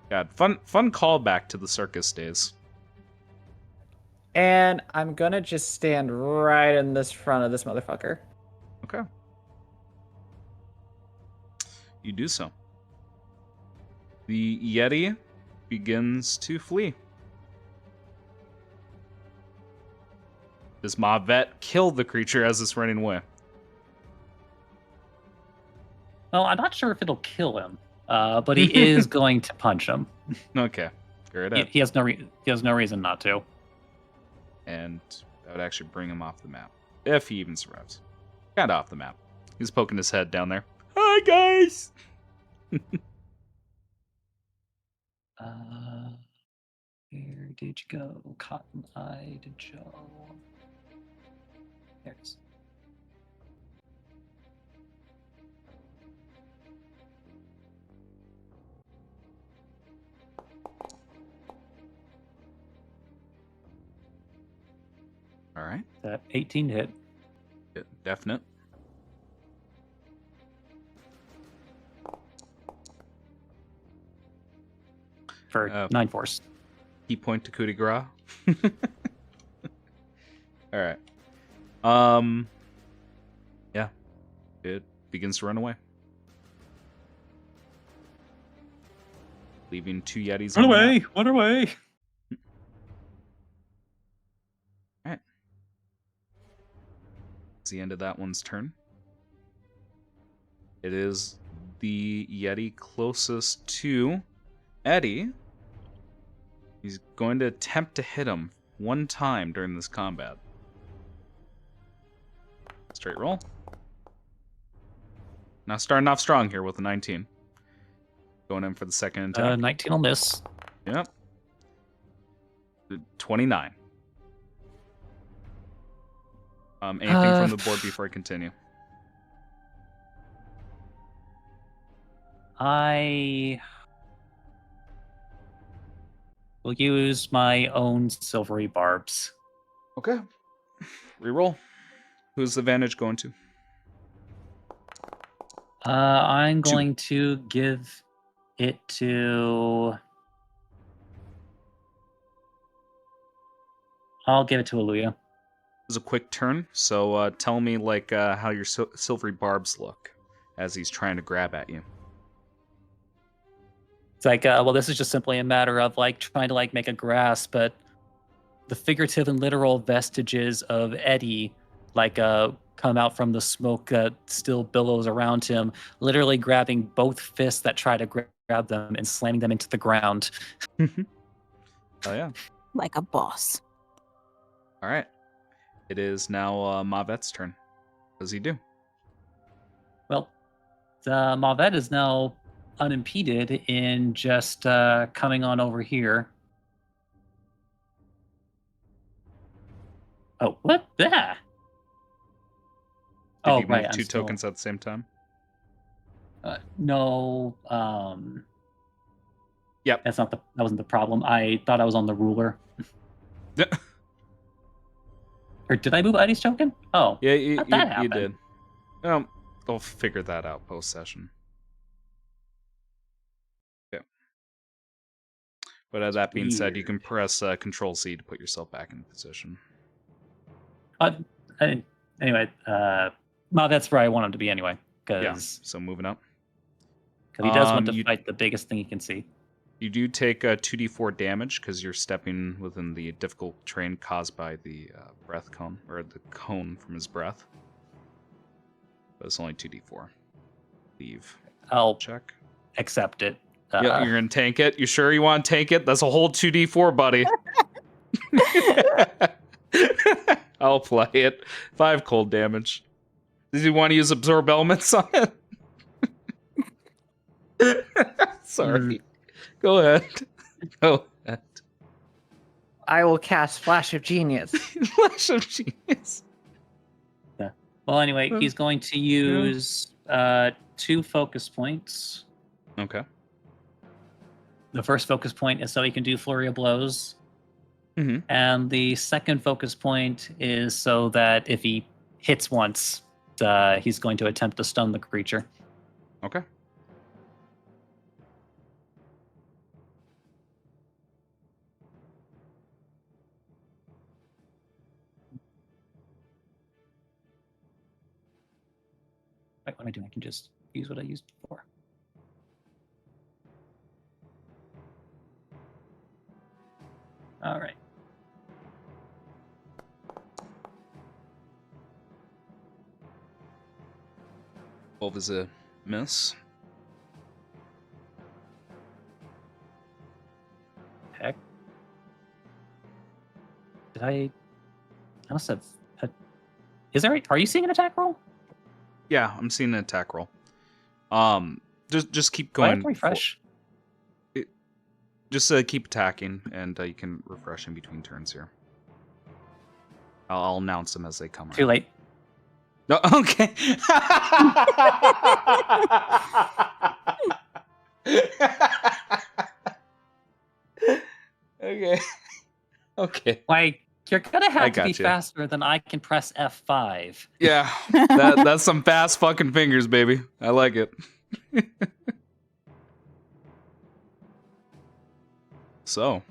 God, fun callback to the circus days. And I'm gonna just stand right in this front of this motherfucker. Okay. You do so. The Yeti begins to flee. Does Mob Vet kill the creature as it's running away? Well, I'm not sure if it'll kill him, but he is going to punch him. Okay. Great up. He has no reason not to. And that would actually bring him off the map. If he even survives. Kind of off the map. He's poking his head down there. Hi, guys! Where did you go, Cotton-eyed Joe? There's. All right. That 18 hit Yeah, definite. for 9 force. Key point to coup de grace. All right. Yeah. It begins to run away. Leaving 2 Yetis on the map. Run away! Alright. It's the end of that one's turn. It is the Yeti closest to Eddie. He's going to attempt to hit him one time during this combat. Straight roll. Now starting off strong here with a 19. Going in for the second attack. 19 will miss. Yep. 29. Anything from the board before I continue? I will use my own silvery barbs. Okay. Reroll. Who's the advantage going to? I'm going to give it to. I'll give it to Aluya. It was a quick turn, so tell me like how your silvery barbs look as he's trying to grab at you. It's like, well, this is just simply a matter of like trying to like make a grasp, but the figurative and literal vestiges of Eddie, like come out from the smoke that still billows around him, literally grabbing both fists that try to grab them and slamming them into the ground. Oh yeah. Like a boss. All right. It is now Mavet's turn. What does he do? Well, Mavet is now unimpeded in just coming on over here. Oh, what? Ah. Did Oh, you move right. two tokens at the same time? No. Yep. That wasn't the problem. I thought I was on the ruler. Or did I move Eddie's token? Oh, Yeah, you did. I'll figure that out post-session. Yeah. But that being said, you can press Control-C to put yourself back in position. Anyway, that's where I want him to be anyway. Yeah, so moving up. Because he does want to fight the biggest thing he can see. You do take 2d4 damage because you're stepping within the difficult terrain caused by the breath cone, or the cone from his breath. But it's only 2d4. Leave. I'll check. Accept it. Yeah, you're gonna tank it? You sure you want to tank it? That's a whole 2d4, buddy. I'll play it. 5 cold damage. Does he want to use absorb elements on it? Sorry. Go ahead. Go ahead. I will cast Flash of Genius. Flash of Genius. Yeah. Well, anyway, he's going to use 2 focus points. Okay. The first focus point is so he can do Flurry of Blows. Mm-hmm. And the second focus point is so that if he hits once, he's going to attempt to stun the creature. Okay. Wait, what am I doing? I can just use what I used before. All right. Wolf is a miss. Heck. Did I must have. Is there? Are you seeing an attack roll? Yeah, I'm seeing an attack roll. Just keep Do I have going. to refresh. Just keep attacking, and you can refresh in between turns here. I'll announce them as they come. Too late. No, okay. Okay. Okay. Like, you're gonna have to be gotcha. faster than I can press F5. Yeah, that's some fast fucking fingers, baby. I like it. So,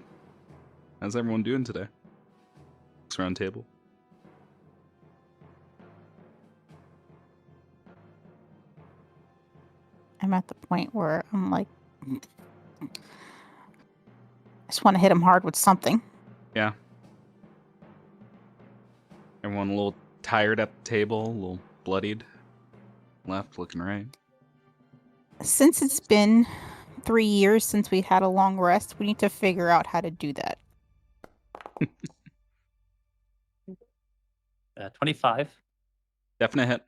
how's everyone doing today? Looks round table. I'm at the point where I'm like, I just want to hit him hard with something. Yeah. Everyone a little tired at the table, a little bloodied. Left, looking right. Since it's been 3 years since we had a long rest, we need to figure out how to do that. 25. Definite hit.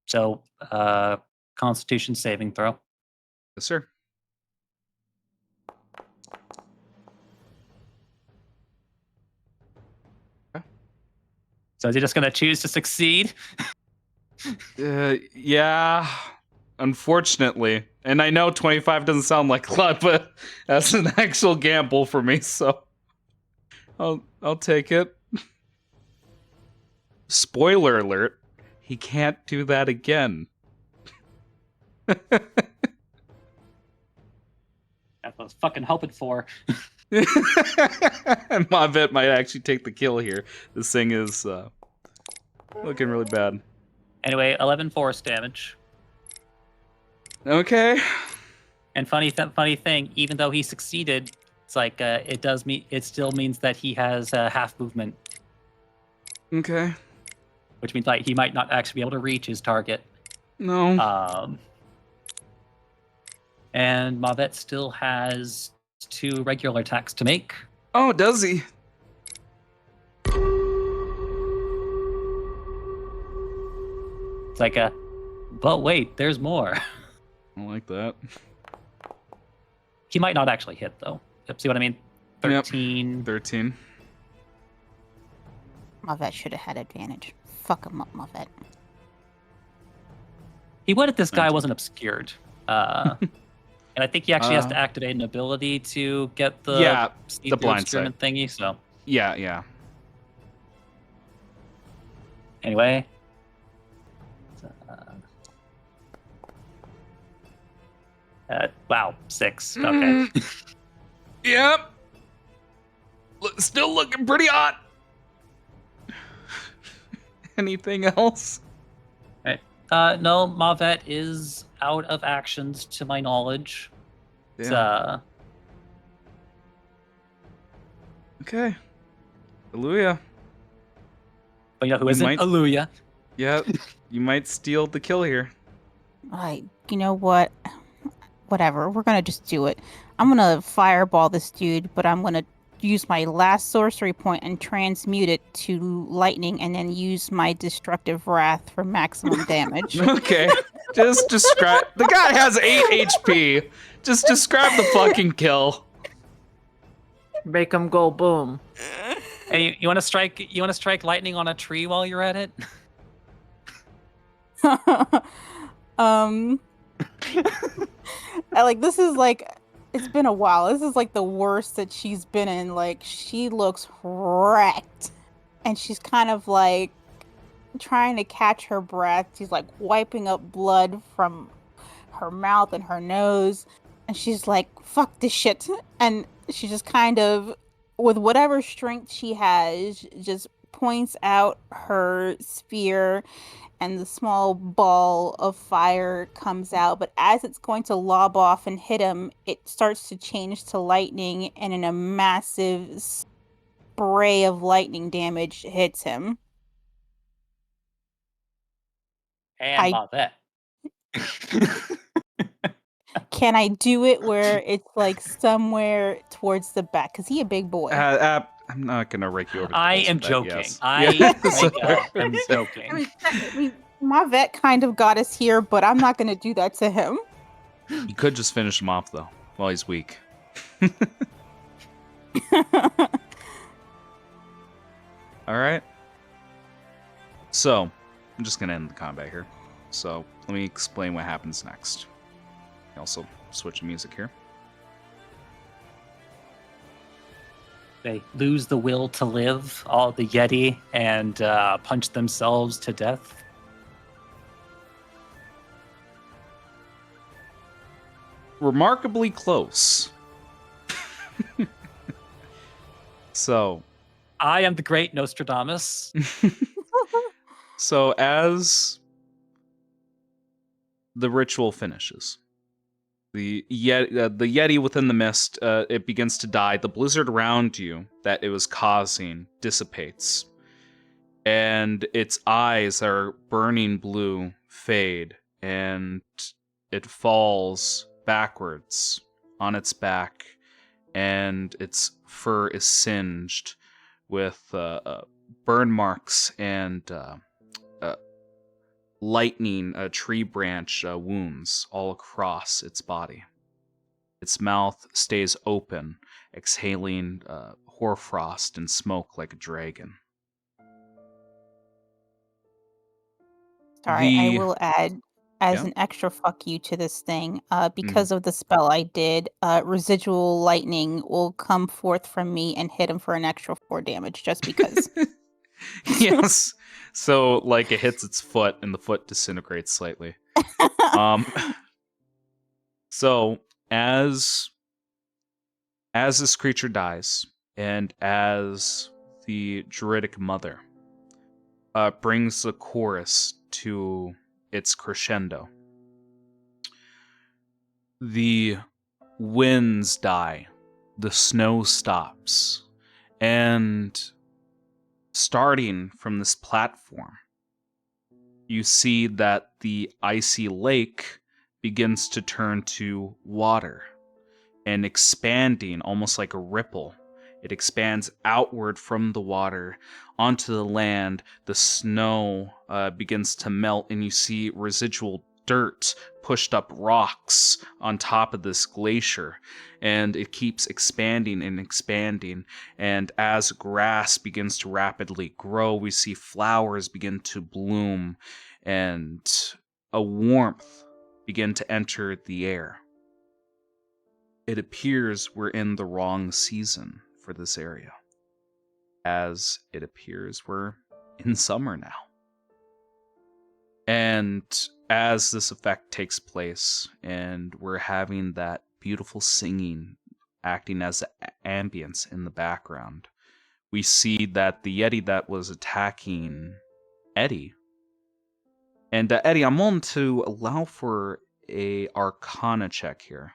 So, Constitution saving throw. Yes, sir. So is he just gonna choose to succeed? Yeah. Unfortunately. And I know 25 doesn't sound like a lot, but that's an actual gamble for me, so I'll take it. spoiler alert, he can't do that again. That's what I was fucking hoping for. Mavet might actually take the kill here. This thing is looking really bad. Anyway, 11 force damage. Okay. And funny thing, even though he succeeded, it's like it still means that he has half movement, Okay. which means like he might not actually be able to reach his target. No. And Mavet still has 2 regular attacks to make. Oh, does he? It's like but wait, there's more. I don't like that. He might not actually hit though. See what I mean? 13. Yep. 13. Mavet should have had advantage. Fuck him up, Mavet. He would if this guy 19. wasn't obscured. And I think he actually has to activate an ability to get the the blind sight thingy. So yeah. Anyway, wow, 6. Okay. Yep. Still looking pretty hot. Anything else? Right. No, Mavet is out of actions to my knowledge. Yeah. Okay. Aluya. But you know who isn't? Aluya. Yeah, you might steal the kill here. Alright, you know what? Whatever, we're gonna just do it. I'm gonna fireball this dude, but I'm gonna use my last sorcery point and transmute it to lightning and then use my destructive wrath for maximum damage. Okay. Just describe. The guy has 8 HP. Just describe the fucking kill. Make him go boom. Hey, you want to strike? You want to strike lightning on a tree while you're at it? This is like, it's been a while. This is like the worst that she's been in. Like, she looks wrecked. And she's kind of like trying to catch her breath. She's like wiping up blood from her mouth and her nose. And she's like, fuck this shit. And she just kind of, with whatever strength she has, just points out her spear and the small ball of fire comes out. But as it's going to lob off and hit him, it starts to change to lightning, and in a massive spray of lightning damage hits him. And Mavet. Can I do it where it's like somewhere towards the back? Because he a big boy. I'm not gonna rake you over. I am joking. Yes. I am joking. I mean, my vet kind of got us here, but I'm not going to do that to him. You could just finish him off though, while he's weak. All right. So, I'm just gonna end the combat here. So, let me explain what happens next. Also, switch the music here. They lose the will to live, all the Yeti, and punch themselves to death. Remarkably close. So, I am the great Nostradamus. so as the ritual finishes, the Yeti within the mist, it begins to die. The blizzard around you that it was causing dissipates, and its eyes are burning blue fade, and it falls backwards on its back, and its fur is singed with burn marks and lightning tree branch wounds all across its body. Its mouth stays open, exhaling hoarfrost and smoke like a dragon. Sorry, I will add, as an extra fuck you to this thing, because of the spell I did, residual lightning will come forth from me and hit him for an extra 4 damage, just because. Yes. So, like, it hits its foot, and the foot disintegrates slightly. So, as this creature dies, and as the druidic mother brings the chorus to its crescendo, the winds die, the snow stops, and starting from this platform, you see that the icy lake begins to turn to water and expanding almost like a ripple. It expands outward from the water onto the land. The snow begins to melt, and you see residual dirt pushed up rocks on top of this glacier, and it keeps expanding and expanding. And as grass begins to rapidly grow, we see flowers begin to bloom, and a warmth begin to enter the air. It appears we're in the wrong season for this area, as it appears we're in summer now. And as this effect takes place, and we're having that beautiful singing acting as ambience in the background, we see that the Yeti that was attacking Eddie, and Eddie, I'm willing to allow for a Arcana check here.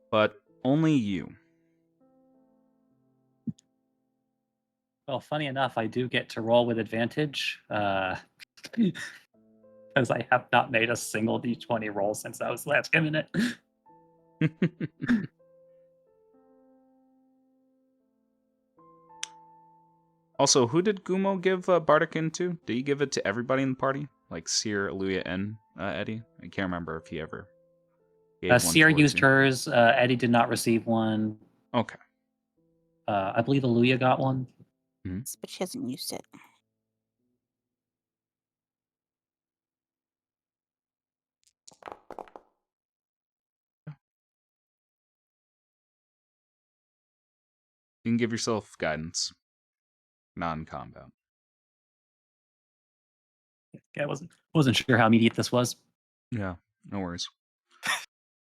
But only you. Well, funny enough, I do get to roll with advantage because I have not made a single d20 roll since I was last given it. Also, who did Gumo give Bardican to? Did he give it to everybody in the party? Like Seer, Aluya, and Eddie? I can't remember if he ever gave one Seer towards used you. hers. Eddie did not receive one. Okay. I believe Aluya got one. Mm-hmm. But she hasn't used it. You can give yourself guidance. Non-combat. Yeah, I wasn't sure how immediate this was. Yeah, no worries.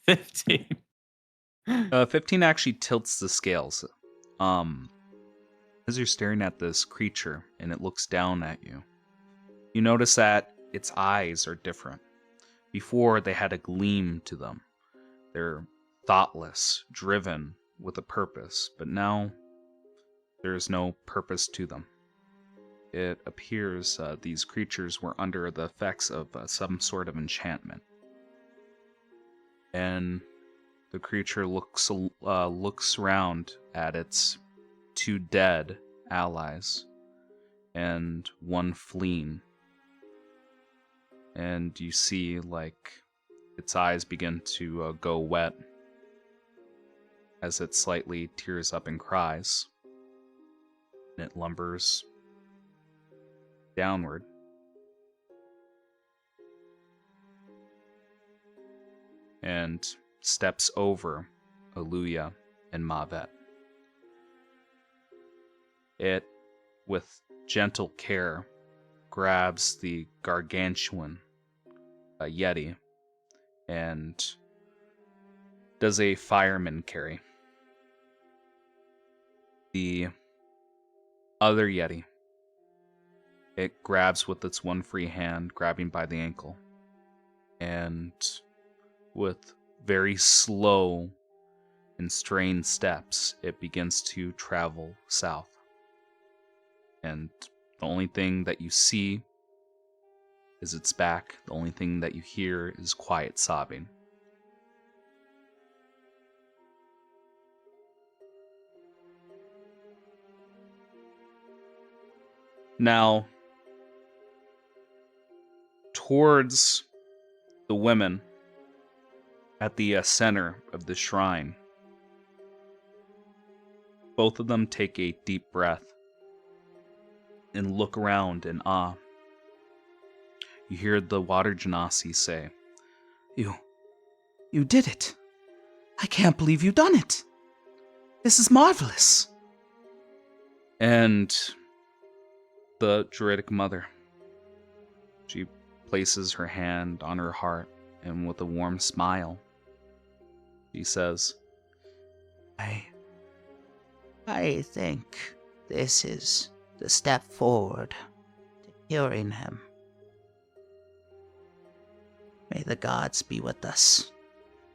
15. 15 actually tilts the scales. As you're staring at this creature and it looks down at you, you notice that its eyes are different. Before, they had a gleam to them. They're thoughtless, driven with a purpose, but now there's no purpose to them. It appears these creatures were under the effects of some sort of enchantment. And the creature looks around at its two dead allies and one fleeing. And you see, like, its eyes begin to go wet as it slightly tears up and cries. And it lumbers downward. And steps over Aluya and Mavet. It, with gentle care, grabs the gargantuan Yeti and does a fireman carry. The other Yeti, it grabs with its one free hand, grabbing by the ankle, and with very slow and strained steps, it begins to travel south. And the only thing that you see is its back. The only thing that you hear is quiet sobbing. Now, towards the women at the center of the shrine, both of them take a deep breath and look around in awe. You hear the water genasi say, You did it. I can't believe you've done it. This is marvelous. And the druidic mother, she places her hand on her heart, and with a warm smile, she says, I think this is the step forward to curing him. May the gods be with us,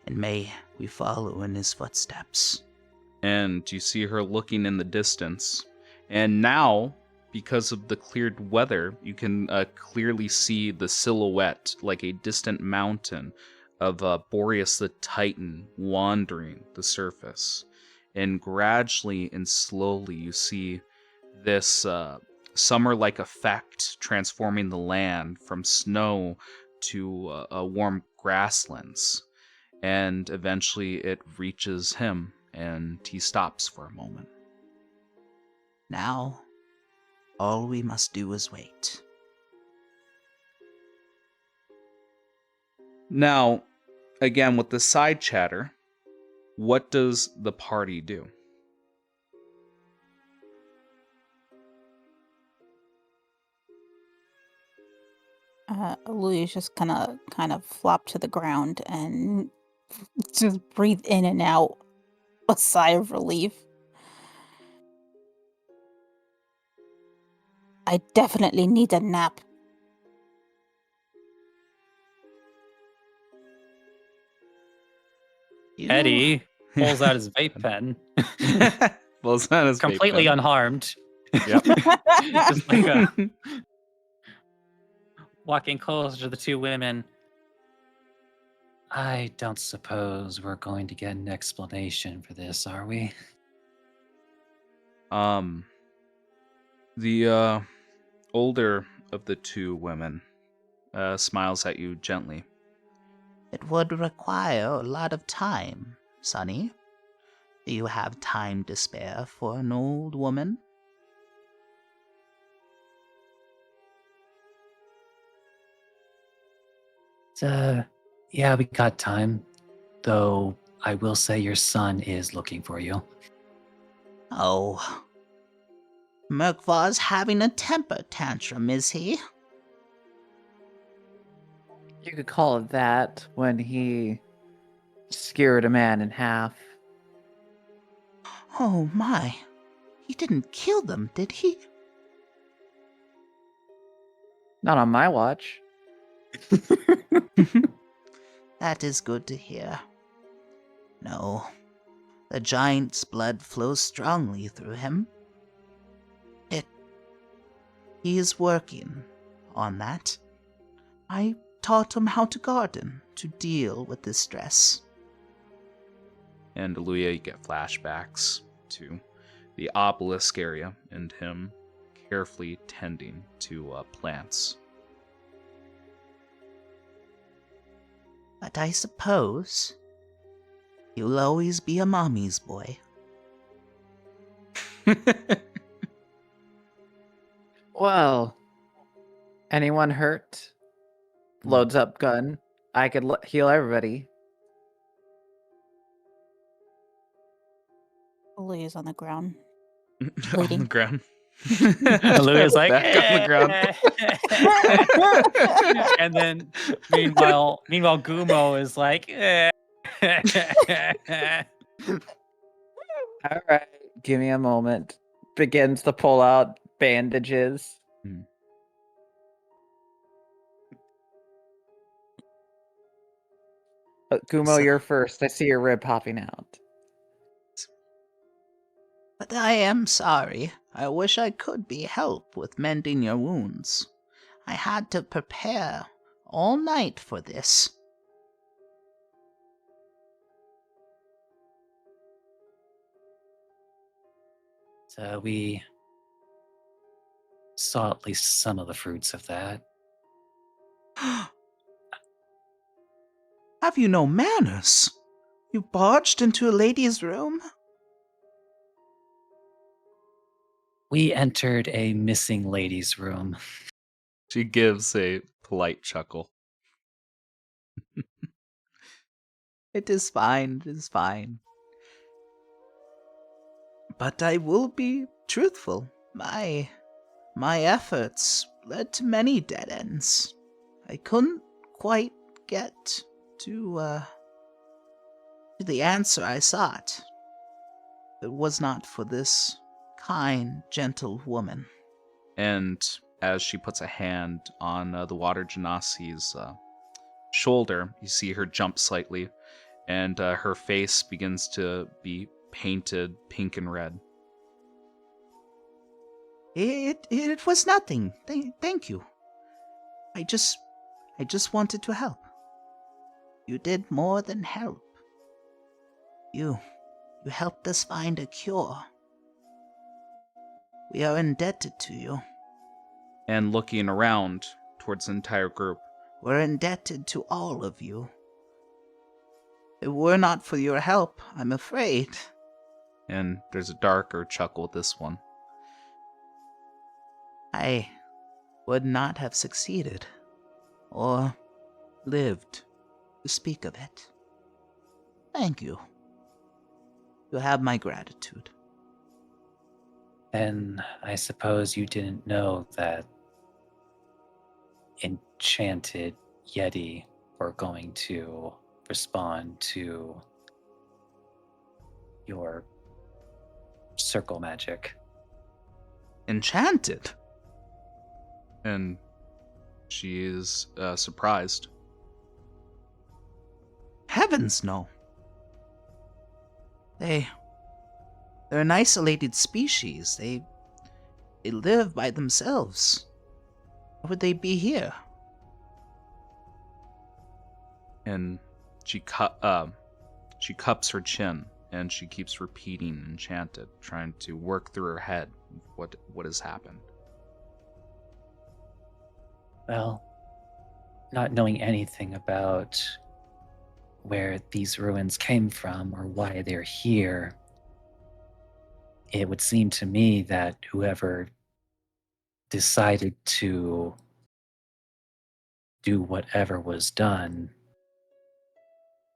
and may we follow in his footsteps. and you see her looking in the distance. And now, because of the cleared weather, you can clearly see the silhouette, like a distant mountain, of Boreas the Titan wandering the surface. And gradually and slowly, you see this summer-like effect transforming the land from snow to a warm grasslands. And eventually it reaches him, and he stops for a moment. Now, all we must do is wait. Now, again, with the side chatter, what does the party do? Louis just gonna kind of flop to the ground and just breathe in and out a sigh of relief. I definitely need a nap. You know, Eddie pulls out his vape pen, Well, it's not as completely vape pen. unharmed. Yep. Just like walking closer to the two women. I don't suppose we're going to get an explanation for this, are we? The older of the two women smiles at you gently. it would require a lot of time, Sonny. Do you have time to spare for an old woman? Yeah, we got time. Though I will say your son is looking for you. Oh. Merkvar's having a temper tantrum, is he? You could call it that when he skewered a man in half. Oh my. He didn't kill them, did he? Not on my watch. That is good to hear. No. The giant's blood flows strongly through him. He is working on that. I taught him how to garden, to deal with this stress. And Aluya, you get flashbacks to the obelisk area and him carefully tending to plants. But I suppose you'll always be a mommy's boy. Well, anyone hurt? Loads up gun. I could heal everybody. Louis is on the ground. On Bleeding. the ground. Louis like back on the ground. And then meanwhile Gumo is like All right, give me a moment. Begins to pull out bandages. Hmm. Gumo, So- you're first. I see your rib popping out. But I am sorry. I wish I could be help with mending your wounds. I had to prepare all night for this. so we saw at least some of the fruits of that. Have you no manners? You barged into a lady's room? We entered a missing lady's room. She gives a polite chuckle. It is fine, it is fine. But I will be truthful. My efforts led to many dead ends. I couldn't quite get to the answer I sought. It was not for this kind, gentle woman. And as she puts a hand on the water genasi's shoulder, you see her jump slightly, and her face begins to be painted pink and red. It was nothing. Thank you. I just wanted to help. You did more than help. You helped us find a cure. We are indebted to you. And looking around towards the entire group, We're indebted to all of you. If it were not for your help, I'm afraid. and there's a darker chuckle at this one. I would not have succeeded, or lived to speak of it. Thank you. You have my gratitude. And I suppose you didn't know that enchanted Yeti were going to respond to your circle magic. Enchanted? And she is surprised. Heavens, no. They're an isolated species. They live by themselves. Why would they be here? And she cups her chin, and she keeps repeating enchanted, trying to work through her head what has happened. Well, not knowing anything about where these ruins came from or why they're here, it would seem to me that whoever decided to do whatever was done,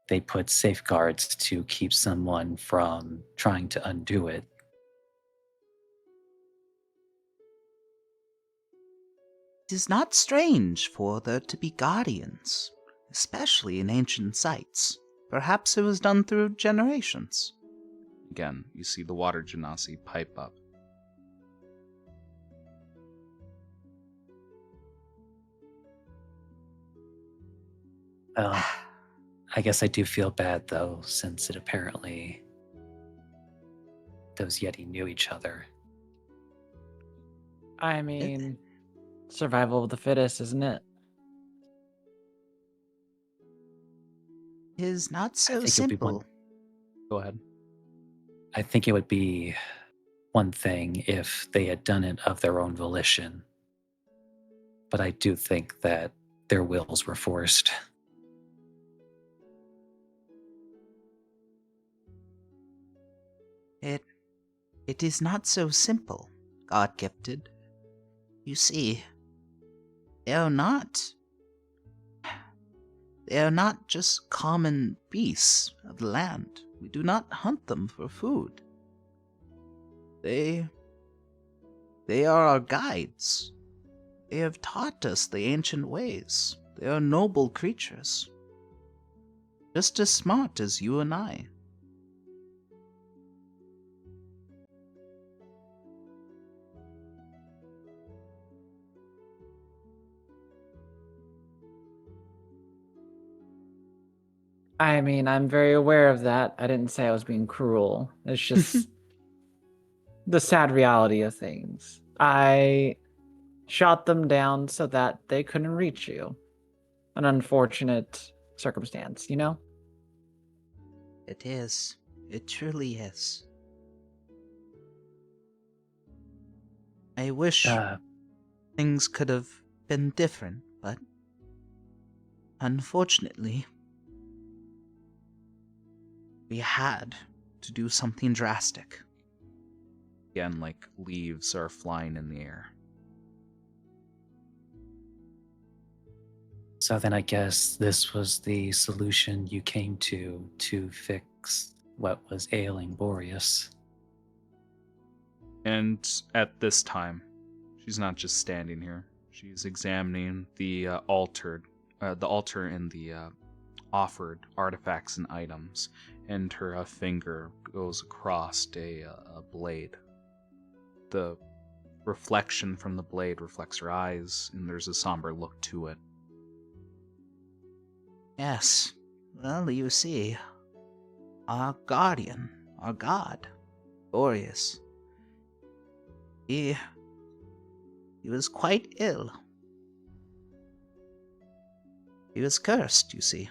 they put safeguards to keep someone from trying to undo it. It is not strange for there to be guardians, especially in ancient sites. Perhaps it was done through generations. Again, you see the water genasi pipe up. Well, I guess I do feel bad though, since it apparently those Yeti knew each other. I mean, survival of the fittest, isn't it? It is not so think it would be simple. Go ahead. I think it would be one thing if they had done it of their own volition, but I do think that their wills were forced. It is not so simple, God-gifted. You see, they are not just common beasts of the land. We do not hunt them for food. They are our guides. They have taught us the ancient ways. They are noble creatures. Just as smart as you and I. I mean, I'm very aware of that. I didn't say I was being cruel. It's just the sad reality of things. I shot them down so that they couldn't reach you. An unfortunate circumstance, you know? It is. It truly is. I wish things could have been different, but unfortunately, we had to do something drastic. Again, like leaves are flying in the air. So then I guess this was the solution you came to fix what was ailing Boreas. And at this time, she's not just standing here. She's examining the altar and the offered artifacts and items, and her finger goes across a blade. The reflection from the blade reflects her eyes, and there's a somber look to it. Yes. Well, you see, our guardian, our god, Boreas, he was quite ill. He was cursed, you see.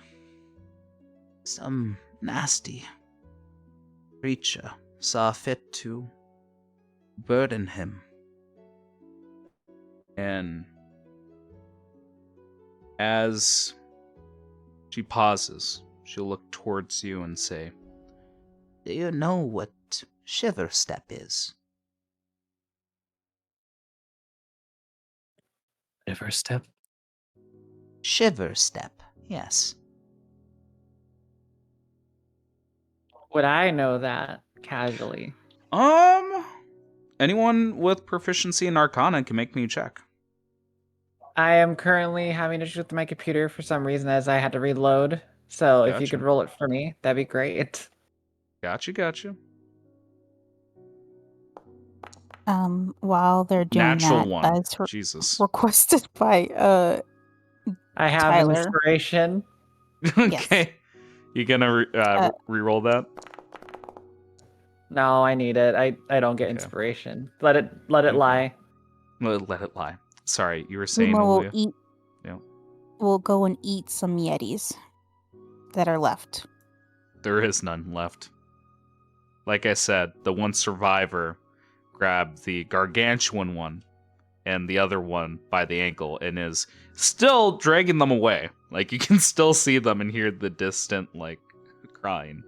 Some nasty creature saw fit to burden him. And as she pauses, she'll look towards you and say, Do you know what shiver step is? First step. Shiver step, yes. Would I know that casually? anyone with proficiency in Arcana can make me a check. I am currently having issues with my computer for some reason as I had to reload. So if you Gotcha. could roll it for me, that'd be great. Gotcha. While they're doing Natural that, one. as Jesus. requested by I have Tyler. inspiration. Okay. You gonna re-roll that? No, I need it. I don't get Okay. inspiration. Let it lie. Let it lie. Sorry, you were saying, Uma will Oluya. Yeah. We'll go and eat some Yetis that are left. There is none left. Like I said, the one survivor grabbed the gargantuan one and the other one by the ankle and is still dragging them away. Like, you can still see them and hear the distant, like, crying.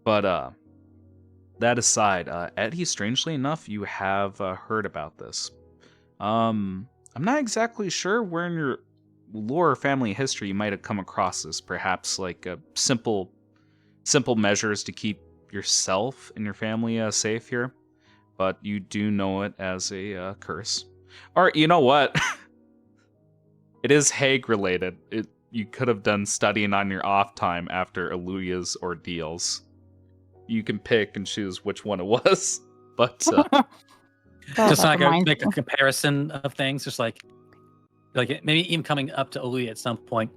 But, that aside, Eddie, strangely enough, you have heard about this. I'm not exactly sure where in your lore or family history you might have come across this. Perhaps like simple measures to keep yourself and your family safe here. But you do know it as a curse. Or you know what? It is Hague related. You could have done studying on your off time after Eluya's ordeals. You can pick and choose which one it was. But Just like make a comparison of things, just like maybe even coming up to Oluya at some point.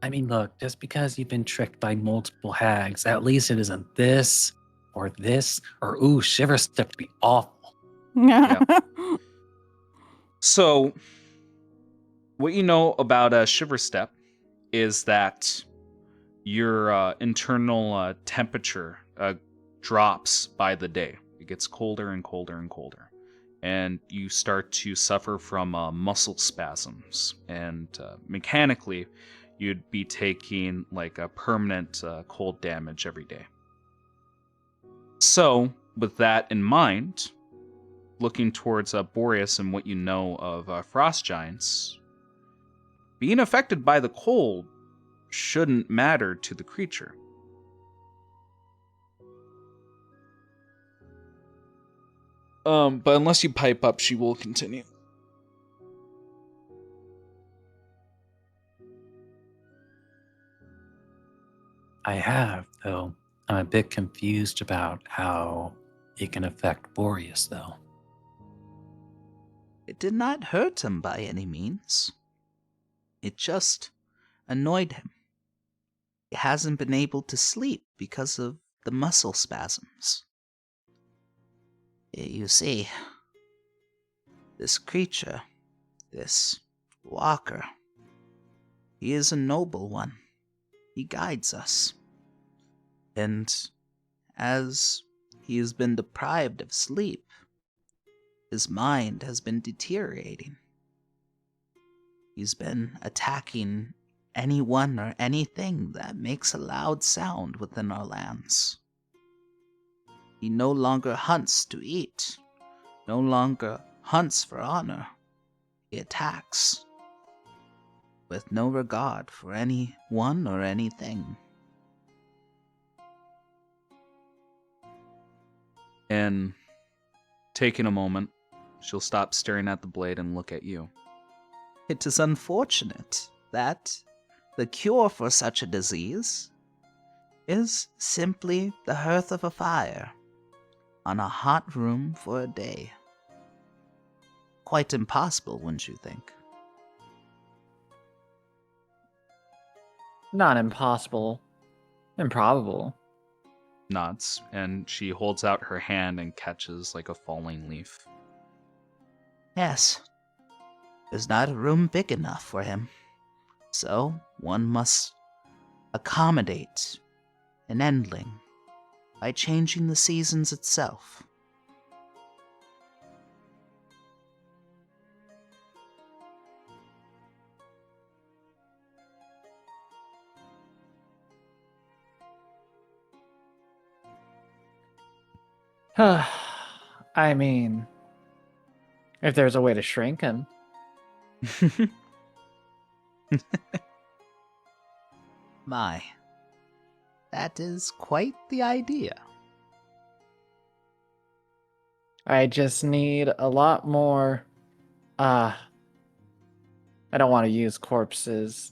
I mean, look, just because you've been tricked by multiple hags, at least it isn't this, or ooh, shiver step to be awful. Yeah. So, what you know about Shiver Step is that your internal temperature drops by the day. It gets colder and colder and colder. And you start to suffer from muscle spasms. And mechanically, you'd be taking like a permanent cold damage every day. So, with that in mind, looking towards Boreas and what you know of frost giants, being affected by the cold shouldn't matter to the creature. But unless you pipe up, she will continue. I have, though. I'm a bit confused about how it can affect Boreas, though. It did not hurt him by any means. It just annoyed him. He hasn't been able to sleep because of the muscle spasms. You see, this creature, this walker, he is a noble one. He guides us. And as he has been deprived of sleep, his mind has been deteriorating. He's been attacking anyone or anything that makes a loud sound within our lands. He no longer hunts to eat, no longer hunts for honor. He attacks. with no regard for anyone or anything. And taking a moment, she'll stop staring at the blade and look at you. It is unfortunate that the cure for such a disease is simply the hearth of a fire on a hot room for a day. Quite impossible, wouldn't you think? Not impossible. Improbable. Nods, and she holds out her hand and catches like a falling leaf. Yes. There's not a room big enough for him. So one must accommodate an endling by changing the seasons itself. I mean, if there's a way to shrink him. My, that is quite the idea. I just need a lot more. I don't want to use corpses,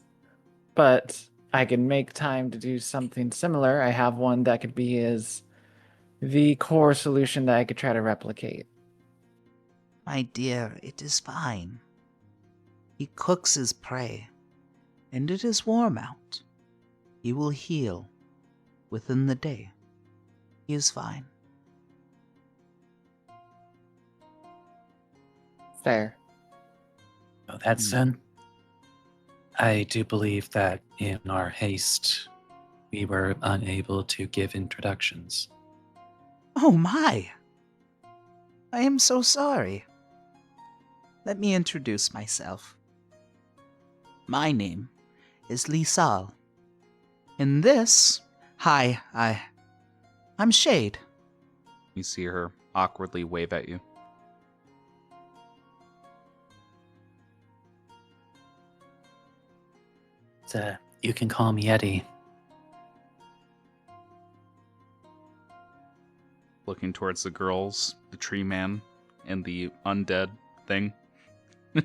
but I can make time to do something similar. I have one that could be the core solution that I could try to replicate. My dear, it is fine. He cooks his prey, and it is warm out. He will heal within the day. He is fine. Fair. Oh, that said, I do believe that in our haste, we were unable to give introductions. Oh my! I am so sorry. Let me introduce myself. My name is Lisal. In this, hi, I'm Shade. You see her awkwardly wave at you. You can call me Eddie. Looking towards the girls, the tree man, and the undead thing. Yeah,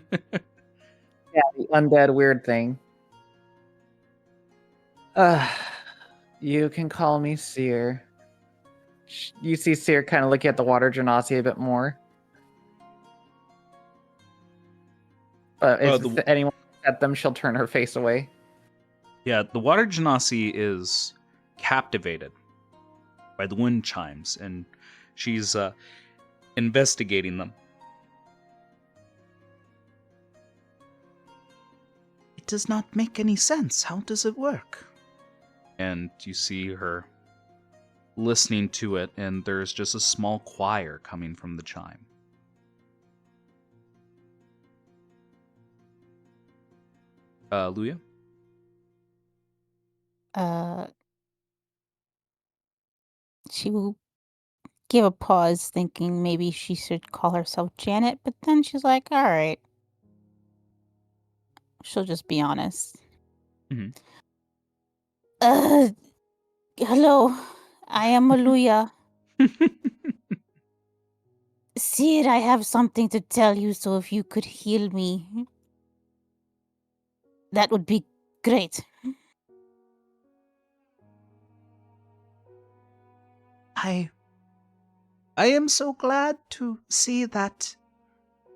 the undead weird thing. You can call me Seer. You see Seer kind of looking at the water genasi a bit more. But if anyone looks at them, she'll turn her face away. Yeah, the water genasi is captivated by the wind chimes, and she's investigating them. It does not make any sense. How does it work? And you see her listening to it, and there's just a small choir coming from the chime. Luya? She will give a pause, thinking maybe she should call herself Janet, but then she's like, all right. She'll just be honest. Mm-hmm. Hello. I am Aluya. Sid, I have something to tell you, so if you could heal me, that would be great. I am so glad to see that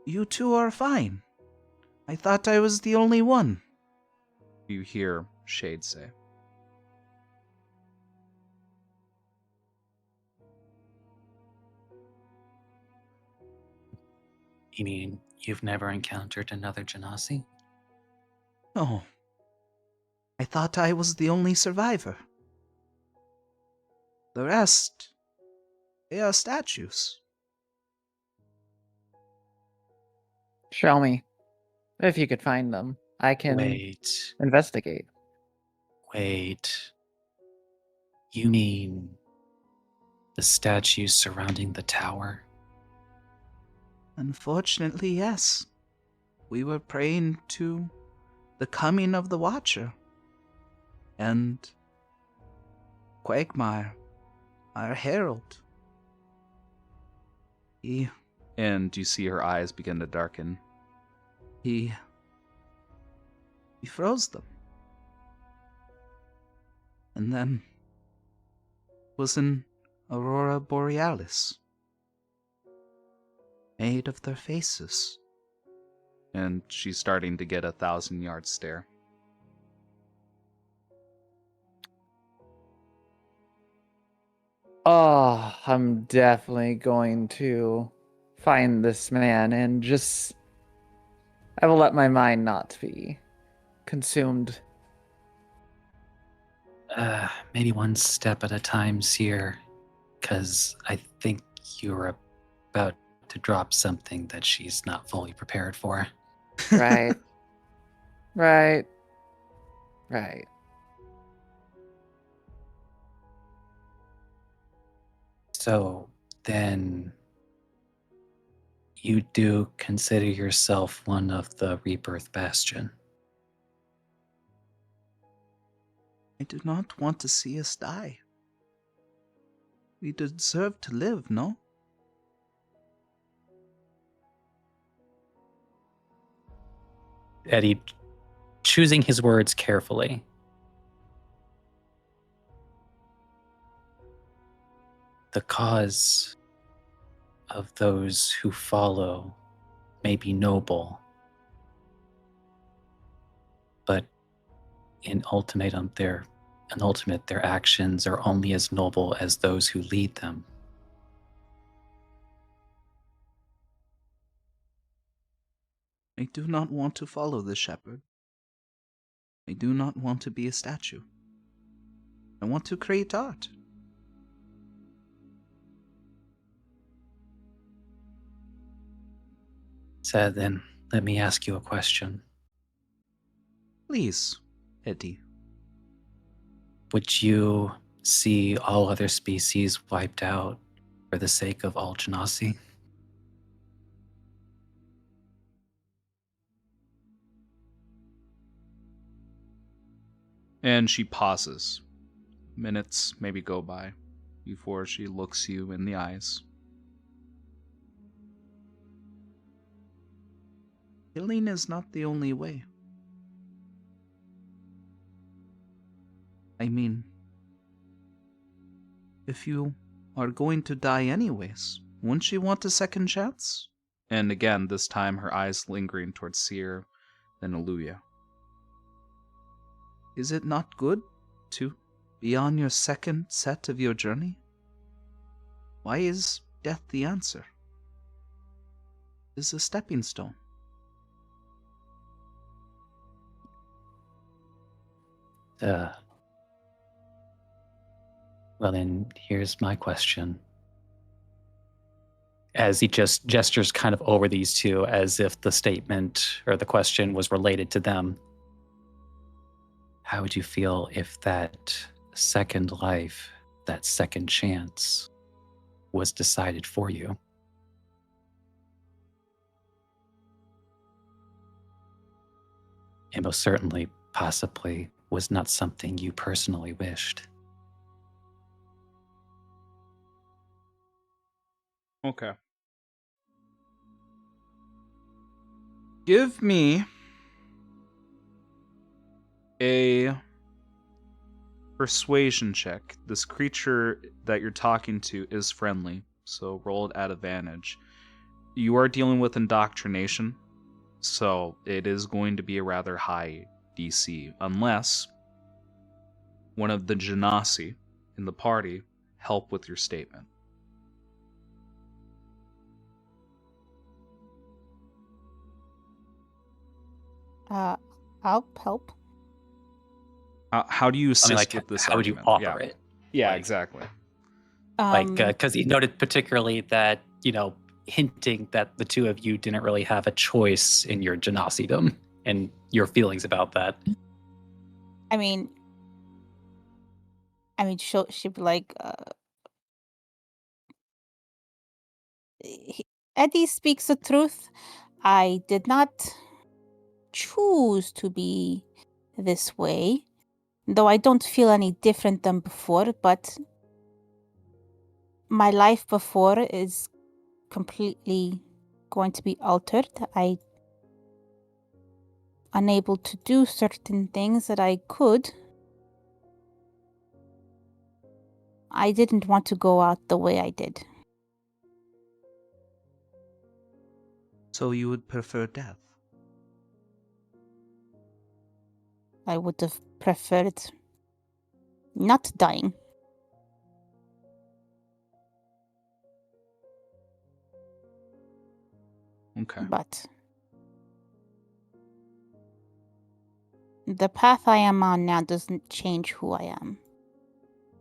you two are fine. I thought I was the only one. You hear Shade say. You mean you've never encountered another Genasi? Oh. I thought I was the only survivor. The rest, they are statues. Show me. If you could find them, I can investigate. Wait. You mean the statues surrounding the tower? Unfortunately, yes. We were praying to the coming of the Watcher. And Quagmire, our herald. And you see her eyes begin to darken. He froze them. And then was an aurora borealis, made of their faces. And she's starting to get a 1,000-yard stare. Oh, I'm definitely going to find this man and just... I will let my mind not be consumed. Maybe one step at a time, Seer, because I think you're about to drop something that she's not fully prepared for. Right. Right. So then you do consider yourself one of the Rebirth Bastion. I do not want to see us die. We deserve to live, no? Eddie, choosing his words carefully. The cause of those who follow may be noble, but in ultimate, their actions are only as noble as those who lead them. I do not want to follow the shepherd. I do not want to be a statue. I want to create art. So then, let me ask you a question. Please, Eddie. Would you see all other species wiped out for the sake of all Genasi? And she pauses. Minutes maybe go by before she looks you in the eyes. Killing is not the only way. I mean, if you are going to die anyways, wouldn't you want a second chance? And again, this time her eyes lingering towards Seer, then Aluya. Is it not good to be on your second set of your journey? Why is death the answer? It is a stepping stone. Well, then here's my question. As he just gestures kind of over these two as if the statement or the question was related to them. How would you feel if that second life, that second chance, was decided for you? And most certainly, possibly, was not something you personally wished. Okay. Give me a persuasion check. This creature that you're talking to is friendly, so roll it at advantage. You are dealing with indoctrination, so it is going to be a rather high DC, unless one of the Genasi in the party help with your statement. I'll help. How do you assist with this how would you argument? offer it? Yeah, Like- exactly. Because he noted particularly that, hinting that the two of you didn't really have a choice in your Genasidom and your feelings about that. I mean, she'd be like, Eddie speaks the truth. I did not choose to be this way, though I don't feel any different than before, but my life before is completely going to be altered. I unable to do certain things that I could. I didn't want to go out the way I did. So you would prefer death? I would have preferred not dying. Okay. But the path I am on now doesn't change who I am.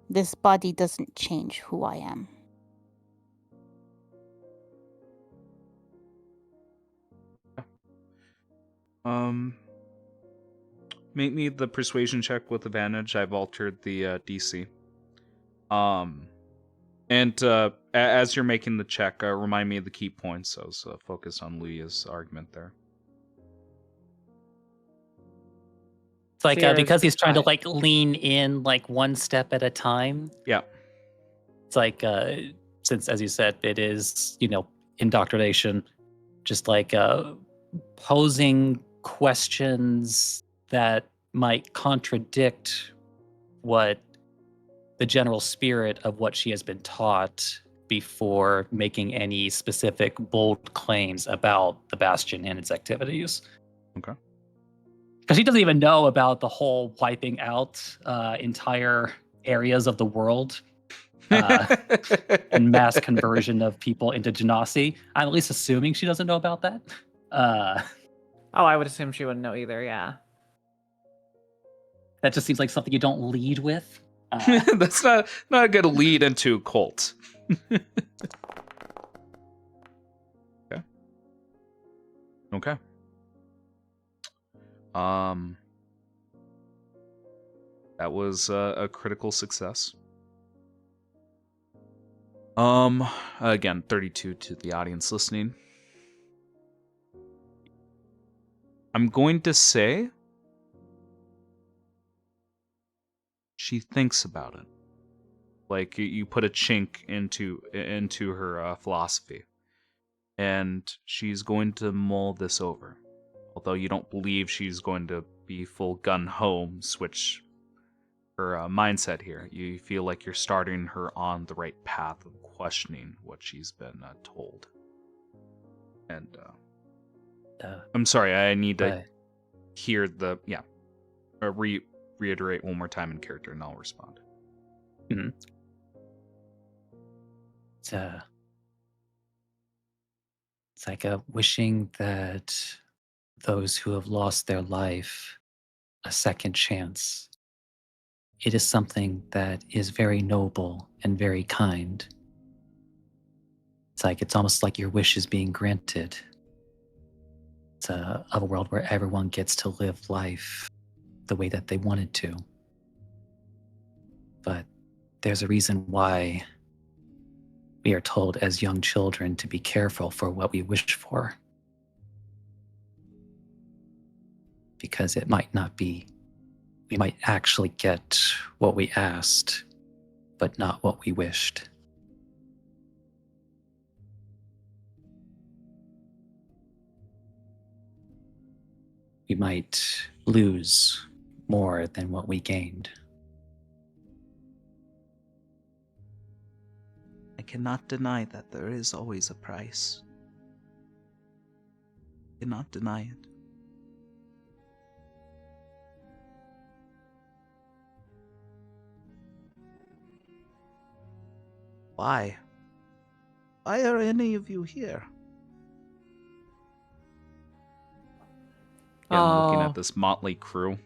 This body doesn't change who I am. Make me the persuasion check with advantage. I've altered the DC. And as you're making the check, remind me of the key points. I was focused on Luya's argument there. It's like Sierra's because he's trying to 5. like lean in like one step at a time. Yeah. It's like since, as you said, it is, indoctrination, just like posing questions that might contradict what the general spirit of what she has been taught before making any specific bold claims about the Bastion and its activities. Okay. Because she doesn't even know about the whole wiping out entire areas of the world and mass conversion of people into Genasi. I'm at least assuming she doesn't know about that. Oh, I would assume she wouldn't know either, yeah. That just seems like something you don't lead with. That's not a good lead into a cult. Okay. Okay. That was a critical success. Again, 32 to the audience listening. I'm going to say she thinks about it. Like you put a chink into her philosophy, and she's going to mull this over. Although you don't believe she's going to be full gun ho switch her mindset here, you feel like you're starting her on the right path of questioning what she's been told. And I'm sorry, I need to hear the reiterate one more time in character, and I'll respond. Mm-hmm. It's like wishing that those who have lost their life a second chance. It is something that is very noble and very kind. It's almost like your wish is being granted. It's of a world where everyone gets to live life the way that they wanted to. But there's a reason why we are told as young children to be careful for what we wish for. Because it might not be. We might actually get what we asked, but not what we wished. We might lose more than what we gained. I cannot deny that there is always a price. I cannot deny it. Why? Why are any of you here? Again, looking at this motley crew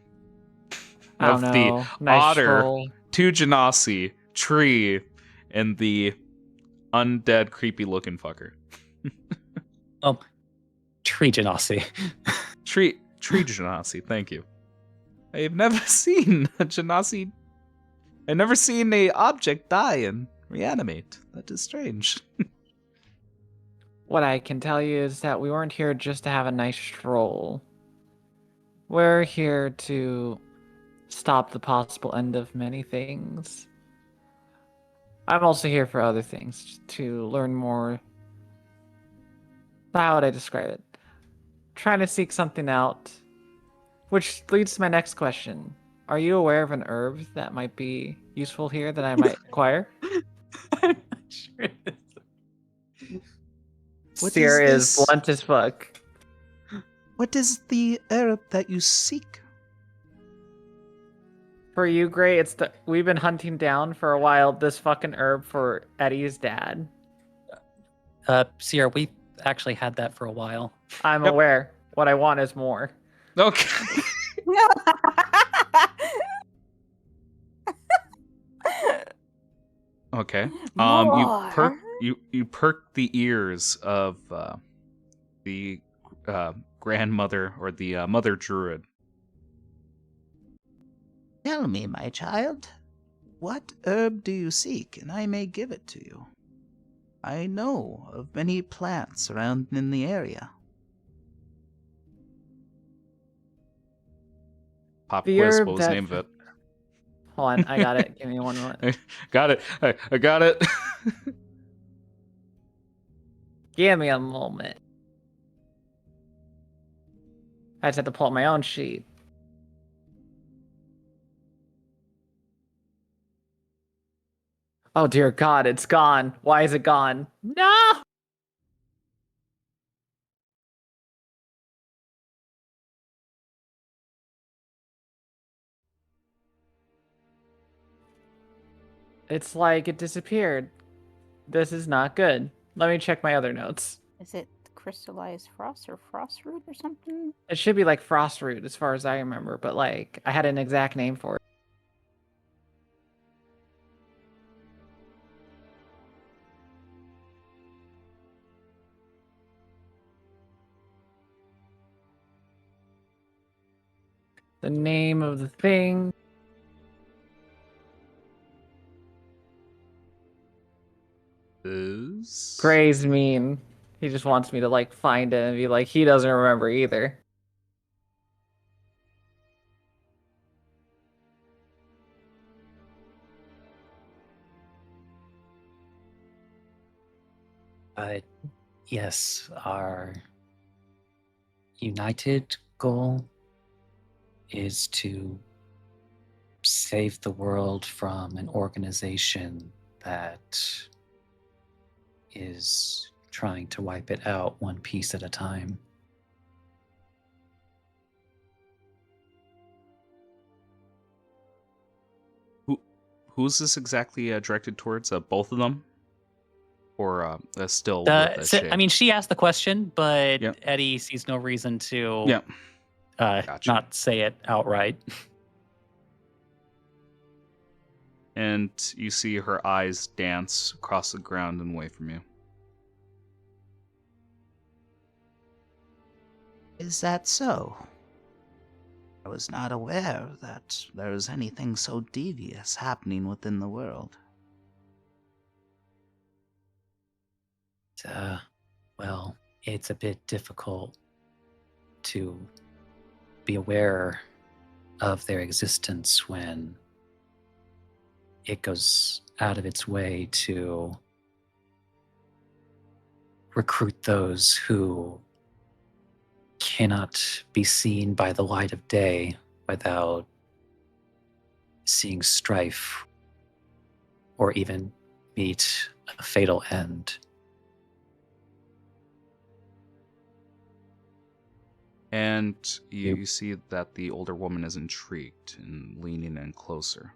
I of don't the know. Nice otter, troll. 2 Genasi, tree, and the undead, creepy-looking fucker. Oh, tree Genasi. Tree Genasi, thank you. I've never seen a Genasi. I've never seen a object die and reanimate. That is strange. What I can tell you is that we weren't here just to have a nice stroll. We're here to stop the possible end of many things. I'm also here for other things, to learn more. How would I describe it? Trying to seek something out. Which leads to my next question. Are you aware of an herb that might be useful here that I might acquire? I'm not sure. What Seer is is this? blunt as fuck. What is the herb that you seek? For you, Gray, we've been hunting down for a while this fucking herb for Eddie's dad. Sierra, we actually had that for a while. I'm Yep. aware. What I want is more. Okay. Okay. More. You perk the ears of the grandmother or the mother druid. Tell me, my child, what herb do you seek, and I may give it to you. I know of many plants around in the area. Pop The quiz. herb What was the that- name of it? Hold on, I got it. Give me one moment. Got it. I got it. Give me a moment. I just had to pull up my own sheet. Oh dear God, it's gone. Why is it gone? No! It's like it disappeared. This is not good. Let me check my other notes. Is it crystallized frost or frost root or something? It should be like frost root as far as I remember, but like I had an exact name for it. The name of the thing. Is Gray's mean. He just wants me to like find it and be like, he doesn't remember either. But yes, our united goal is to save the world from an organization that is trying to wipe it out one piece at a time. who's this exactly directed towards? Both of them, or still with So, Shay? I mean, she asked the question, but Yep. Eddie sees no reason to Yeah. Gotcha. not say it outright. And you see her eyes dance across the ground and away from you. Is that so? I was not aware that there was anything so devious happening within the world. Well, it's a bit difficult to be aware of their existence when it goes out of its way to recruit those who cannot be seen by the light of day without seeing strife or even meet a fatal end. And you see that the older woman is intrigued and leaning in closer.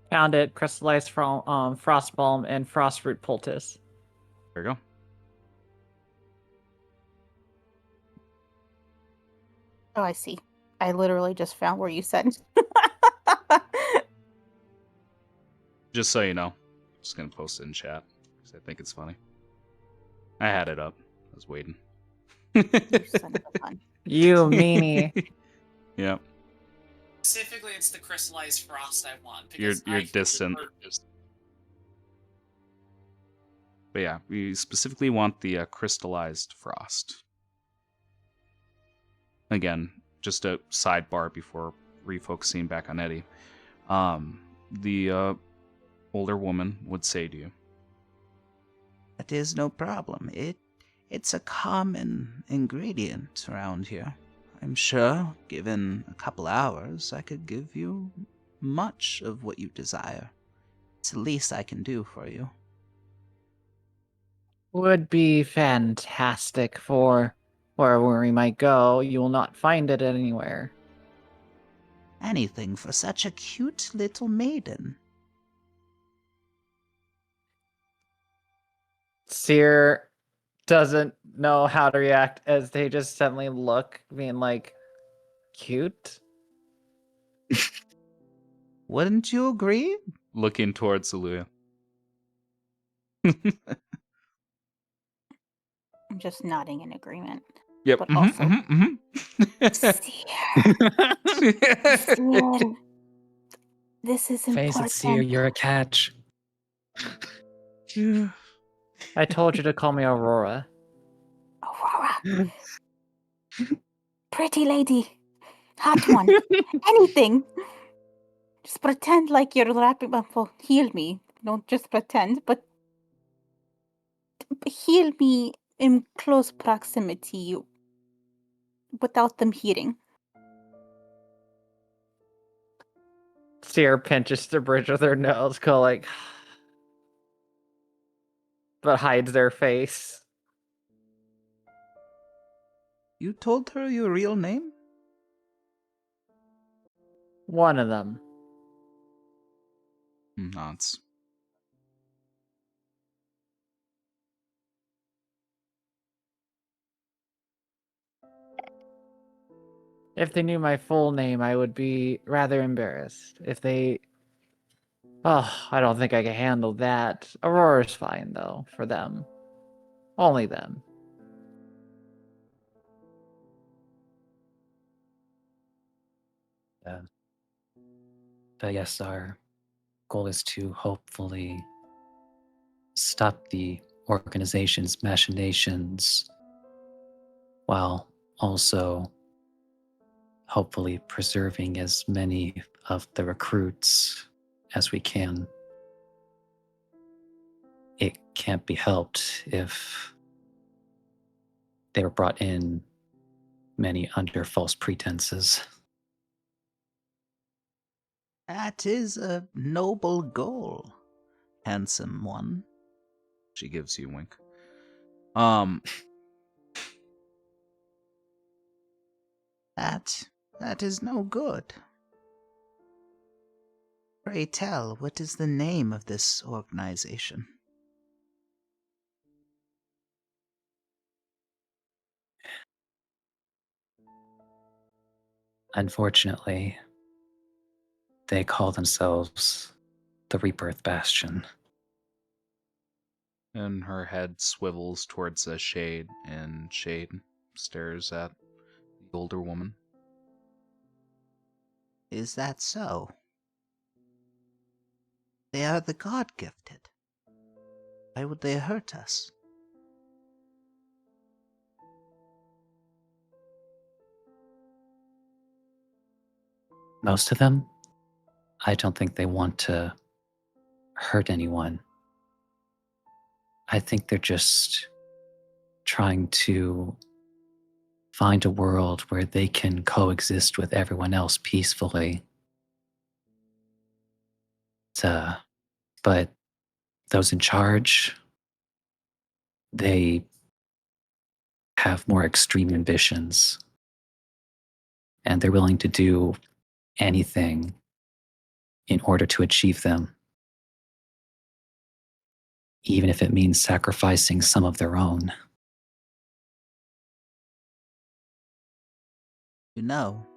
Found it. Crystallized from frostbalm and frostroot poultice. There you go. Oh, I see. I literally just found where you said. Just so you know, I'm just gonna post it in chat because I think it's funny. I had it up. I was waiting. You son of a gun. You meanie. Yeah. Specifically, it's the crystallized frost I want. You're because I distant. But yeah, we specifically want the crystallized frost. Again, just a sidebar before refocusing back on Eddie. The older woman would say to you, That is no problem. It's a common ingredient around here. I'm sure, given a couple hours, I could give you much of what you desire. It's the least I can do for you. Would be fantastic for wherever we might go. You will not find it anywhere. Anything for such a cute little maiden. Seer doesn't know how to react as they just suddenly look, being like, cute? Wouldn't you agree? looking towards Aluya. I'm just nodding in agreement. Yep. But also, Seer, this is Face it, Seer, important. you're a catch. I told you to call me Aurora. Aurora. Pretty lady. Hot one. Anything. Just pretend like you're wrapping up. Well, heal me. Don't just pretend, but heal me in close proximity without them hearing. Seer pinches the bridge of their nose, go like, but hides their face. You told her your real name? One of them. Nods. If they knew my full name, I would be rather embarrassed. If they... Oh, I don't think I can handle that. Aurora's fine, though, for them. Only them. But yes, our goal is to hopefully stop the organization's machinations while also hopefully preserving as many of the recruits as we can. It can't be helped if they were brought in many under false pretenses. That is a noble goal, handsome one. She gives you a wink. That is no good. Pray tell, what is the name of this organization? Unfortunately, they call themselves the Rebirth Bastion. And her head swivels towards a Shade, and Shade stares at the older woman. Is that so? They are the God-gifted. Why would they hurt us? Most of them, I don't think they want to hurt anyone. I think they're just trying to find a world where they can coexist with everyone else peacefully. But those in charge, they have more extreme ambitions, and they're willing to do anything in order to achieve them, even if it means sacrificing some of their own. You know,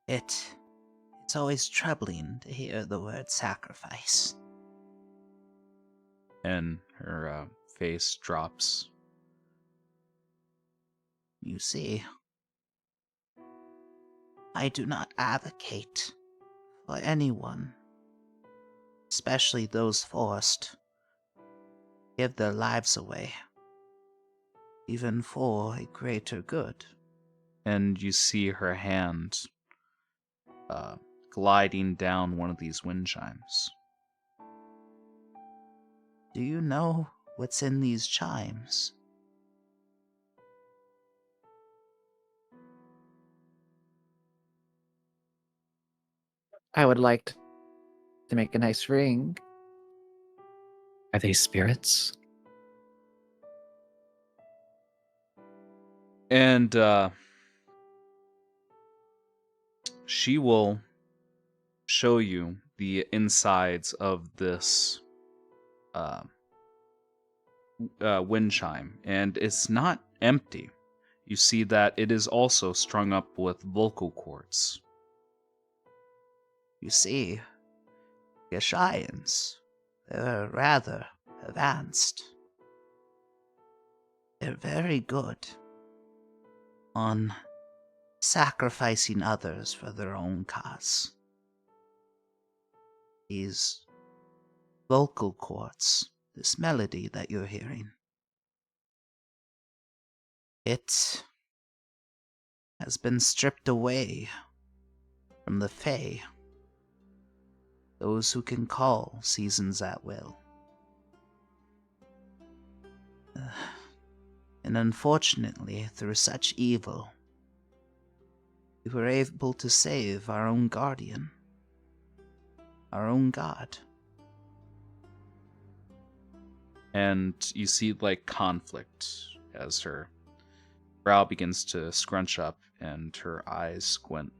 it's always troubling to hear the word sacrifice. And her face drops. You see, I do not advocate for anyone especially those forced, give their lives away, even for a greater good. And you see her hand gliding down one of these wind chimes. Do you know what's in these chimes? I would like to make a nice ring. Are they spirits? And she will show you the insides of this wind chime, and it's not empty. You see that it is also strung up with vocal cords. You see, Gashaians, they're rather advanced. They're very good on sacrificing others for their own cause. These vocal cords, this melody that you're hearing, it has been stripped away from the Fae, those who can call seasons at will. And unfortunately, through such evil, we were able to save our own guardian, our own god. And you see like conflict as her brow begins to scrunch up and her eyes squint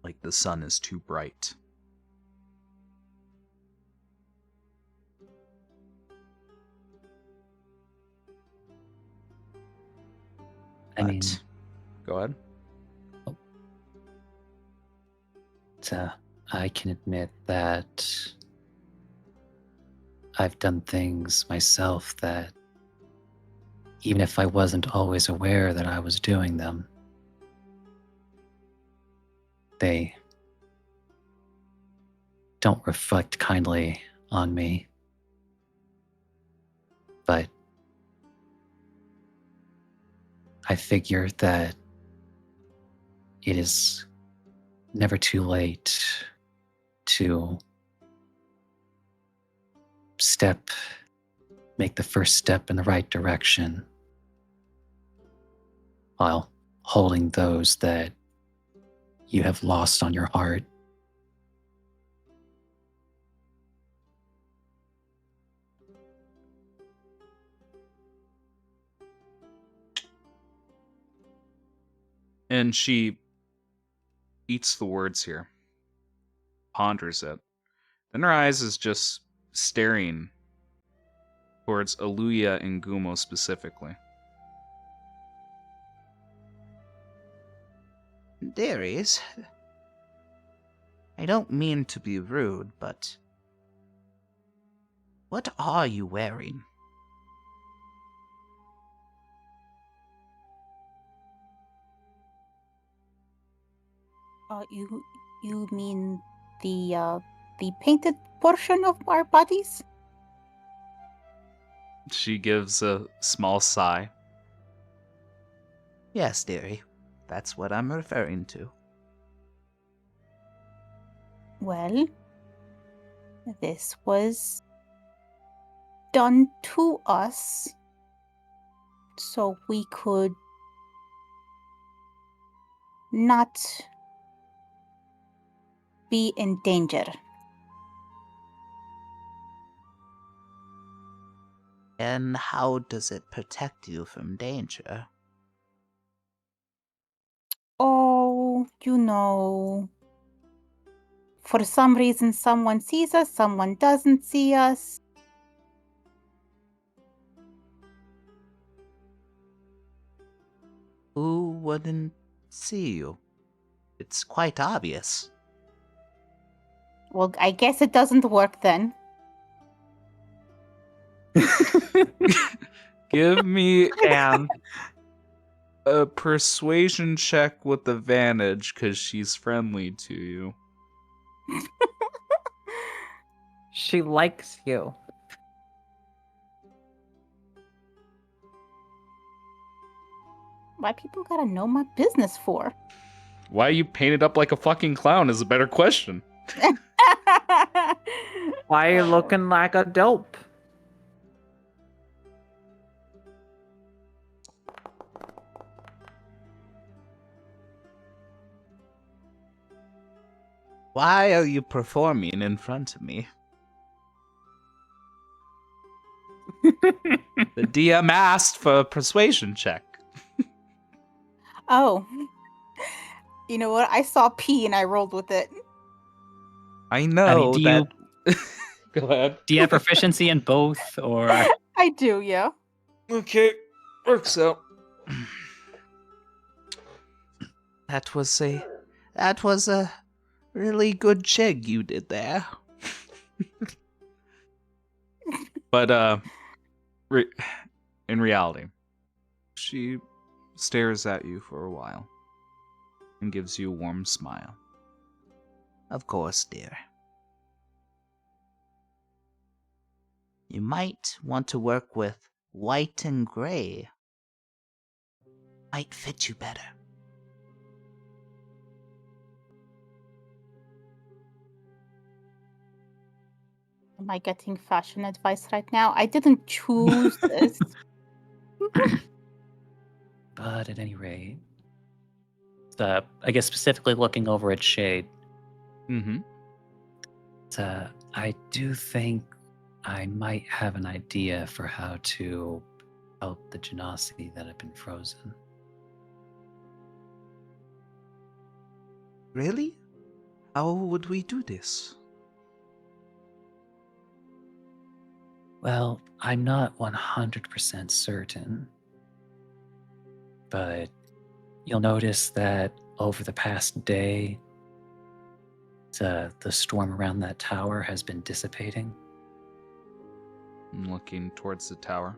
like the sun is too bright. I mean, Go ahead. I can admit that I've done things myself that, even if I wasn't always aware that I was doing them, they don't reflect kindly on me. But I figure that it is never too late to make the first step in the right direction while holding those that you have lost on your heart. And she eats the words here, ponders it. Then her eyes is just staring towards Aluya and Gumo specifically. Dearies, I don't mean to be rude, but what are you wearing? You mean the painted portion of our bodies? She gives a small sigh. Yes, dearie, that's what I'm referring to. Well, this was done to us so we could not be in danger. And how does it protect you from danger? Oh, for some reason someone sees us, someone doesn't see us. Who wouldn't see you? It's quite obvious. Well, I guess it doesn't work then. Give me Damn. a persuasion check with advantage because she's friendly to you. She likes you. Why people gotta know my business for? Why you painted up like a fucking clown is a better question. Why are you looking like a dope? Why are you performing in front of me? The DM asked for a persuasion check. Oh. You know what? I saw P and I rolled with it. I know do that. Go ahead. Do you have proficiency in both, or I do, yeah. Okay, works out. That was a really good chig you did there. But in reality, she stares at you for a while and gives you a warm smile. Of course, dear. You might want to work with white and gray. Might fit you better. Am I getting fashion advice right now? I didn't choose this. but at any rate, I guess specifically looking over at Shade, Mm-hmm. I do think I might have an idea for how to help the Genasi that have been frozen. Really? How would we do this? Well, I'm not 100% certain, but you'll notice that over the past day, the storm around that tower has been dissipating. I'm looking towards the tower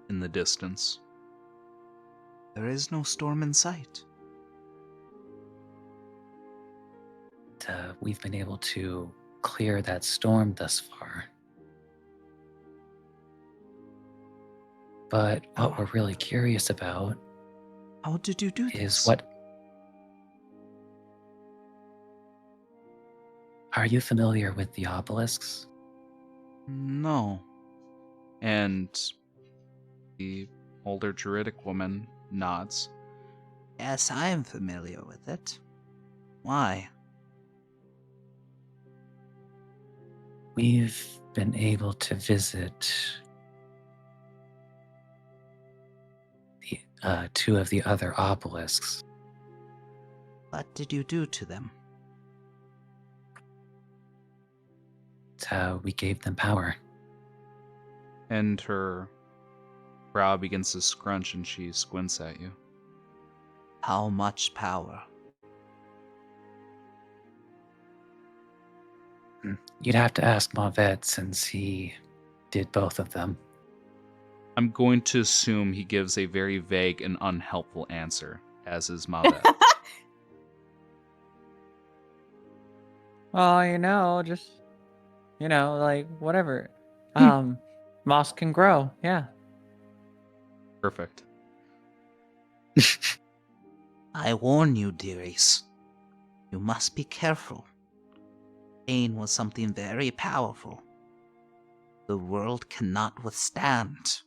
in the distance. There is no storm in sight. We've been able to clear that storm thus far. But what we're really curious about How did you do is this? what... Are you familiar with the obelisks? No. And the older druidic woman nods. Yes, I am familiar with it. Why? We've been able to visit the two of the other obelisks. What did you do to them? We gave them power. And her brow begins to scrunch and she squints at you. How much power? You'd have to ask Mavet since he did both of them. I'm going to assume he gives a very vague and unhelpful answer, as is Mavet. Well, just, like, whatever. Moss can grow, yeah. Perfect. I warn you, dearies. You must be careful. Pain was something very powerful. The world cannot withstand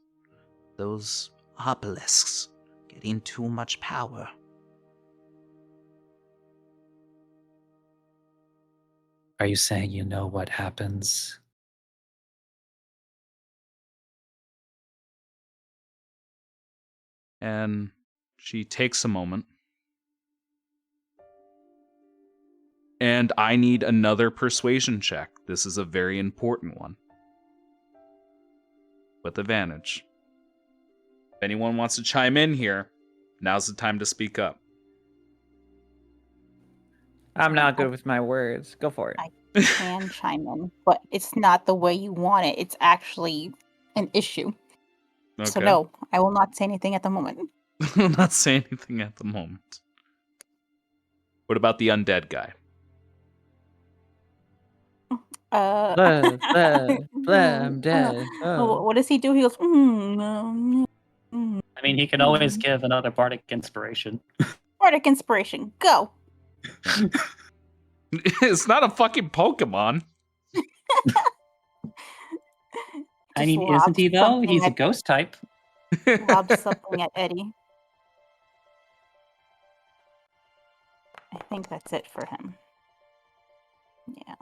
those obelisks getting too much power. Are you saying you know what happens? And she takes a moment. And I need another persuasion check. This is a very important one. With advantage. If anyone wants to chime in here, now's the time to speak up. I'm not good with my words. Go for it. I can chime in, but it's not the way you want it. It's actually an issue. Okay. So no, I will not say anything at the moment. I'll not say anything at the moment. What about the undead guy? Blah, blah, blah, I'm dead. Oh. What does he do? He goes, I mean, he can always give another bardic inspiration. Bardic inspiration, go. It's not a fucking Pokemon. I Just mean, isn't he lobbed though? something He's a at- ghost type. Lobbed something at Eddie. I think that's it for him. Yeah.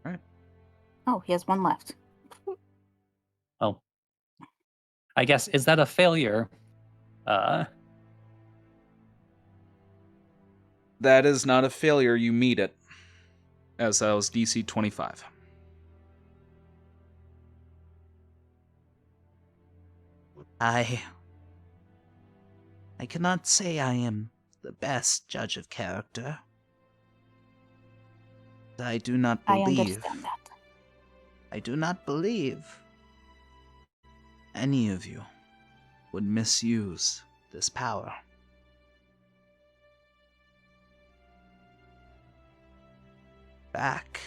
Alright. Oh, he has one left. Oh. I guess, is that a failure? That is not a failure. You meet it. As that was DC 25. I cannot say I am the best judge of character. I do not I believe. understand that. I do not believe any of you would misuse this power. Back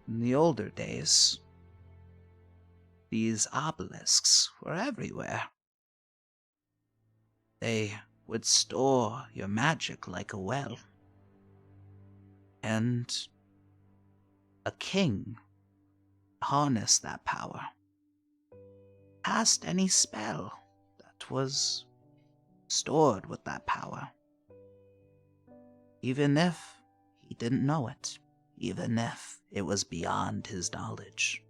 in the older days, these obelisks were everywhere. They would store your magic like a well. And a king harnessed that power, cast any spell that was stored with that power, even if he didn't know it, even if it was beyond his knowledge.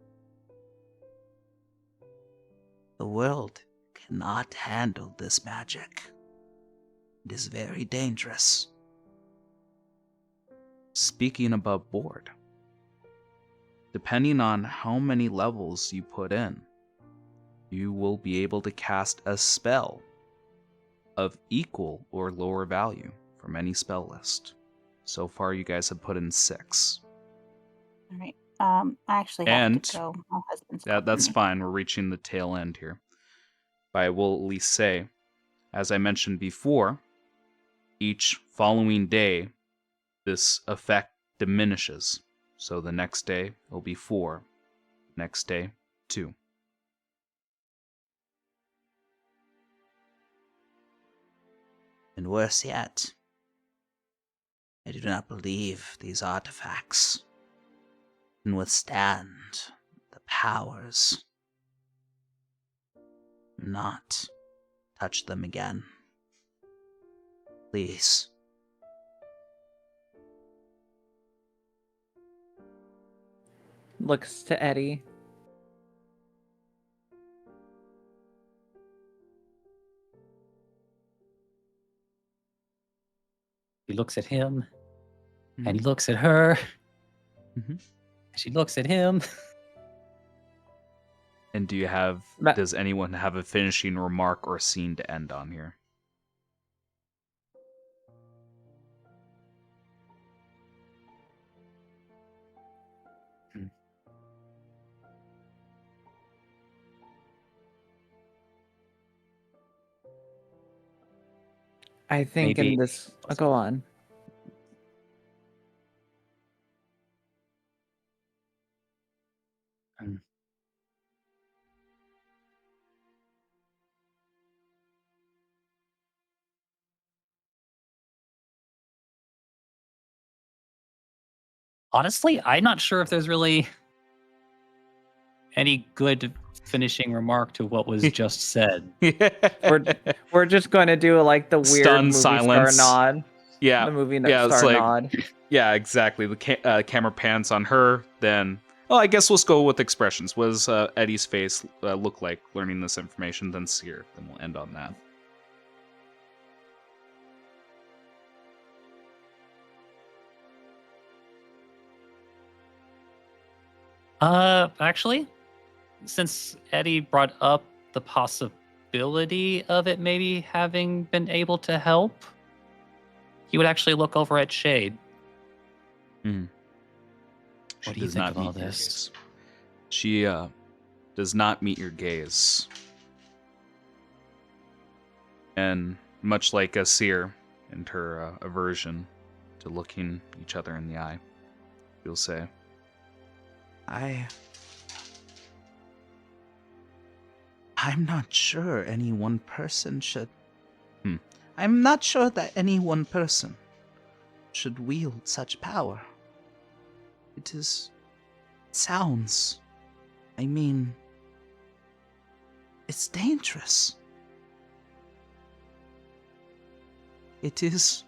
The world cannot handle this magic. It is very dangerous. Speaking above board, depending on how many levels you put in, you will be able to cast a spell of equal or lower value from any spell list. So far, you guys have put in 6. All right. I actually have And to go. My husband's that's calling me. fine. We're reaching the tail end here. But I will at least say, as I mentioned before, each following day, this effect diminishes. So the next day will be 4. Next day, 2. And worse yet, I do not believe these artifacts can withstand the powers. Not touch them again. Please. Looks to Eddie. He looks at him, and he looks at her. Mhm. She looks at him. And does anyone have a finishing remark or scene to end on here? I think Maybe- in this. Oh, go on. Honestly, I'm not sure if there's really any good finishing remark to what was just said. We're just going to do like the weird Stunned movie silence. star nod. Yeah, The movie yeah, it's star like- nod. Yeah, exactly. The camera pans on her, then... Well, I guess let's go with expressions. What does Eddie's face look like learning this information? Then Seer. Then we'll end on that. Actually, since Eddie brought up the possibility of it maybe having been able to help, he would actually look over at Shade. She What do you does think not of all meet your this? gaze. She does not meet your gaze. And much like a Seer and her aversion, after looking each other in the eye, you'll say, I'm not sure any one person should... I'm not sure that any one person should wield such power. It sounds... it's dangerous. It is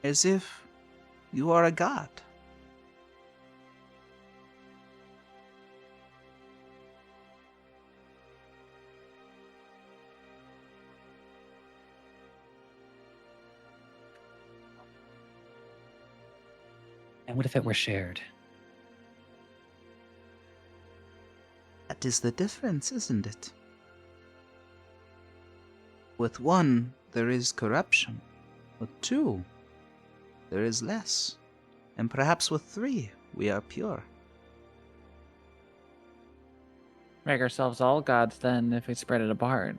as if you are a god. And what if it were shared? That is the difference, isn't it? With one, there is corruption. With two, there is less. And perhaps with three, we are pure. Make ourselves all gods then if we spread it apart.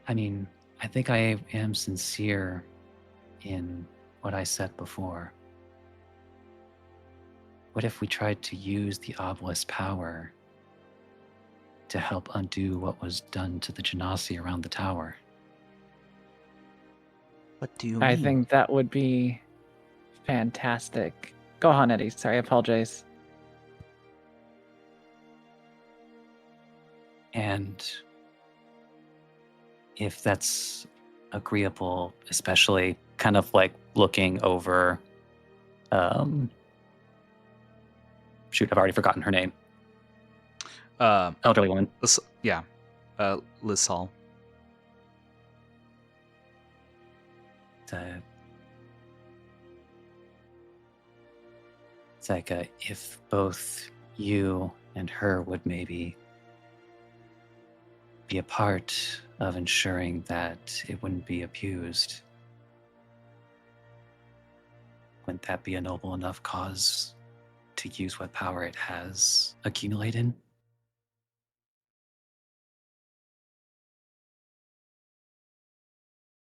I mean, I think I am sincere in what I said before. What if we tried to use the obelisk power to help undo what was done to the genasi around the tower? What do you mean? I think that would be fantastic. Go on, Eddie. Sorry, I apologize. And if that's agreeable, especially kind of like looking over, shoot, I've already forgotten her name. Elderly woman. Lissal. It's like if both you and her would maybe be a part of ensuring that it wouldn't be abused, wouldn't that be a noble enough cause to use what power it has accumulated?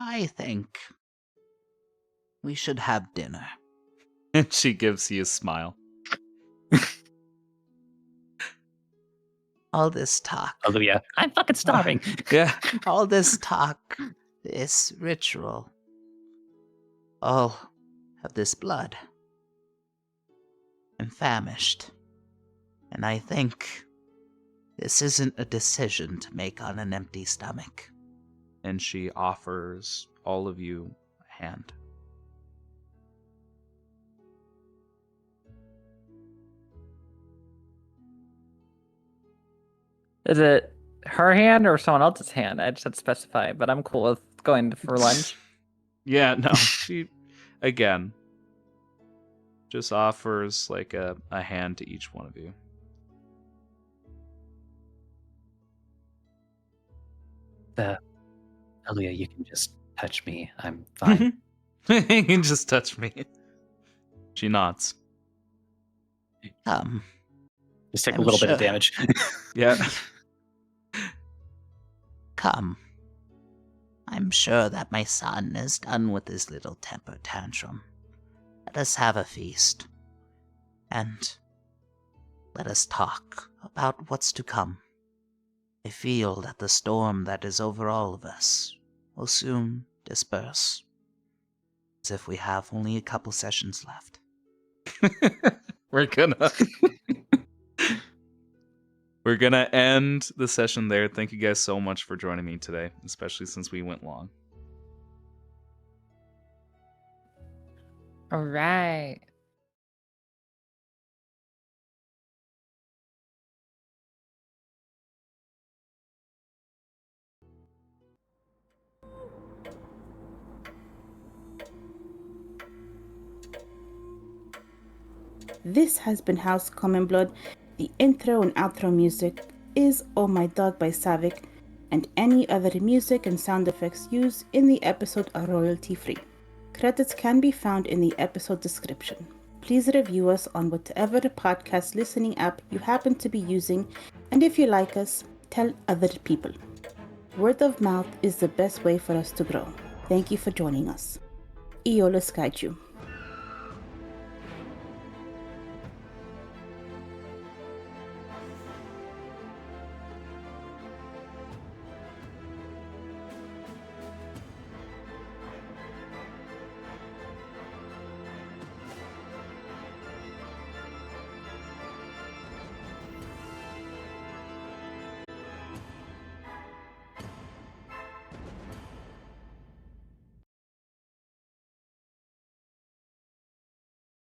I think we should have dinner. And she gives you a smile. All this talk. Olivia, I'm fucking starving. Yeah. All this talk, this ritual, all of this blood. I'm famished. And I think this isn't a decision to make on an empty stomach. And she offers all of you a hand. Is it her hand or someone else's hand? I just had to specify, but I'm cool with going for lunch. Yeah, no. She, again, just offers like a hand to each one of you. Elia, you can just touch me. I'm fine. You can just touch me. She nods. Just take I'm a little bit of sure. damage. Yeah. Come. I'm sure that my son is done with his little temper tantrum. Let us have a feast. And let us talk about what's to come. I feel that the storm that is over all of us will soon disperse. As if we have only a couple sessions left. We're gonna end the session there. Thank you guys so much for joining me today, especially since we went long. All right. This has been House Common Blood. The intro and outro music is Oh My Dog by Savik, and any other music and sound effects used in the episode are royalty-free. Credits can be found in the episode description. Please review us on whatever podcast listening app you happen to be using, and if you like us, tell other people. Word of mouth is the best way for us to grow. Thank you for joining us. Iolus Kaiju.